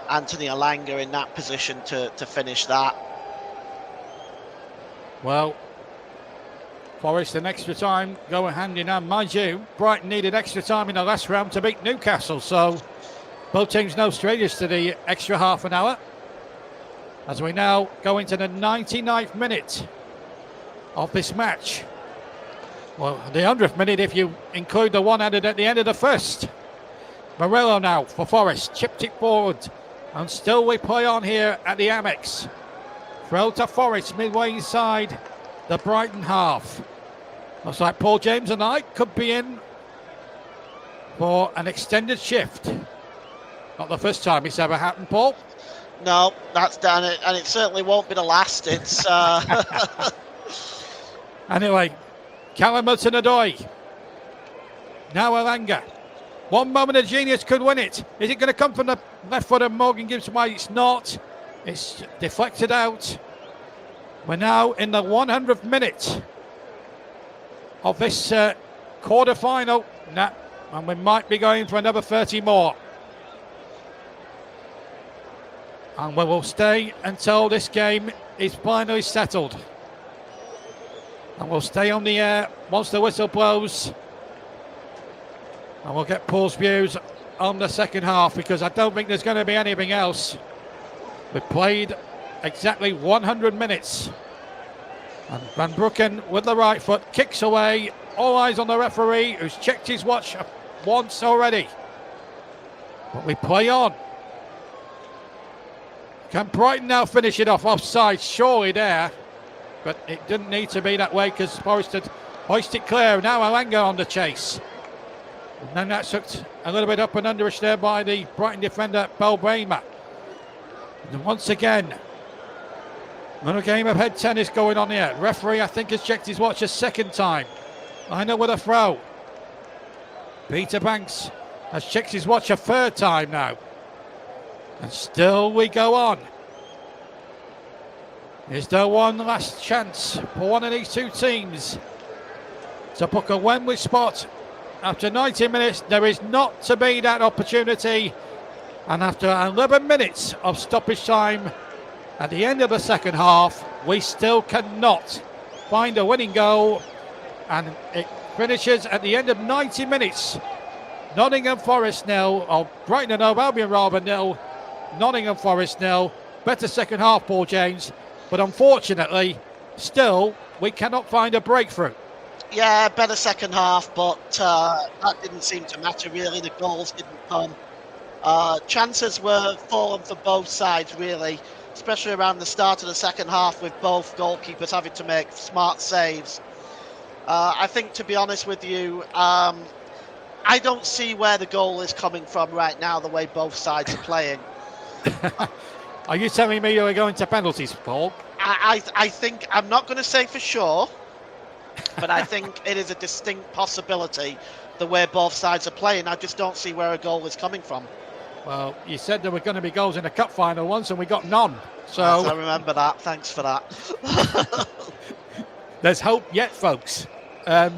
Anthony Alanga in that position to finish that. Well, Forest an extra time going hand in hand. Mind you, Brighton needed extra time in the last round to beat Newcastle, so both teams no strangers to the extra half an hour. As we now go into the 99th minute of this match. Well, the 100th minute if you include the one added at the end of the first. Morello now for Forest, chipped it forward, and still we play on here at the Amex. Throw to Forest midway inside the Brighton half. Looks like Paul James and I could be in for an extended shift. Not the first time it's ever happened, Paul. No, that's done it, and it certainly won't be the last. It's Anyway, Callum Hudson-Odoi. Now Alanga. One moment of genius could win it. Is it going to come from the left foot of Morgan Gibbs White? It's not. It's deflected out. We're now in the 100th minute of this quarter-final. And we might be going for another 30 more. And we will stay until this game is finally settled. And we'll stay on the air once the whistle blows. And we'll get Paul's views on the second half, because I don't think there's going to be anything else. We've played exactly 100 minutes. And Van Broeken with the right foot kicks away. All eyes on the referee, who's checked his watch once already. But we play on. Can Brighton now finish it off? Offside, surely there. But it didn't need to be that way, because Forest had hoisted clear. Now Alanga on the chase. And then that's hooked a little bit up and underish there by the Brighton defender, Belbrama. And once again, another game of head tennis going on here. Referee, I think, has checked his watch a second time. I know with a throw. Peter Banks has checked his watch a third time now. And still we go on. Is there one last chance for one of these two teams to book a Wembley spot? After 90 minutes, there is not to be that opportunity. And after 11 minutes of stoppage time at the end of the second half, we still cannot find a winning goal. And it finishes at the end of 90 minutes. Nottingham Forest 0, or Brighton and Hove Albion rather 0. Nottingham Forest 0. Better second half, Paul James. But unfortunately, still, we cannot find a breakthrough. Yeah, better second half, but that didn't seem to matter really. The goals didn't come. Chances were falling for both sides really, especially around the start of the second half, with both goalkeepers having to make smart saves. I think, to be honest with you, I don't see where the goal is coming from right now, the way both sides are playing. Are you telling me you're going to penalties, Paul? I think, I'm not going to say for sure, But I think it is a distinct possibility the way both sides are playing. I just don't see where a goal is coming from. Well, you said there were going to be goals in the cup final once, and we got none. So Yes, I remember that. Thanks for that. there's hope yet, folks. Now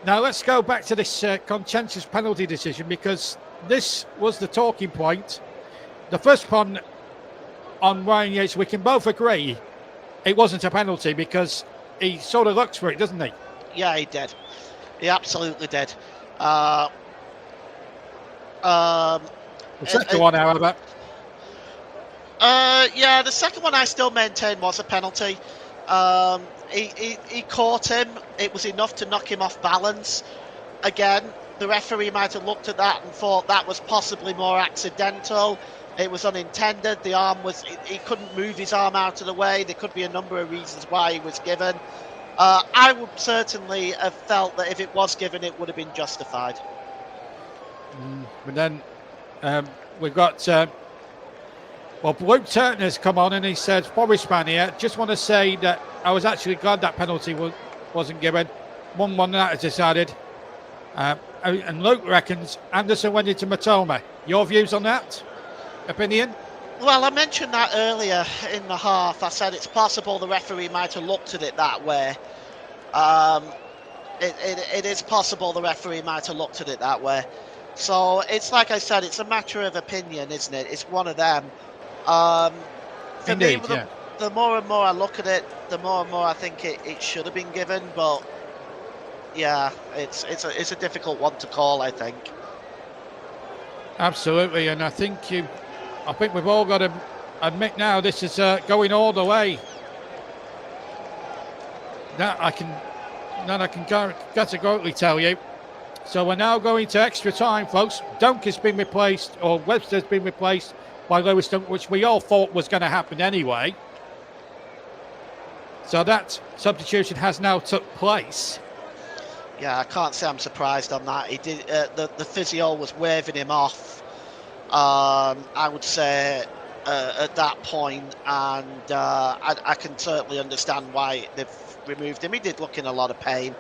let's go back to this contentious penalty decision, because this was the talking point. The first one on Ryan Yates, we can both agree it wasn't a penalty because he sort of looks for it, doesn't he? Yeah, he did. He absolutely did. The second one, however. Yeah, the second one I still maintain was a penalty. He caught him. It was enough to knock him off balance. Again, the referee might have looked at that and thought that was possibly more accidental. It was unintended. The arm was, he couldn't move his arm out of the way. There could be a number of reasons why he was given. I would certainly have felt that if it was given, it would have been justified. But then we've got, Luke Turner's come on and he said, Forest man here, just want to say that I was actually glad that penalty wasn't given. 1-1 that is decided. And Luke reckons Anderson went into Nottm. Your views on that? Opinion? Well, I mentioned that earlier in the half. I said it's possible the referee might have looked at it that way. It is possible the referee might have looked at it that way. So it's like I said, it's a matter of opinion, isn't it? It's one of them. For Indeed, me, the more and more I look at it, the more and more I think it should have been given. But yeah, it's a difficult one to call, I think. Absolutely, and I think we've all got to admit now this is going all the way. That I can categorically tell you. So we're now going to extra time, folks. Dunker's been replaced, or Webster's been replaced by Lewis Dunker, which we all thought was going to happen anyway. So that substitution has now took place. Yeah, I can't say I'm surprised on that. He did. The physio was waving him off. I would say at that point, and I can certainly understand why they've removed him. He did look in a lot of pain.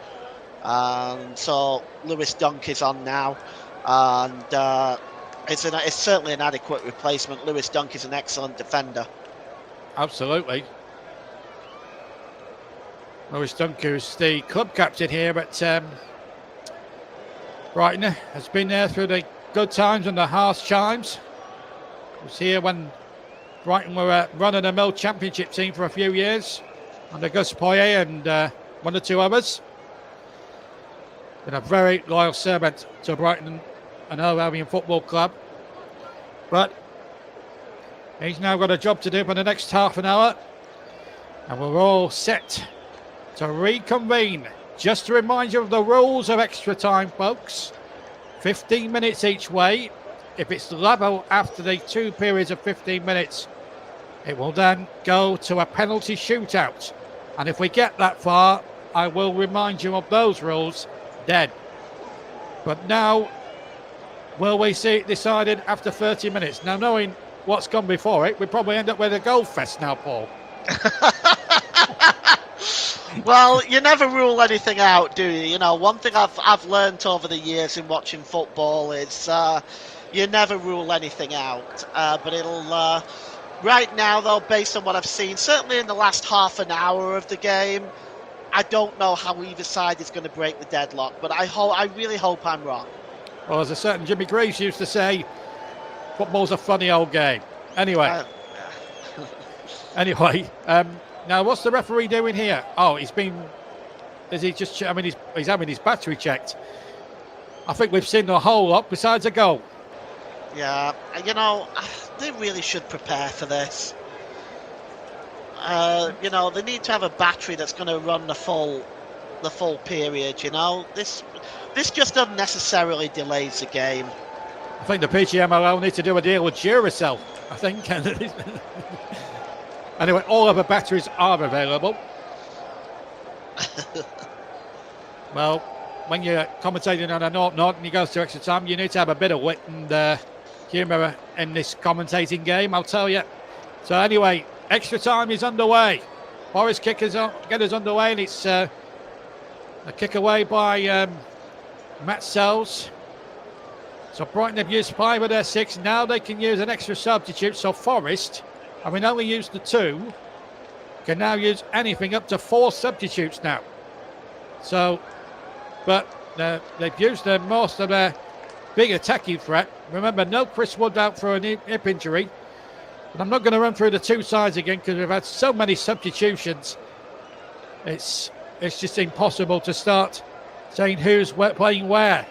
So Lewis Dunk is on now, and it's certainly an adequate replacement. Lewis Dunk is an excellent defender. Absolutely. Lewis Dunk, who's the club captain here at Brighton, has been there through the good times and the harsh times. He was here when Brighton were a run-of-the-mill championship team for a few years under Gus Poyet and one or two others. Been a very loyal servant to Brighton and Hove Albion Football Club. But he's now got a job to do for the next half an hour. And we're all set to reconvene. Just to remind you of the rules of extra time, folks. 15 minutes each way. If it's level after the 2 periods of 15 minutes, it will then go to a penalty shootout. And if we get that far, I will remind you of those rules then. But now, will we see it decided after 30 minutes? Now, knowing what's gone before it, we probably end up with a goal fest now, Paul. Well, you never rule anything out, do you? You know, one thing I've learned over the years in watching football is you never rule anything out. But it'll right now, though, based on what I've seen, certainly in the last half an hour of the game, I don't know how either side is going to break the deadlock. But I really hope I'm wrong. Well, as a certain Jimmy Greaves used to say, football's a funny old game. Anyway. Anyway, now what's the referee doing here? Oh, he's having his battery checked. I think we've seen the whole lot besides a goal. Yeah, you know, they really should prepare for this. You know, they need to have a battery that's going to run the full period. You know, this just unnecessarily delays the game. I think the PGMOL need to do a deal with Duracell. I think. Anyway, all of the batteries are available. Well, when you're commentating on a Nottm and you go to extra time, you need to have a bit of wit and humour in this commentating game, I'll tell you. So anyway, extra time is underway. Forest kickers get us underway, and it's A kick away by Matt Sells. So Brighton have used 5 of their 6. Now they can use an extra substitute. So Forest, having only used the 2, can now use anything up to 4 substitutes now. So, but they've used most of their big attacking threat. Remember, no Chris Wood out for a hip injury. And I'm not going to run through the 2 sides again because we've had so many substitutions. It's just impossible to start saying who's playing where.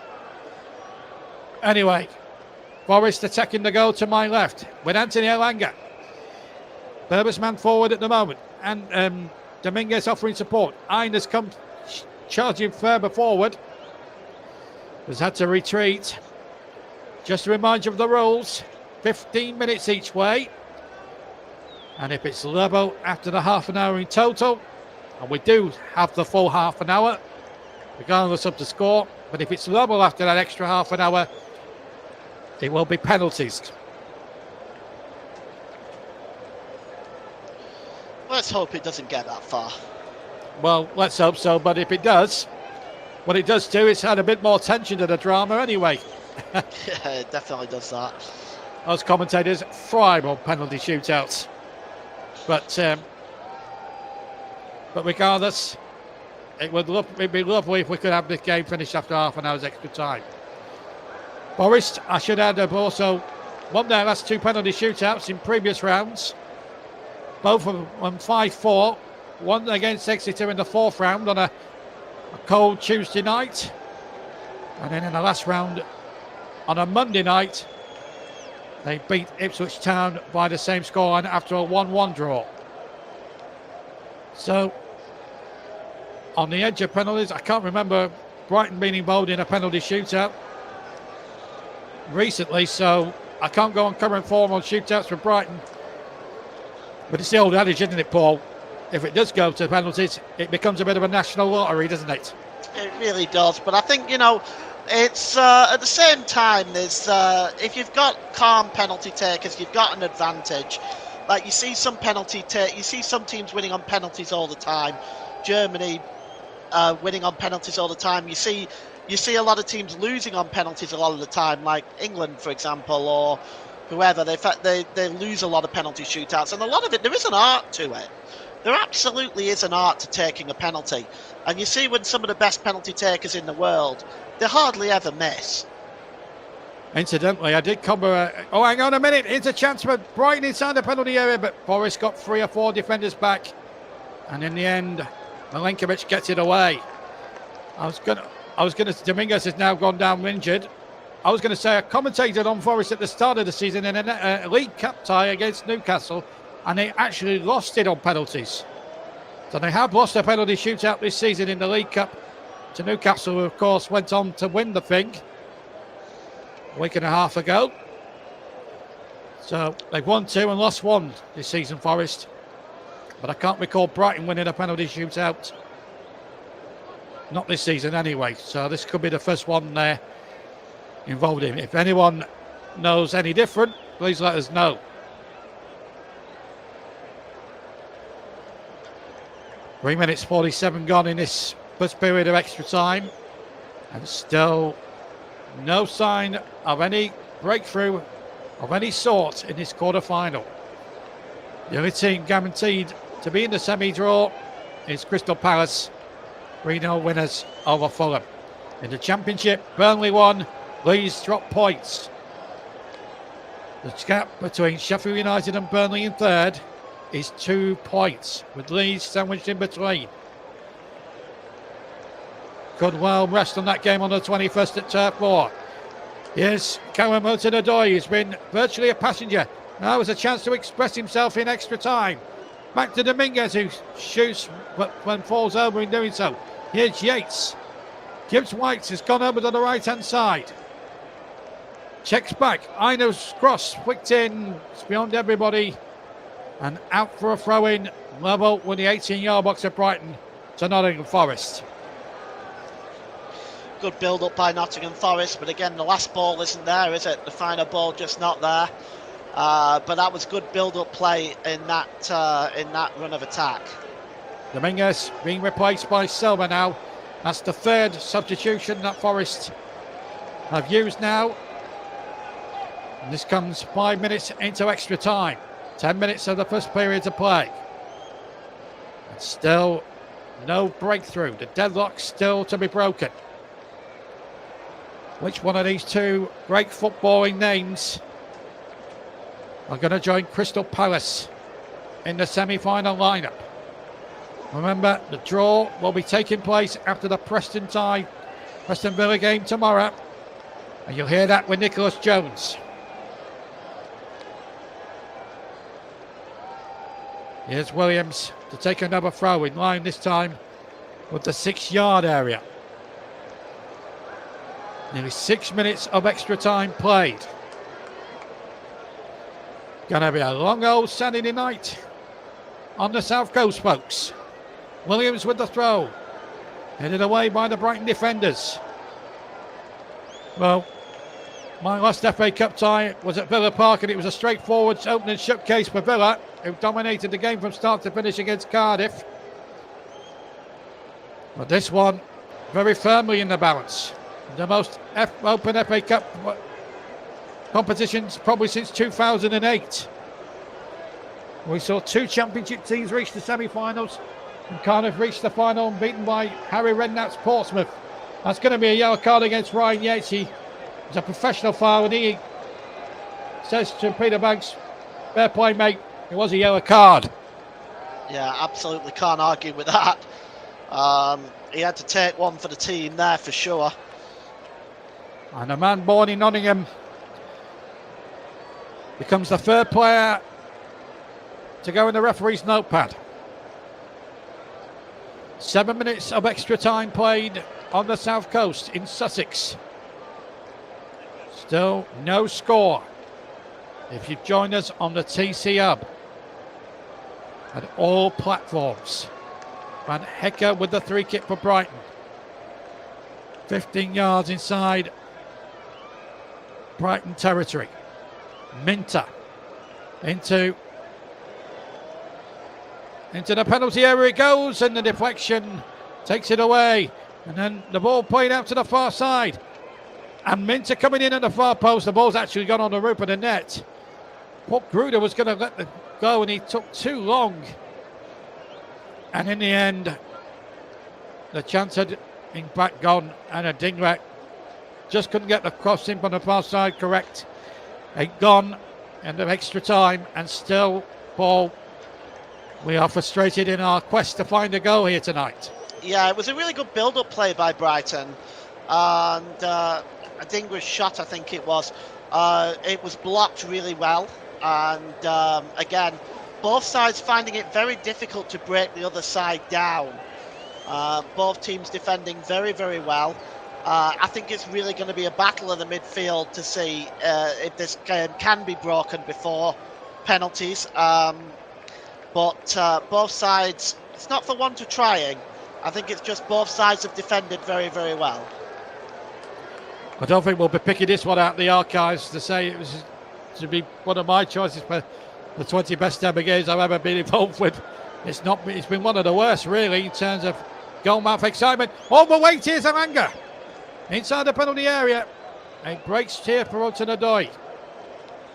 Anyway, Forest attacking the goal to my left with Anthony Elanga. Berber's man forward at the moment. And Dominguez offering support. Ayn has come charging further forward. Has had to retreat. Just to remind you of the rules. 15 minutes each way. And if it's level after the half an hour in total, and we do have the full half an hour, regardless of the score, but if it's level after that extra half an hour, it will be penalties. Let's hope it doesn't get that far. Well, let's hope so, but if it does, what it does do is add a bit more tension to the drama anyway. Yeah, it definitely does that. Those commentators thrive on penalty shootouts. But regardless, it'd be lovely if we could have this game finished after half an hour's extra time. Forest, I should add, have also won their last 2 penalty shootouts in previous rounds. Both of them 5-4. One against Exeter in the 4th round on a cold Tuesday night. And then in the last round on a Monday night, they beat Ipswich Town by the same scoreline after a 1-1 draw. So, on the edge of penalties, I can't remember Brighton being involved in a penalty shootout recently, so I can't go on current form on shootouts for Brighton. But it's the old adage, isn't it, Paul? If it does go to penalties, it becomes a bit of a national lottery, doesn't it? It really does. But I think, it's at the same time, there's if you've got calm penalty takers, you've got an advantage. Like you see some you see some teams winning on penalties all the time. Germany winning on penalties all the time. You see a lot of teams losing on penalties a lot of the time, like England, for example, or whoever. They lose a lot of penalty shootouts, and a lot of it, there is an art to it. There absolutely is an art to taking a penalty. And you see when some of the best penalty takers in the world, they hardly ever miss. Incidentally, I did cover... hang on a minute. Here's a chance for Brighton inside the penalty area, but Forest got 3 or 4 defenders back. And in the end, Milenkovic gets it away. I was going to... Dominguez has now gone down injured. I was going to say I commentated on Forest at the start of the season in a League Cup tie against Newcastle, and they actually lost it on penalties. So they have lost a penalty shootout this season in the League Cup to Newcastle, who of course went on to win the thing a week and a half ago. So they've won 2 and lost 1 this season, Forest. But I can't recall Brighton winning a penalty shootout. Not this season anyway. So this could be the first one they're involved in. If anyone knows any different, please let us know. Three minutes 47 gone in this first period of extra time, and still no sign of any breakthrough of any sort in this quarter-final. The only team guaranteed to be in the semi-draw is Crystal Palace, 3-0 winners over Fulham. In the Championship, Burnley won, Leeds dropped points. The gap between Sheffield United and Burnley in third is 2 points, with Leeds sandwiched in between. Could well rest on that game on the 21st at Turf Moor. Here's Callum Hudson-Odoi, who's been virtually a passenger. Now has a chance to express himself in extra time. Back to Dominguez, who shoots but when falls over in doing so. Here's Yates. Gibbs White has gone over to the right-hand side. Checks back. Aino's cross flicked in. It's beyond everybody. And out for a throw-in, level with the 18-yard box of Brighton to Nottingham Forest. Good build-up by Nottingham Forest, but again, the last ball isn't there, is it? The final ball just not there. But that was good build-up play in that run of attack. Dominguez being replaced by Silva now. That's the third substitution that Forest have used now. And this comes 5 minutes into extra time. 10 minutes of the first period to play. And still no breakthrough. The deadlock still to be broken. Which one of these two great footballing names are going to join Crystal Palace in the semi-final lineup? Remember, the draw will be taking place after the Preston Villa game tomorrow. And you'll hear that with Nicholas Jones. Here's Williams to take another throw in line, this time with the 6-yard area. Nearly 6 minutes of extra time played. Gonna be a long old Saturday night on the South Coast, folks. Williams with the throw. Headed away by the Brighton defenders. Well, my last FA Cup tie was at Villa Park, and it was a straightforward open and shut case for Villa, who dominated the game from start to finish against Cardiff. But this one, very firmly in the balance. The most open FA Cup competitions probably since 2008. We saw two Championship teams reach the semi-finals, and Cardiff reached the final and beaten by Harry Redknapp's Portsmouth. That's going to be a yellow card against Ryan Yates. He was a professional foul, and he says to Peter Banks, fair play, mate, it was a yellow card. Yeah, absolutely can't argue with that. He had to take one for the team there for sure. And a man born in Nottingham becomes the third player to go in the referee's notepad. 7 minutes of extra time played on the South Coast in Sussex. Still no score. If you've joined us on the TC Hub at all platforms. Van Hecker with the free kick for Brighton. 15 yards inside Brighton territory. Minter into the penalty area it goes, and the deflection takes it away, and then the ball played out to the far side, and Minter coming in at the far post. The ball's actually gone on the roof of the net. Pop Gruder was going to let it go, and he took too long, and in the end the chance had in fact gone, and a Dingrat just couldn't get the cross in from the far side correct. It gone in the extra time, and still, Paul, we are frustrated in our quest to find a goal here tonight. Yeah, it was a really good build-up play by Brighton, and a Dingrat's shot, I think it was blocked really well, and again, both sides finding it very difficult to break the other side down. Both teams defending very, very well. I think it's really going to be a battle in the midfield to see if this game can be broken before penalties. But both sides, it's not for want of trying. I think it's just both sides have defended very, very well. I don't think we'll be picking this one out of the archives to say it was to be one of my choices for the 20 best ever games I've ever been involved with. It's been one of the worst, really, in terms of goal-mouth excitement. Overweight, here's Amanga inside the penalty area. It breaks here for Otanadoy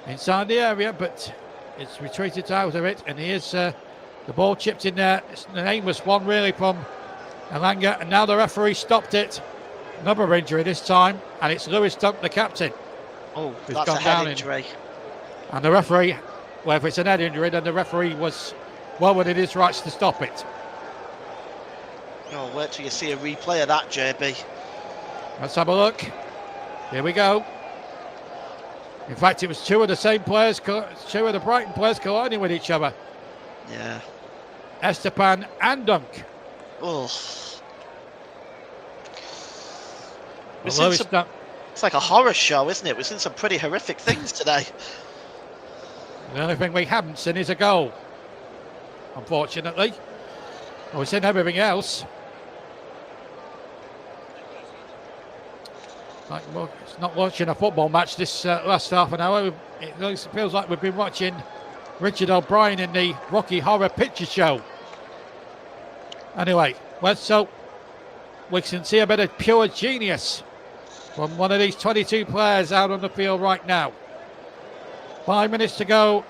inside the area, but it's retreated out of it, and here's the ball chipped in there. It's an aimless one, really, from Elanga, and now the referee stopped it. Another injury this time, and it's Lewis Dunk, the captain. Oh, that's a head injury. And the referee, well, if it's an head injury, then the referee was well within his rights to stop it. Oh, wait till you see a replay of that, JB. Let's have a look. Here we go. In fact, it was two of the Brighton players colliding with each other. Yeah. Estepan and Dunk. Oh. It's like a horror show, isn't it? We've seen some pretty horrific things today. The only thing we haven't seen is a goal, unfortunately. Well, we've seen everything else. It's not watching a football match this last half an hour. It feels like we've been watching Richard O'Brien in the Rocky Horror Picture Show. Anyway, let's hope we can see a bit of pure genius from one of these 22 players out on the field right now. 5 minutes to go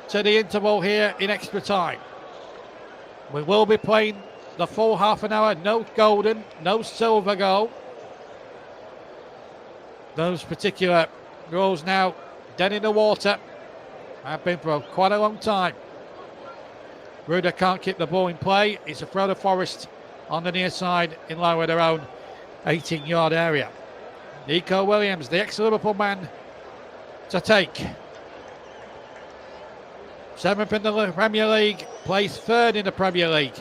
to the interval here in extra time. We will be playing the full half an hour. No golden, no silver goal. Those particular rules now dead in the water. Have been for quite a long time. Ruder can't keep the ball in play. It's a throw to Forest on the near side in line with their own 18-yard area. Nico Williams, the ex-Liverpool man, to take. 7th in the Premier League, plays 3rd in the Premier League,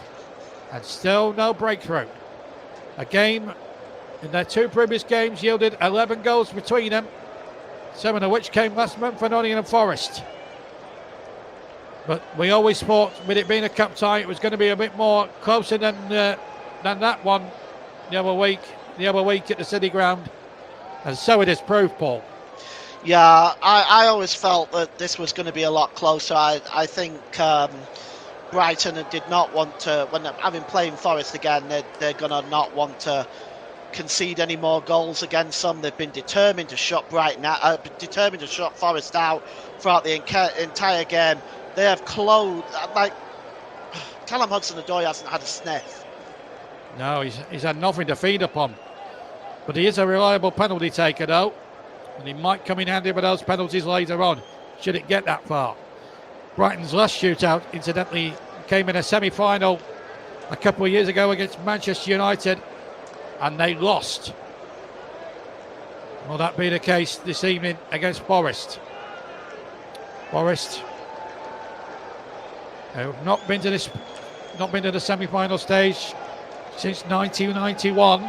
and still no breakthrough. A game in their 2 previous games yielded 11 goals between them, 7 of which came last month for Nottingham Forest. But we always thought, with it being a cup tie, it was going to be a bit more closer than that one the other week at the City Ground, and so it has proved, Paul. Yeah, I always felt that this was going to be a lot closer. I think Brighton did not want to, when having playing Forest again, they're going to not want to concede any more goals against them. They've been determined to shut determined to shut Forest out throughout the entire game. They have closed, like, Callum Hudson-Odoi hasn't had a sniff. No, he's had nothing to feed upon. But he is a reliable penalty taker, though. And he might come in handy with those penalties later on, should it get that far. Brighton's last shootout, incidentally, came in a semi-final a couple of years ago against Manchester United, and they lost. Will that be the case this evening against Forest? Forest have not been to the semi-final stage since 1991.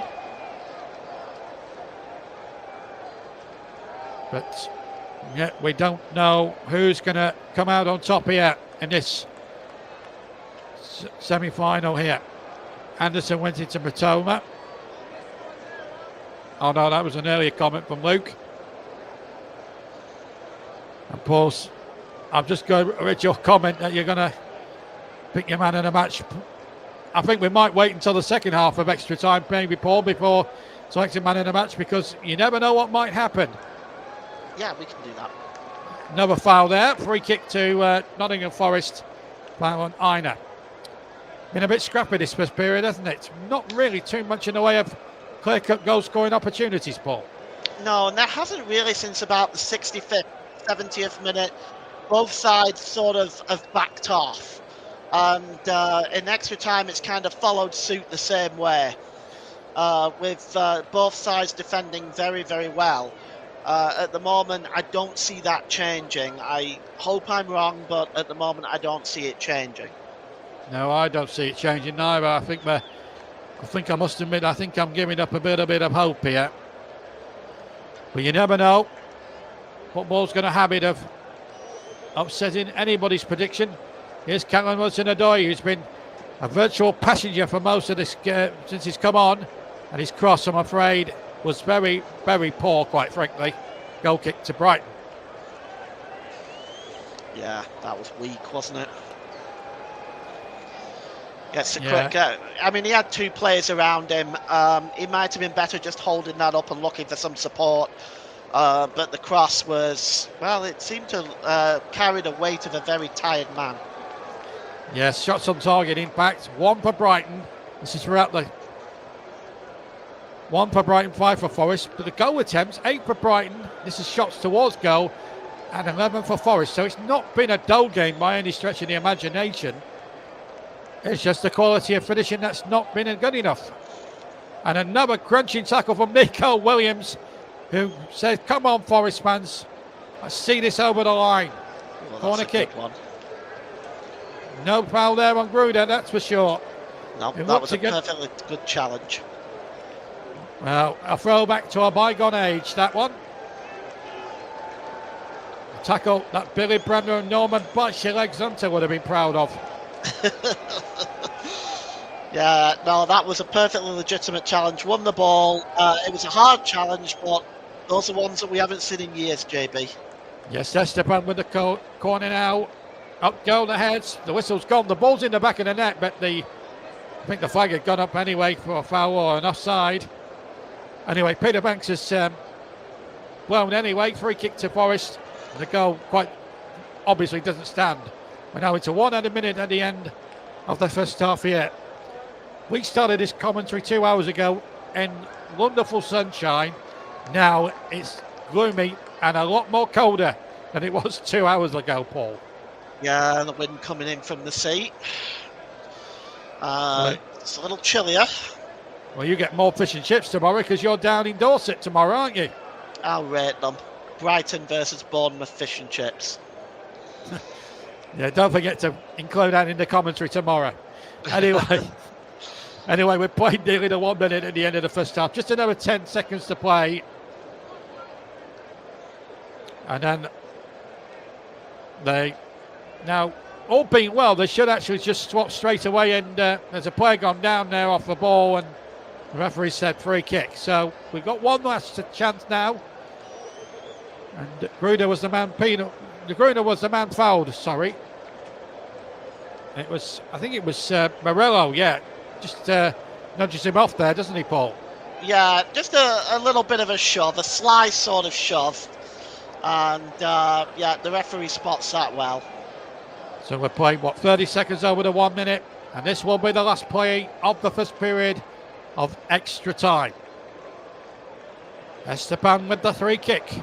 But yet we don't know who's going to come out on top here in this semi-final here. Anderson went into Matoma. Oh no, that was an earlier comment from Luke. And Paul's, I've just read your comment that you're going to pick your man in a match. I think we might wait until the second half of extra time, maybe, Paul, before selecting man in a match, because you never know what might happen. Yeah, we can do that. Another foul there. Free kick to Nottingham Forest. Foul on Aina. Been a bit scrappy this first period, hasn't it? Not really too much in the way of clear-cut goal-scoring opportunities, Paul. No, and there hasn't really since about the 65th, 70th minute. Both sides sort of have backed off. And in extra time, it's kind of followed suit the same way. With both sides defending very, very well. At the moment, I don't see that changing. I hope I'm wrong, but at the moment, I don't see it changing. No, I don't see it changing neither. I think I must admit, I think I'm giving up a bit of hope here. But you never know. Football's got a habit of upsetting anybody's prediction. Here's Callum Hudson-Odoi, who's been a virtual passenger for most of this since he's come on. And his cross, I'm afraid, was very, very poor, quite frankly. Goal kick to Brighton. Yeah, that was weak, wasn't it? Gets a Yeah. quick. I mean, he had 2 players around him. He might have been better just holding that up and looking for some support. But the cross was, well, it seemed to carry the weight of a very tired man. Yes, shots on target impact. 1 for Brighton. This is throughout the 1 for Brighton, 5 for Forest. But the goal attempts, 8 for Brighton. This is shots towards goal, and 11 for Forest. So it's not been a dull game by any stretch of the imagination. It's just the quality of finishing that's not been good enough. And another crunching tackle from Nico Williams, who says, come on, Forest fans, let's see this over the line. Well, Corner that's a good kick. one. No foul there on Gruder, that's for sure. No, It that was a looks again- perfectly good challenge. Well, a throwback to a bygone age, that one. A tackle that Billy Bremner and Norman bites your legs onto would have been proud of. Yeah, no, that was a perfectly legitimate challenge. Won the ball. It was a hard challenge, but those are ones that we haven't seen in years, JB. Yes, Esteban with the corner now. Up goal the heads. The whistle's gone. The ball's in the back of the net, but the think the flag had gone up anyway for a foul or an offside. Anyway, Peter Banks has blown anyway. Free kick to Forest. The goal quite obviously doesn't stand. We're now into 1 minute at the end of the first half here. We started this commentary 2 hours ago in wonderful sunshine. Now it's gloomy and a lot more colder than it was 2 hours ago, Paul. Yeah, the wind coming in from the sea. It's a little chillier. Well, you get more fish and chips tomorrow because you're down in Dorset tomorrow, aren't you? I'll rate them. Brighton versus Bournemouth fish and chips. Yeah, don't forget to include that in the commentary tomorrow. Anyway, we're playing nearly the 1 minute at the end of the first half. Just another 10 seconds to play. And then now, all being well, they should actually just swap straight away. And there's a player gone down there off the ball, and the referee said free kick. So we've got one last chance now. And Gruner was the man fouled. Sorry, I think it was Morello. Yeah, just nudges him off there, doesn't he, Paul? Yeah, just a little bit of a shove, a sly sort of shove. And the referee spots that well. So we're playing 30 seconds over the 1 minute, and this will be the last play of the first period of extra time. Esteban with the free kick.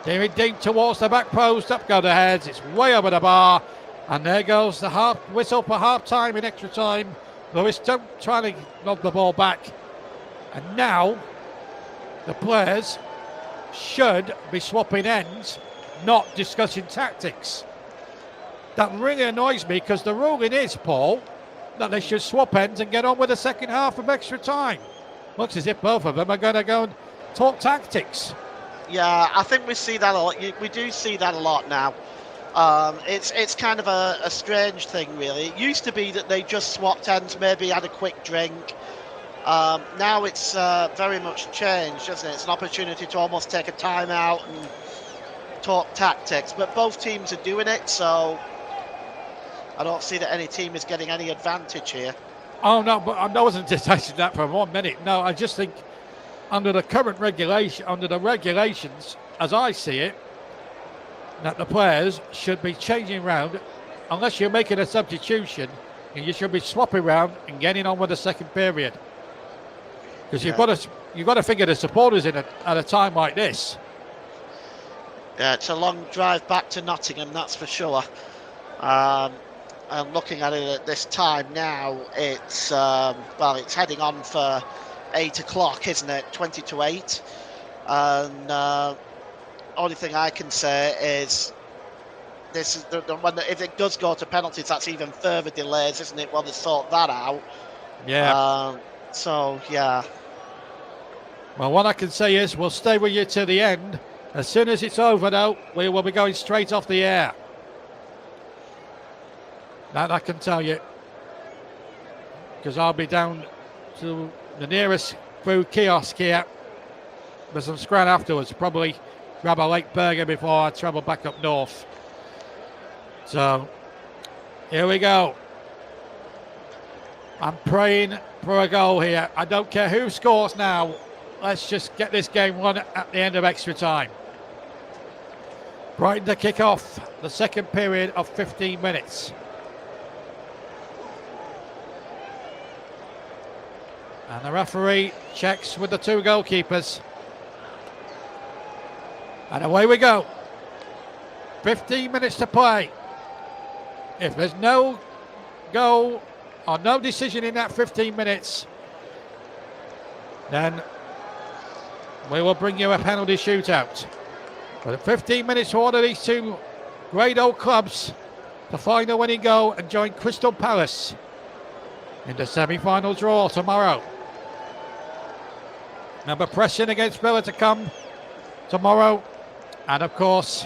David deep towards the back post, up go the heads, it's way over the bar, and there goes the whistle for half time in extra time. Lewis trying to knock the ball back, and now the players should be swapping ends, not discussing tactics. That really annoys me because the ruling is, Paul, that they should swap ends and get on with the second half of extra time. Looks as if both of them are going to go and talk tactics. Yeah, I think we see that a lot. We do see that a lot now. It's kind of a strange thing, really. It used to be that they just swapped ends, maybe had a quick drink. Now it's very much changed, isn't it? It's an opportunity to almost take a time out and talk tactics. But both teams are doing it, so I don't see that any team is getting any advantage here. Oh, no, but I wasn't deciding that for 1 minute. No, I just think under the current regulation, under the regulations, as I see it, that the players should be changing around. Unless you're making a substitution, and you should be swapping around and getting on with the second period. Because you've got to figure the supporters in at a time like this. Yeah, it's a long drive back to Nottingham, that's for sure. I'm looking at it at this time now. It's it's heading on for 8 o'clock, isn't it? 20 to 8. And only thing I can say is this is if it does go to penalties, that's even further delays, isn't it? Well, they sort that out. Yeah. Yeah. Well, what I can say is we'll stay with you to the end. As soon as it's over, though, we will be going straight off the air. That I can tell you. Because I'll be down to the nearest food kiosk here. There's some scran afterwards. Probably grab a late burger before I travel back up north. So, here we go. I'm praying for a goal here. I don't care who scores now. Let's just get this game won at the end of extra time. Brighton to kick off the second period of 15 minutes. And the referee checks with the two goalkeepers. And away we go. 15 minutes to play. If there's no goal or no decision in that 15 minutes, then we will bring you a penalty shootout. But 15 minutes for one of these two great old clubs to find a winning goal and join Crystal Palace in the semi-final draw tomorrow. Number pressing against Villa to come tomorrow. And of course,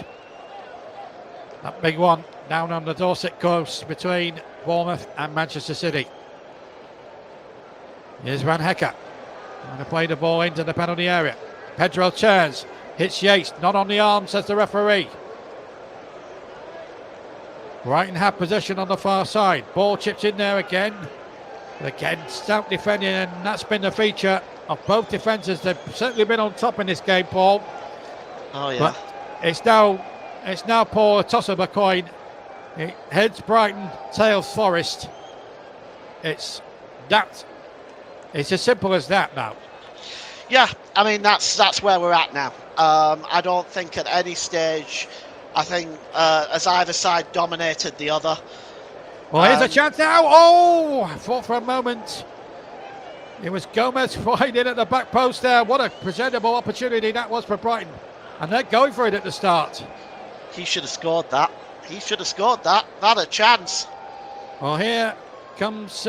that big one down on the Dorset coast between Bournemouth and Manchester City. Here's Van Hecker. Trying to play the ball into the penalty area. Pedro turns, hits Yates, not on the arm, says the referee. Brighton have possession on the far side. Ball chipped in there again But again, stout defending, and that's been the feature of both defences. They've certainly been on top in this game, Paul. Oh yeah. But it's now Paul, a toss of a coin. It heads Brighton, tails Forest. It's as simple as that now. Yeah, I mean that's where we're at now. I don't think at any stage, I think as either side dominated the other. Well, here's a chance now. Oh, I thought for a moment it was Gomez flying in at the back post there. What a presentable opportunity that was for Brighton. And they're going for it at the start. He should have scored that. Not a chance. Well, here comes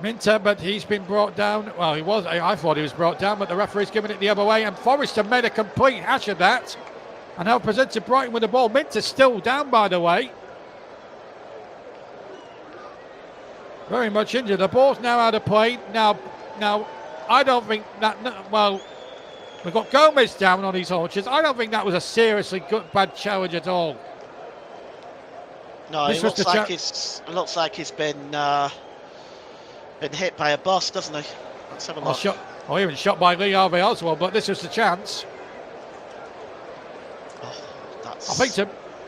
Minter, but he's been brought down. Well, I thought he was brought down, but the referee's given it the other way. And Forrest have made a complete hash of that. And now presented Brighton with the ball. Minter's still down, by the way. Very much injured. The ball's now out of play. Now, I don't think that. Well, we've got Gomez down on his haunches. I don't think that was a seriously bad challenge at all. No, it looks like he's been hit by a bus, doesn't he? Let's have a look. Or even shot by Lee Harvey Oswald, but this was the chance.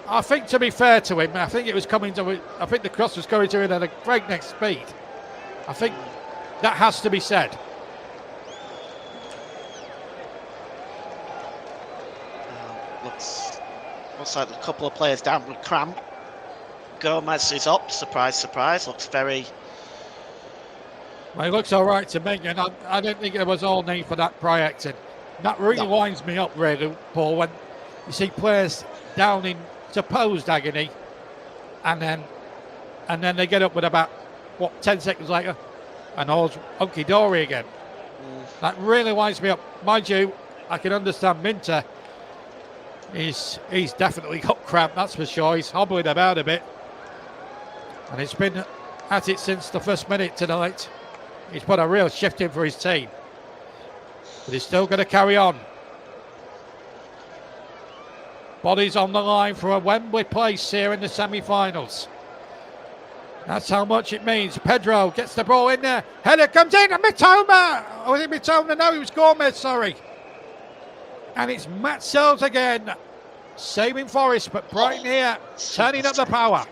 I think to be fair to him, I think the cross was going to him at a breakneck speed. I think that has to be said. Looks like a couple of players down with cramp. Gomez is up, surprise, surprise. Looks very... Well, he looks all right to me, and I don't think it was all need for that projecting. That really winds me up, really, Paul, when you see players down in supposed agony, and then they get up with about 10 seconds later, and all's hunky dory again. That really winds me up. Mind you, I can understand Minter. He's definitely got cramp, that's for sure. He's hobbling about a bit, and it's been at it since the first minute tonight. He's put a real shift in for his team, but he's still going to carry on. Bodies on the line for a Wembley place here in the semi-finals. That's how much it means. Pedro gets the ball in there. Header comes in, and Mitoma. Oh, was it Mitoma? No, it was Gomez, sorry. And it's Matt Sells again, saving Forest, but Brighton here, turning up the power.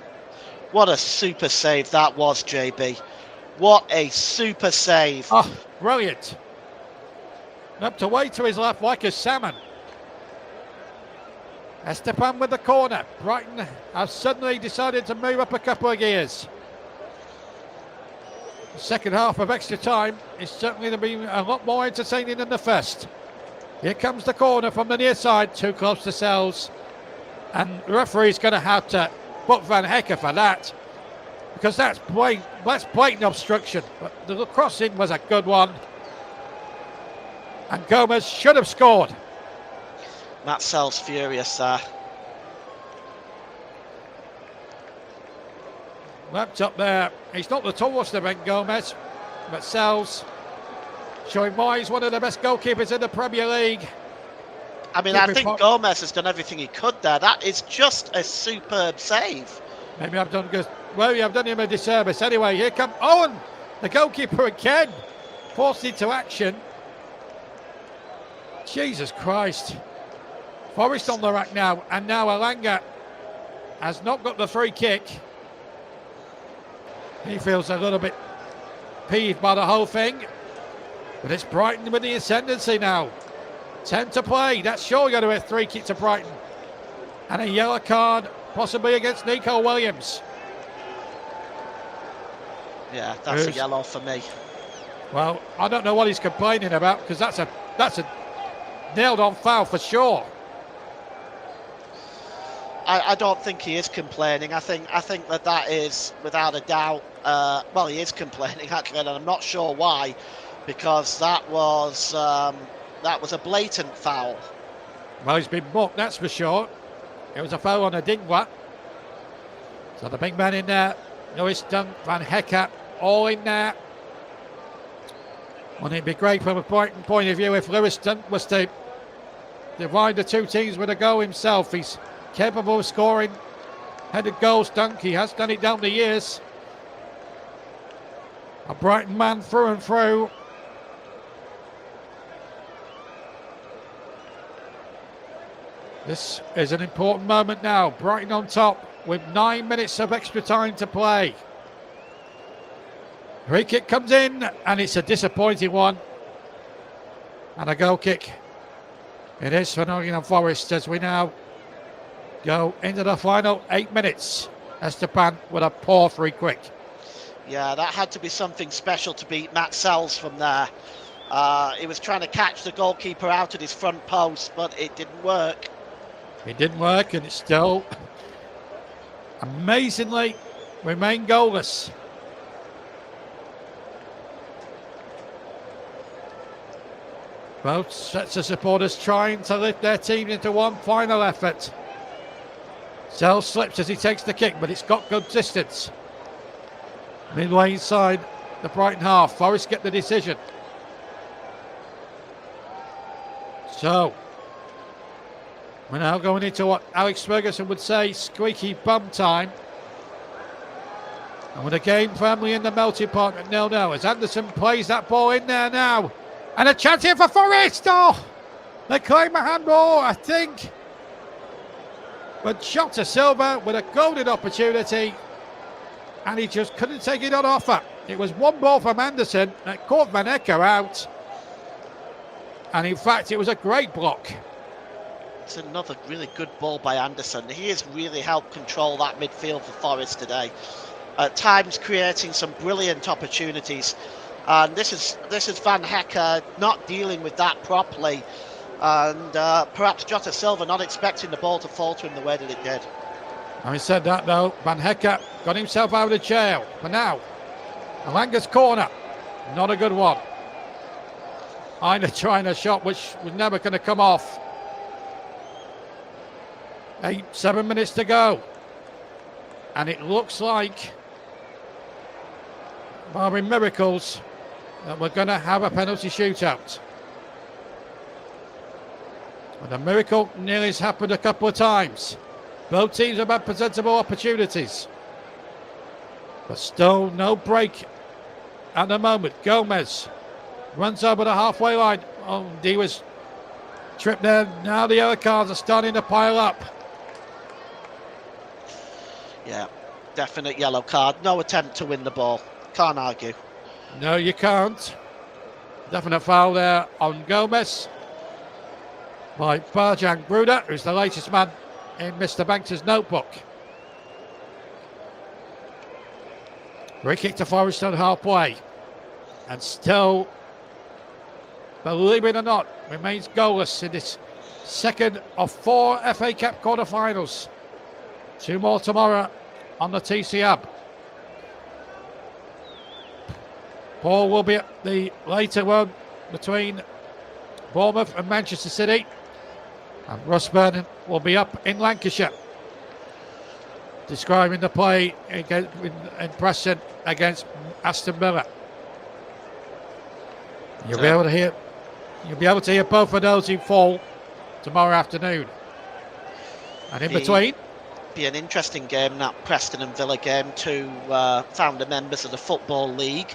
What a super save that was, JB. What a super save. Oh, brilliant. Up to way to his left like a salmon. Esteban with the corner. Brighton have suddenly decided to move up a couple of gears. The second half of extra time is certainly going to be a lot more entertaining than the first. Here comes the corner from the near side, too close to Sells. And the referee's going to have to book Van Hecker for that, because that's blatant obstruction. But the crossing was a good one. And Gomez should have scored. Matt Sells furious there. Wrapped up there. He's not the tallest of Ben Gomez, but Sells showing why he's one of the best goalkeepers in the Premier League. I mean, I think Gomez has done everything he could there. That is just a superb save. Maybe I've done good. Well, I've done him a disservice. Anyway, here comes Owen, the goalkeeper again, forced into action. Jesus Christ. Forrest on the rack now, and now Alanga has not got the free kick. He feels a little bit peeved by the whole thing, but it's Brighton with the ascendancy now. 10 to play. That's sure going to be a free kick to Brighton, and a yellow card possibly against Nico Williams. Yeah, that's a yellow for me. Well, I don't know what he's complaining about, because that's a nailed on foul for sure. I don't think he is complaining. I think that is without a doubt. Well, he is complaining actually, and I'm not sure why, because that was a blatant foul. Well, he's been booked, that's for sure. It was a foul on a Dingwa. So the big man in there, Lewis Dunk, Van Hecker, all in there. Wouldn't it be great from a Brighton point of view if Lewis Dunk was to divide the two teams with a goal himself? He's capable of scoring headed goals, Dunk. He has done it down the years. A Brighton man through and through. This is an important moment now. Brighton on top with 9 minutes of extra time to play. Free kick comes in, and it's a disappointing one. And a goal kick. It is for Nottingham Forest as we now go into the final 8 minutes. Esteban with a poor free kick. Yeah, that had to be something special to beat Matt Sells from there. He was trying to catch the goalkeeper out at his front post, but it didn't work. It didn't work, and it still amazingly remained goalless. Both sets of supporters trying to lift their team into one final effort. Sells slips as he takes the kick, but it's got good distance. Midway inside the Brighton half. Forest get the decision. So, we're now going into what Alex Ferguson would say squeaky bum time. And with the game firmly in the melting pot at 0-0 as Anderson plays that ball in there now. And a chance here for Forest. Oh, they claim a handball, I think. But Jota Silva with a golden opportunity. And he just couldn't take it on offer. It was one ball from Anderson that caught Van Ecke out. And in fact, it was a great block. It's another really good ball by Anderson. He has really helped control that midfield for Forest today. At times creating some brilliant opportunities. And this is Van Ecke not dealing with that properly. And perhaps Jota Silva not expecting the ball to fall to him the way that it did. Having said that though, Van Ecke got himself out of jail for now. Alanga's corner, not a good one. Aina trying a shot which was never going to come off. 7 minutes to go. And it looks like, barring miracles, that we're going to have a penalty shootout. And the miracle nearly has happened a couple of times. Both teams have had presentable opportunities. But still no break at the moment. Gomez runs over the halfway line. Oh, he was tripped there. Now the yellow cards are starting to pile up. Yeah, definite yellow card. No attempt to win the ball. Can't argue. No, you can't. Definite foul there on Gomez by Barjan Gruda, who's the latest man in Mr. Banks' notebook. Free kick to Forest on halfway. And still, believe it or not, remains goalless in this second of 4 FA Cup quarter-finals. 2 more tomorrow on the TC Hub. Paul will be at the later one between Bournemouth and Manchester City. And Ross Vernon will be up in Lancashire, describing the play in Preston against Aston Villa. You'll be able to hear both of those in full tomorrow afternoon. And in between, be an interesting game, that Preston and Villa game. 2 founder members of the Football League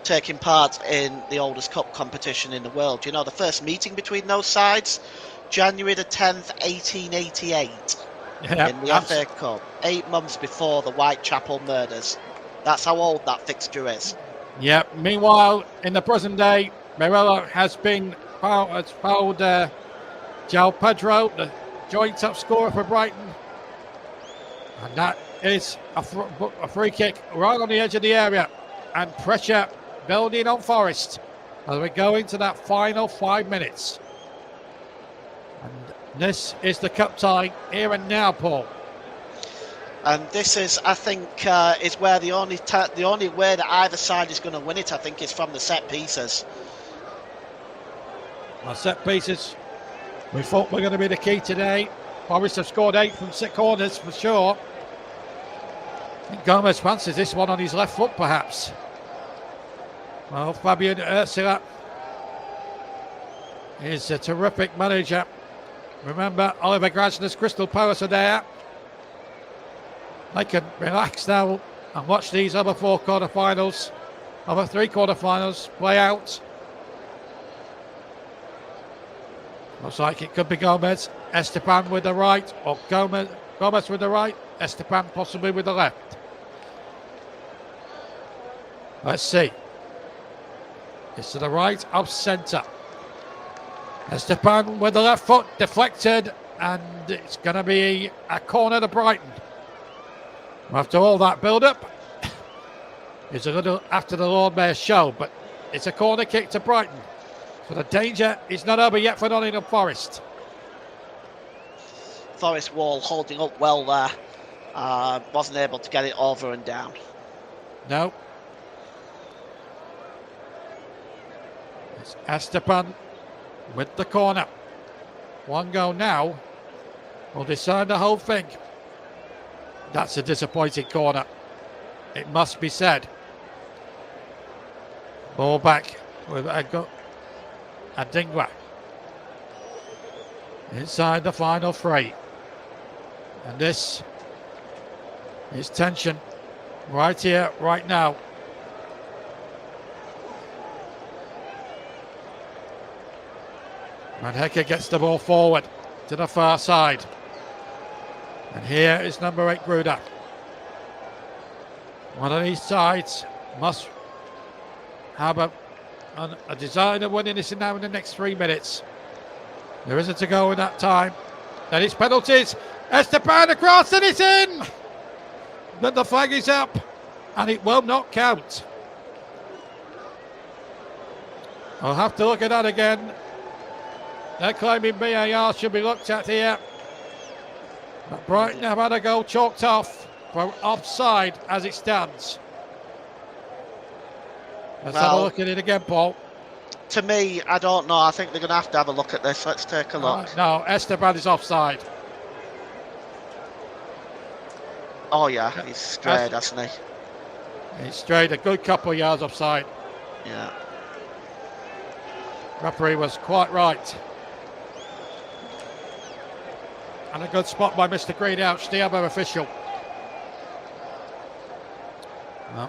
taking part in the oldest cup competition in the world. You know, the first meeting between those sides, January the 10th, 1888, in the FA Cup, 8 months before the Whitechapel murders. That's how old that fixture is. Yeah. Meanwhile, in the present day, Mirella has fouled João Pedro, the joint top scorer for Brighton. And that is a free kick right on the edge of the area. And pressure building on Forest as we go into that final 5 minutes. And this is the cup tie here and now, Paul. And this is, I think, is where the only way that either side is going to win it, I think, is from the set pieces. Our set pieces, we thought were going to be the key today. Forest have scored 8 from 6 corners for sure. I think Gomez fancies this one on his left foot, perhaps. Well, Fabian Ursula is a terrific manager. Remember, Oliver Grasner's Crystal Palace are there. They can relax now and watch these other 4 quarter-finals of the 3 quarterfinals play out. Looks like it could be Gomez, Esteban with the right, or Gomez with the right, Esteban possibly with the left. Let's see. It's to the right of centre. Esteban with the left foot deflected, and it's going to be a corner to Brighton. After all that build-up, it's a little after the Lord Mayor's show, but it's a corner kick to Brighton. So the danger is not over yet for Nottingham Forest. Forest wall holding up well there. Wasn't able to get it over and down. No. It's Esteban with the corner. One goal now will decide the whole thing. That's a disappointing corner, it must be said. Ball back with Adingwa inside the final 3. And this is tension right here, right now. Van Hecke gets the ball forward to the far side. And here is number 8, Gruder. One of these sides must have a desire of winning this now in the next 3 minutes. There isn't a goal in that time. Then it's penalties. Esteban across and it's in! But the flag is up and it will not count. I'll have to look at that again. They're claiming VAR should be looked at here. But Brighton have had a goal chalked off for offside as it stands. Let's have a look at it again, Paul. To me, I don't know. I think they're going to have a look at this. Let's take a look. No, Esteban is offside. Oh, yeah, he's strayed, hasn't he? He's strayed a good couple of yards offside. Yeah. Referee was quite right. And a good spot by Mr. Greenouch, the other official.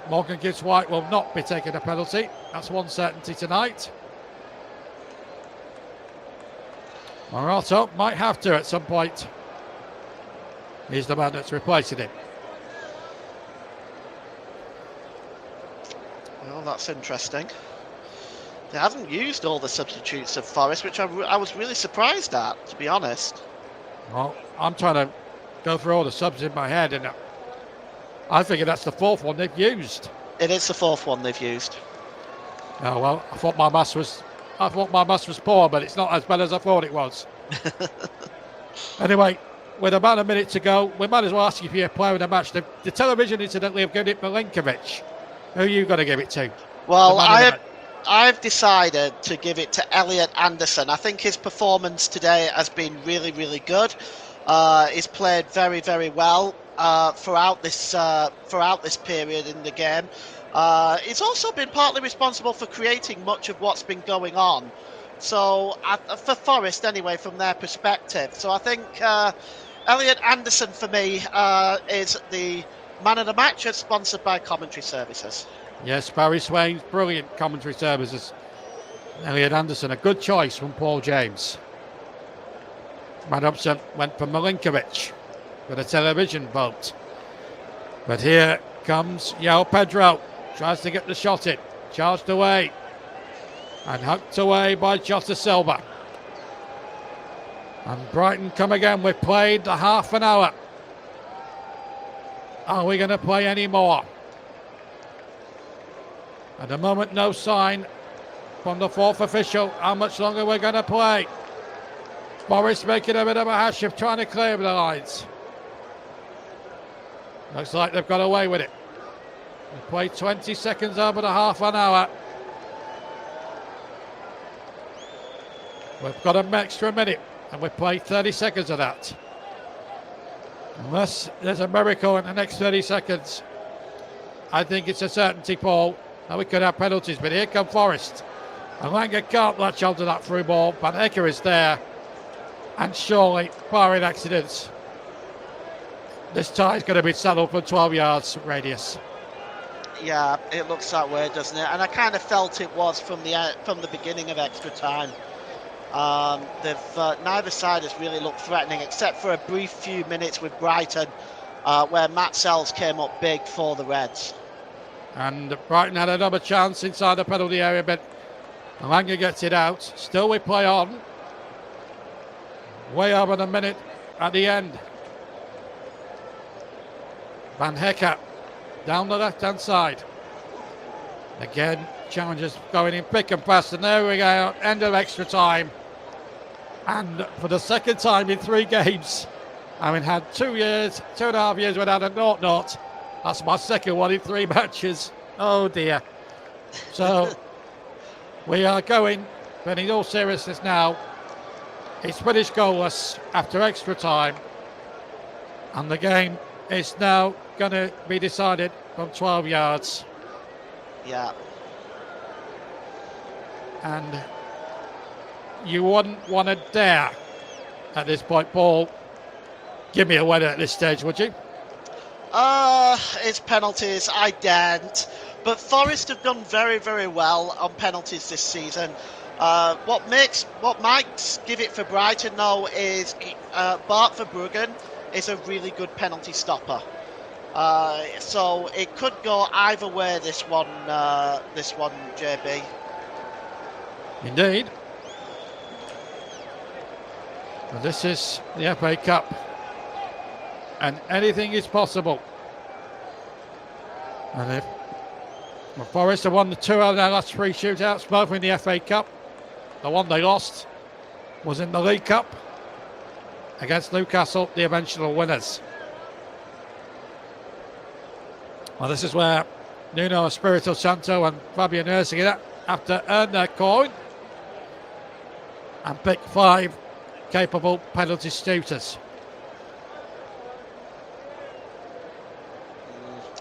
Morgan Gibbs White will not be taking a penalty. That's one certainty tonight. Morato might have to at some point. He's the man that's replacing him. Well, that's interesting. They haven't used all the substitutes of Forest, which I was really surprised at, to be honest. Well, I'm trying to go through all the subs in my head, and I figure that's the 4th one they've used. It is the 4th one they've used. Oh well, I thought my maths was poor, but it's not as bad as I thought it was. Anyway, with about a minute to go, we might as well ask you if you're a player of the match. The television, incidentally, have given it Milinkovic. Who are you going to give it to? Well, I've decided to give it to Elliot Anderson. I think his performance today has been really, really good. He's played very, very well throughout this period in the game. He's also been partly responsible for creating much of what's been going on. So for Forest, anyway, from their perspective. So I think Elliot Anderson for me is the man of the match, as sponsored by Commentary Services. Yes, Barry Swain's brilliant commentary services. Elliot Anderson, a good choice from Paul James. Man upset went for Milinkovic for the television vote. But here comes João Pedro. Tries to get the shot in. Charged away. And hooked away by Jota Silva. And Brighton come again. We've played the half an hour. Are we going to play any more? At the moment, no sign from the 4th official how much longer we're going to play. Forest making a bit of a hash of trying to clear the lines. Looks like they've got away with it. We've played 20 seconds over the half an hour. We've got an extra minute and we've played 30 seconds of that. Unless there's a miracle in the next 30 seconds, I think it's a certainty, Paul. Now we could have penalties, but here come Forest. And Langer can't latch onto that through ball. Van Hecke is there. And surely, barring accidents, this tie is going to be settled for 12 yards radius. Yeah, it looks that way, doesn't it? And I kind of felt it was from the beginning of extra time. Neither side has really looked threatening, except for a brief few minutes with Brighton, where Matt Sells came up big for the Reds. And Brighton had another chance inside the penalty area, but Alanga gets it out. Still we play on. Way over a minute at the end. Van Hecker down the left-hand side. Again, challenges going in thick and fast, and there we go, end of extra time. And for the second time in 3 games, having had 2.5 years without a 0-0, that's my second one in 3 matches. Oh dear. So we are going, but in all seriousness now, it's finished goalless after extra time, and the game is now going to be decided from 12 yards. Yeah. And you wouldn't want to dare at this point, Paul, give me a winner at this stage, would you? It's penalties, I daren't. But Forest have done very, very well on penalties this season. What might give it for Brighton, though, is Bart Verbruggen is a really good penalty stopper. So it could go either way, this one, JB. Indeed. And this is the FA Cup, and anything is possible. And if Forest have won the 2 out of their last 3 shootouts, both in the FA Cup, the one they lost was in the League Cup against Newcastle, the eventual winners. Well, this is where Nuno Espirito Santo and Fabian Erziger have to earn their coin and pick 5 capable penalty shooters.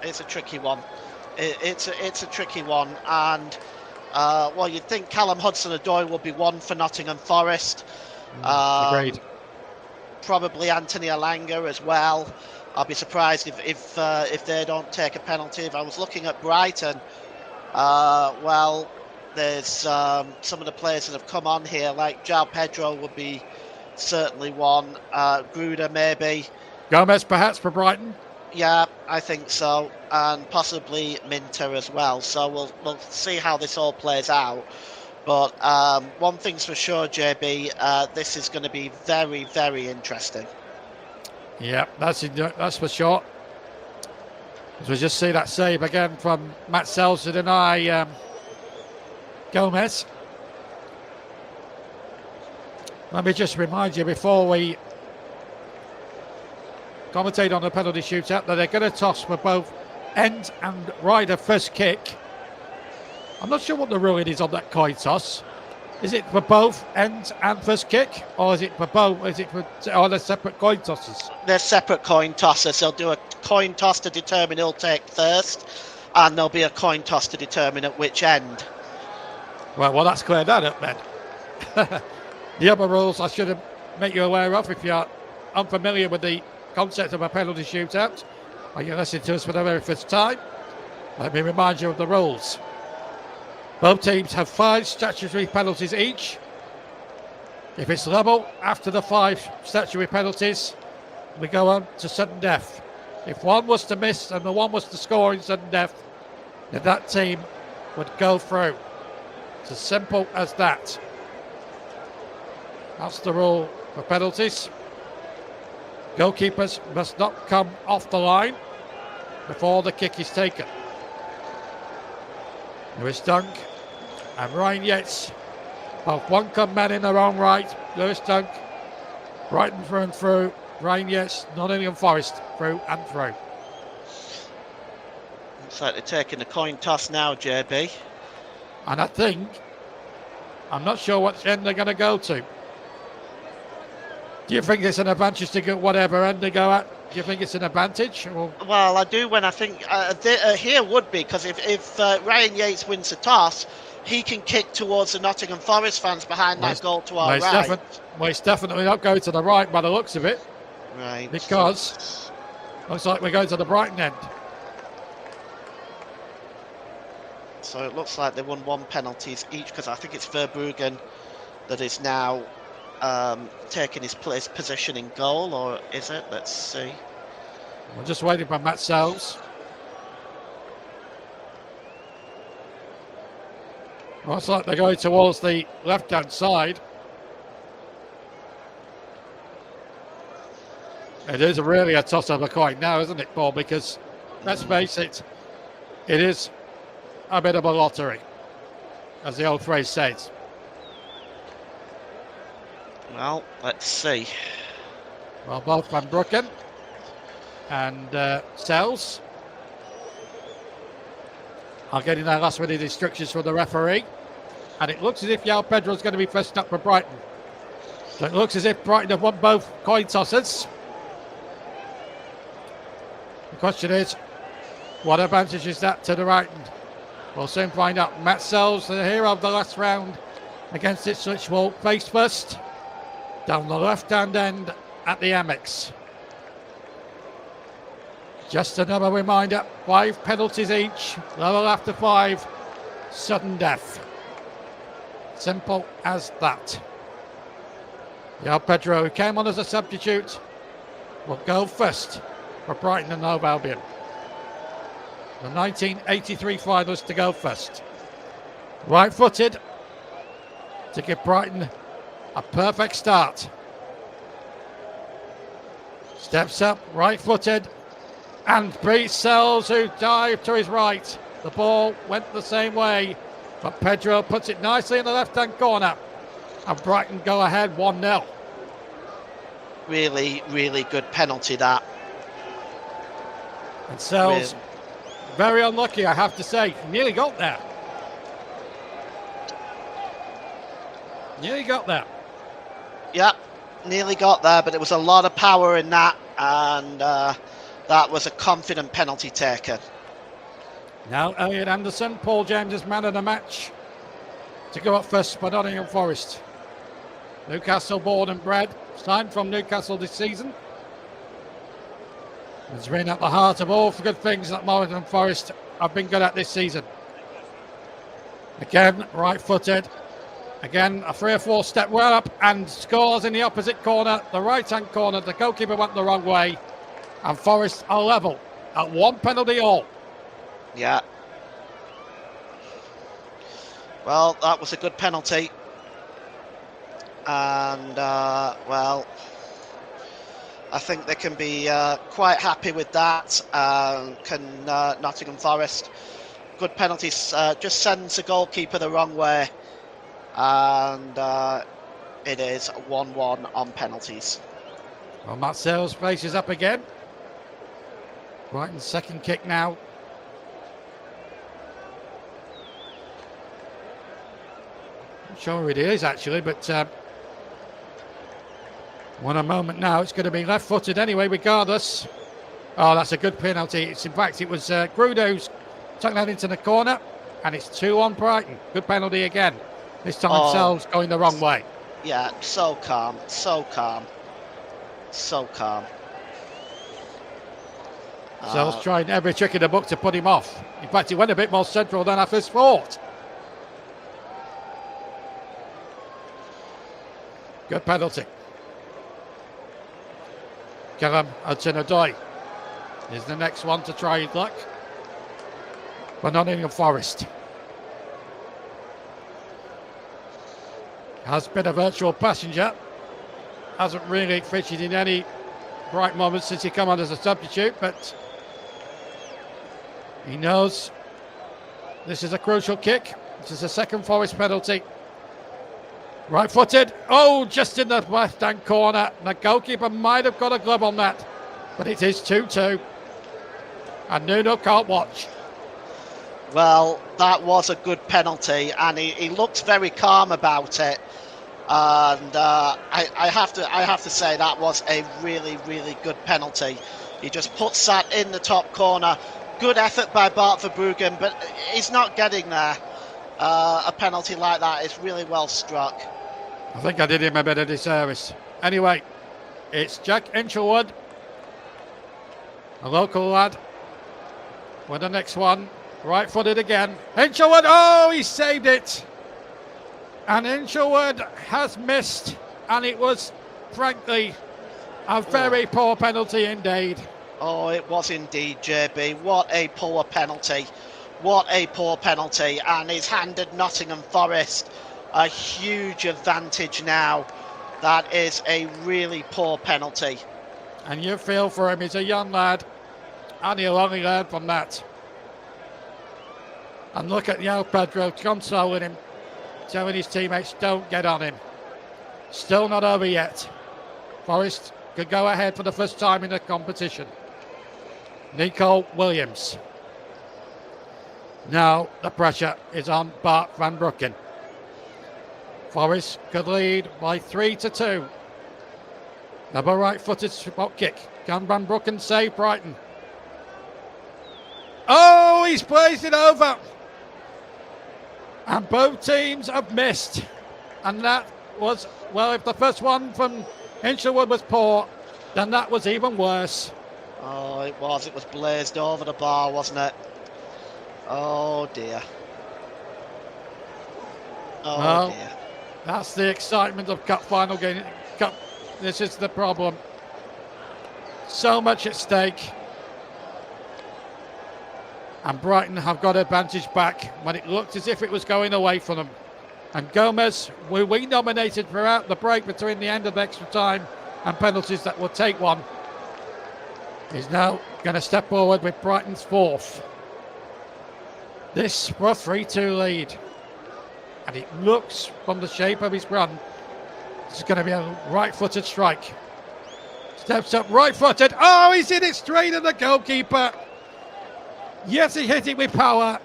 It's a tricky one. It's a tricky one, and well, you'd think Callum Hudson-Odoi will be one for Nottingham Forest. Agreed. Probably Anthony Alanga as well. I'll be surprised if they don't take a penalty. If I was looking at Brighton, well, there's some of the players that have come on here, like João Pedro would be certainly one. Gruder maybe. Gomez perhaps for Brighton. Yeah, I think so, and possibly Minter as well. So we'll see how this all plays out. But one thing's for sure, JB, this is going to be very, very interesting. Yeah, that's for sure. As we just see that save again from Matt Sells to deny Gomez. Let me just remind you before we commentate on the penalty shootout that they're going to toss for both end and rider first kick. I'm not sure what the ruling is on that coin toss. Is it for both end and first kick, or is it for both? Are they separate coin tosses? They're separate coin tosses. They'll do a coin toss to determine who'll take first, and there'll be a coin toss to determine at which end. Well, that's cleared that up then. The other rules I should make you aware of if you're unfamiliar with the concept of a penalty shootout, or you're listening to us for the very first time. Let me remind you of the rules. Both teams have 5 statutory penalties each. If it's level after the 5 statutory penalties, we go on to sudden death. If one was to miss and the one was to score in sudden death, then that team would go through. It's as simple as that. That's the rule for penalties. Goalkeepers must not come off the line before the kick is taken. Lewis Dunk and Ryan Yates, both one-club men in their own right. Lewis Dunk, Brighton through and through. Ryan Yates, Nottingham Forest through and through. Looks like they're taking the coin toss now, JB. And I think, I'm not sure which end they're going to go to. Do you think it's an advantage to get whatever end they go at? Do you think it's an advantage? Or? Well, I do when I think here would be, because if Ryan Yates wins the toss, he can kick towards the Nottingham Forest fans behind that goal to our right. It's definitely not going to the right by the looks of it. Right. Because looks like we're going to the Brighton end. So it looks like they won 1 penalties each, because I think it's Verbruggen that is now taking his position in goal, or is it? Let's see. We're just waiting for Matt Sells. Looks like they're going towards the left-hand side. It is really a toss of a coin now, isn't it, Paul? Because, let's face it, it is a bit of a lottery, as the old phrase says. Well, let's see. Well, both Van Bruggen and Sells are getting their last minute instructions from the referee. And it looks as if João Pedro is going to be first up for Brighton. So it looks as if Brighton have won both coin tosses. The question is, what advantage is that to the Brighton? We'll soon find out. Matt Sells, the hero of the last round against Ipswich, will face first down the left-hand end at the Amex. Just another reminder, 5 penalties each, level after 5, sudden death. Simple as that. João Pedro, who came on as a substitute, will go first for Brighton and Hove Albion. The 1983 finalists to go first. Right-footed to give Brighton a perfect start. Steps up, right-footed, and beats Sells, who dived to his right. The ball went the same way, but Pedro puts it nicely in the left-hand corner, and Brighton go ahead 1-0. Really, really good penalty, that. And Sells, very unlucky, I have to say. Nearly got there. Nearly got there. Yeah, nearly got there, but it was a lot of power in that, and that was a confident penalty taken. Now Elliot Anderson, Paul James' man of the match, to go up first for Nottingham Forest. Newcastle born and bred, signed from Newcastle this season. Has been at the heart of all the good things that Nottingham Forest have been good at this season. Again, right-footed. Again, a 3 or 4 step well up and scores in the opposite corner, the right-hand corner. The goalkeeper went the wrong way, and Forest are level at 1 penalty all. Yeah. Well, that was a good penalty. And, well, I think they can be quite happy with that. Can Nottingham Forest. Good penalties. Just sends the goalkeeper the wrong way. And it is 1-1 on penalties. Well, Matt Sells faces up again. Brighton's second kick now. Not sure who it is actually, but one a moment now. It's going to be left-footed anyway, regardless. Oh, that's a good penalty. In fact, it was Grudo who's tucked that into the corner, and it's 2-1 Brighton. Good penalty again. This time Sells going the wrong way. Yeah, so calm, so calm, so calm. Sells tried every trick in the book to put him off. In fact, he went a bit more central than I first thought. Good penalty. Callum Hudson-Odoi is the next one to try his luck for Nottingham Forest. Has been a virtual passenger. Hasn't really featured in any bright moments since he came on as a substitute, but he knows this is a crucial kick. This is a second Forest penalty. Right-footed. Oh, just in the left-hand corner. The goalkeeper might have got a glove on that, but it is 2-2. And Nuno can't watch. Well, that was a good penalty, and he looked very calm about it. And I have to say that was a really, really good penalty. He just puts that in the top corner. Good effort by Bart Verbruggen, but he's not getting there. A penalty like that is really well struck. I think I did him a bit of disservice. Anyway, it's Jack Inchelwood, a local lad, with the next one Right-footed again. Hinchelwood, oh, he saved it. And Hinchelwood has missed. And it was, frankly, a very poor penalty indeed. Oh, it was indeed, JB. What a poor penalty. What a poor penalty. And he's handed Nottingham Forest a huge advantage now. That is a really poor penalty. And you feel for him. He's a young lad. And he'll only learn from that. And look at Yao Pedro consoling him, telling his teammates, don't get on him. Still not over yet. Forest could go ahead for the first time in the competition. Nico Williams. Now the pressure is on Bart van Broeken. Forest could lead by 3-2. Double right-footed spot kick. Can Van Broeken save Brighton? Oh, he's blazed it over. And both teams have missed. And that was, well, if the first one from Hinchelwood was poor, then that was even worse. Oh, it was. It was blazed over the bar, wasn't it? Oh, dear. Oh, well, dear. That's the excitement of cup final game. Cup. This is the problem. So much at stake. And Brighton have got advantage back when it looked as if it was going away from them. And Gomez, who we nominated throughout the break between the end of extra time and penalties that will take one, is now going to step forward with Brighton's fourth. This for a 3-2 lead. And it looks, from the shape of his run, it's going to be a right-footed strike. Steps up right-footed. Oh, he's hit it straight at the goalkeeper. Yes, he hit it with power,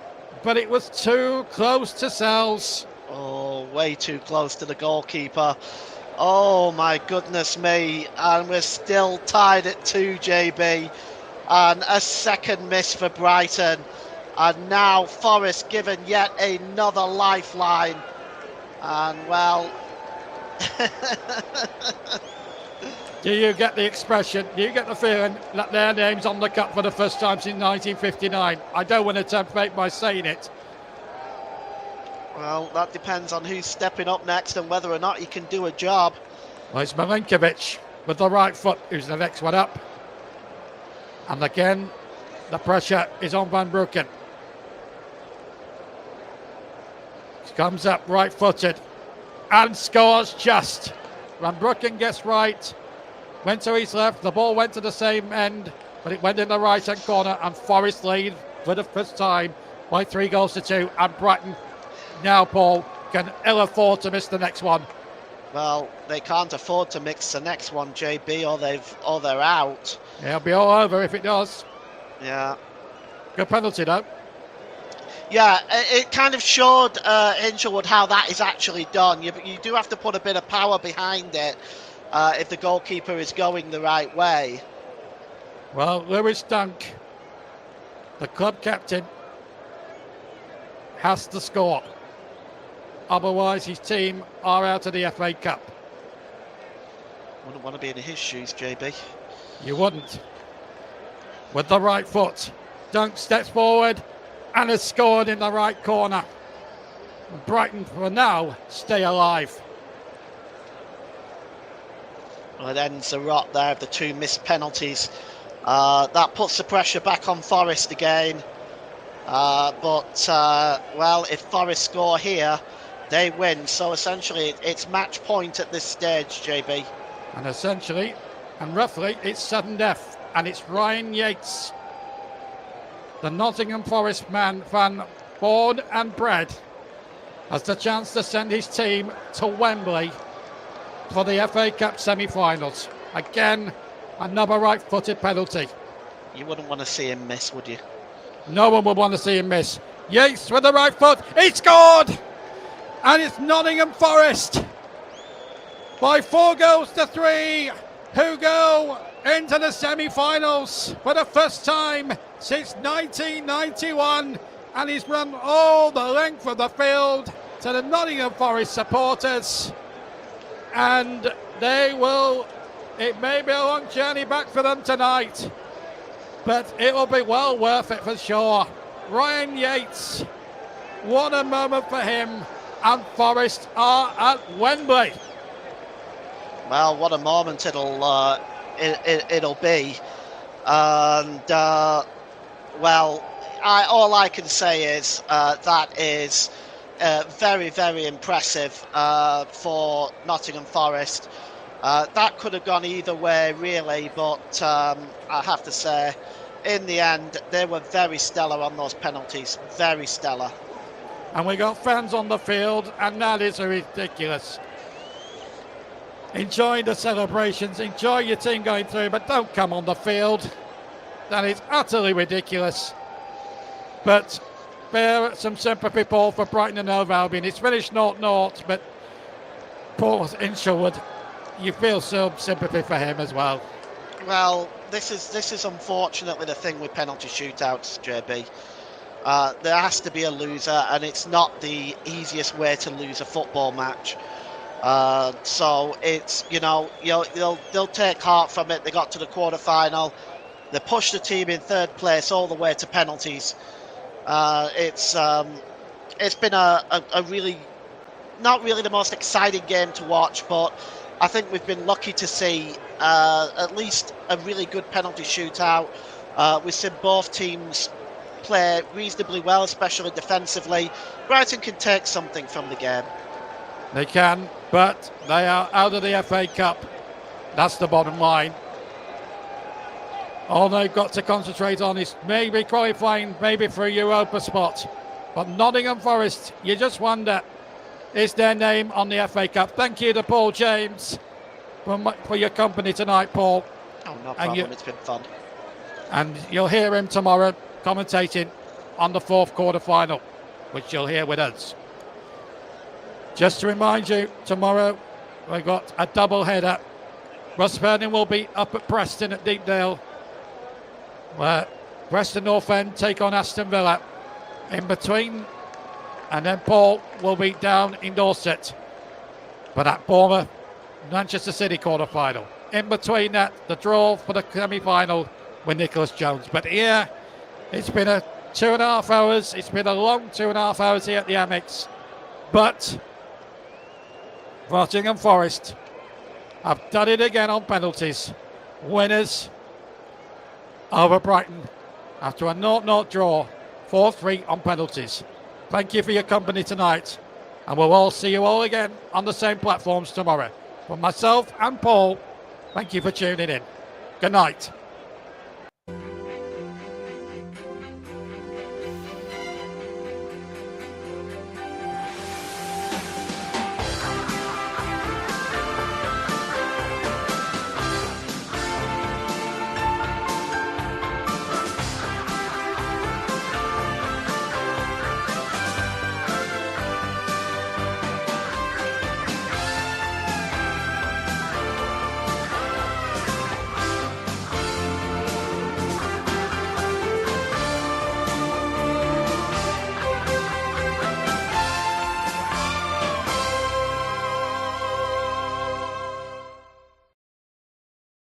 but it was too close to Sells. Oh, way too close to the goalkeeper. Oh, my goodness me. And we're still tied at 2, JB. And a second miss for Brighton. And now Forest given yet another lifeline. And, well... Do you get the expression, do you get the feeling that their name's on the cup for the first time since 1959? I don't want to tempt fate by saying it. Well, that depends on who's stepping up next and whether or not he can do a job. Well, it's Milinkovic with the right foot who's the next one up. And again, the pressure is on Van Broeken. He comes up right-footed and scores just. Van Broeken gets right. Went to his left, the ball went to the same end, but it went in the right-hand corner, and Forest lead for the first time by 3-2. And Brighton now, Paul, can ill afford to miss the next one. Well, they can't afford to mix the next one, JB, or they're out. It'll be all over if it does. Yeah. Good penalty, though. Yeah, it kind of showed Hinchelwood how that is actually done. You do have to put a bit of power behind it. If the goalkeeper is going the right way. Well, Lewis Dunk, the club captain, has to score. Otherwise, his team are out of the FA Cup. Wouldn't want to be in his shoes, JB. You wouldn't. With the right foot, Dunk steps forward and has scored in the right corner. Brighton, for now, stay alive. Well, it ends the rot there of the 2 missed penalties. That puts the pressure back on Forest again. Well, if Forest score here, they win. So essentially, it's match point at this stage, JB. And essentially, and roughly, it's sudden death. And it's Ryan Yates, the Nottingham Forest fan, born and bred, has the chance to send his team to Wembley for the FA Cup semi-finals. Again, another right-footed penalty. You wouldn't want to see him miss, would you? No one would want to see him miss. Yates with the right foot. He scored! And it's Nottingham Forest by 4-3, who go into the semi-finals for the first time since 1991. And he's run all the length of the field to the Nottingham Forest supporters. And it may be a long journey back for them tonight, but it will be well worth it for sure. Ryan Yates. What a moment for him. And Forest are at Wembley. Well, what a moment it'll be. And, well, all I can say is that is very, very impressive for Nottingham Forest. That could have gone either way, really, but I have to say, in the end, they were very stellar on those penalties. Very stellar. And we got fans on the field, and that is ridiculous. Enjoy the celebrations, enjoy your team going through, but don't come on the field. That is utterly ridiculous. But bear some sympathy, Paul, for Brighton and Hove Albion. It's finished 0-0, but Paul Insherwood, you feel some sympathy for him as well. Well, this is unfortunately the thing with penalty shootouts, JB. There has to be a loser, and it's not the easiest way to lose a football match. So it's, they'll take heart from it. They got to the quarter-final. They pushed the team in third place all the way to penalties. It's been a really, not really the most exciting game to watch, but I think we've been lucky to see at least a really good penalty shootout. We've seen both teams play reasonably well, especially defensively. Brighton can take something from the game. They can, but they are out of the FA Cup. That's the bottom line. All they've got to concentrate on is maybe qualifying, maybe for a Europa spot. But Nottingham Forest, you just wonder, is their name on the FA Cup? Thank you to Paul James for your company tonight, Paul. Oh, no problem. It's been fun. And you'll hear him tomorrow commentating on the fourth quarter final, which you'll hear with us. Just to remind you, tomorrow we've got a double header. Ross Vernon will be up at Preston at Deepdale, where Preston North End take on Aston Villa. In between, and then Paul will be down in Dorset, but at Bournemouth, Manchester City quarter-final. In between that, the draw for the semi-final with Nicholas Jones. But here, it's been a 2.5 hours. It's been a long 2.5 hours here at the Amex. But Nottingham Forest have done it again on penalties. Winners over Brighton after a 0-0 draw, 4-3 on penalties. Thank you for your company tonight, and we'll all see you all again on the same platforms tomorrow. From myself and Paul, thank you for tuning in. Good night.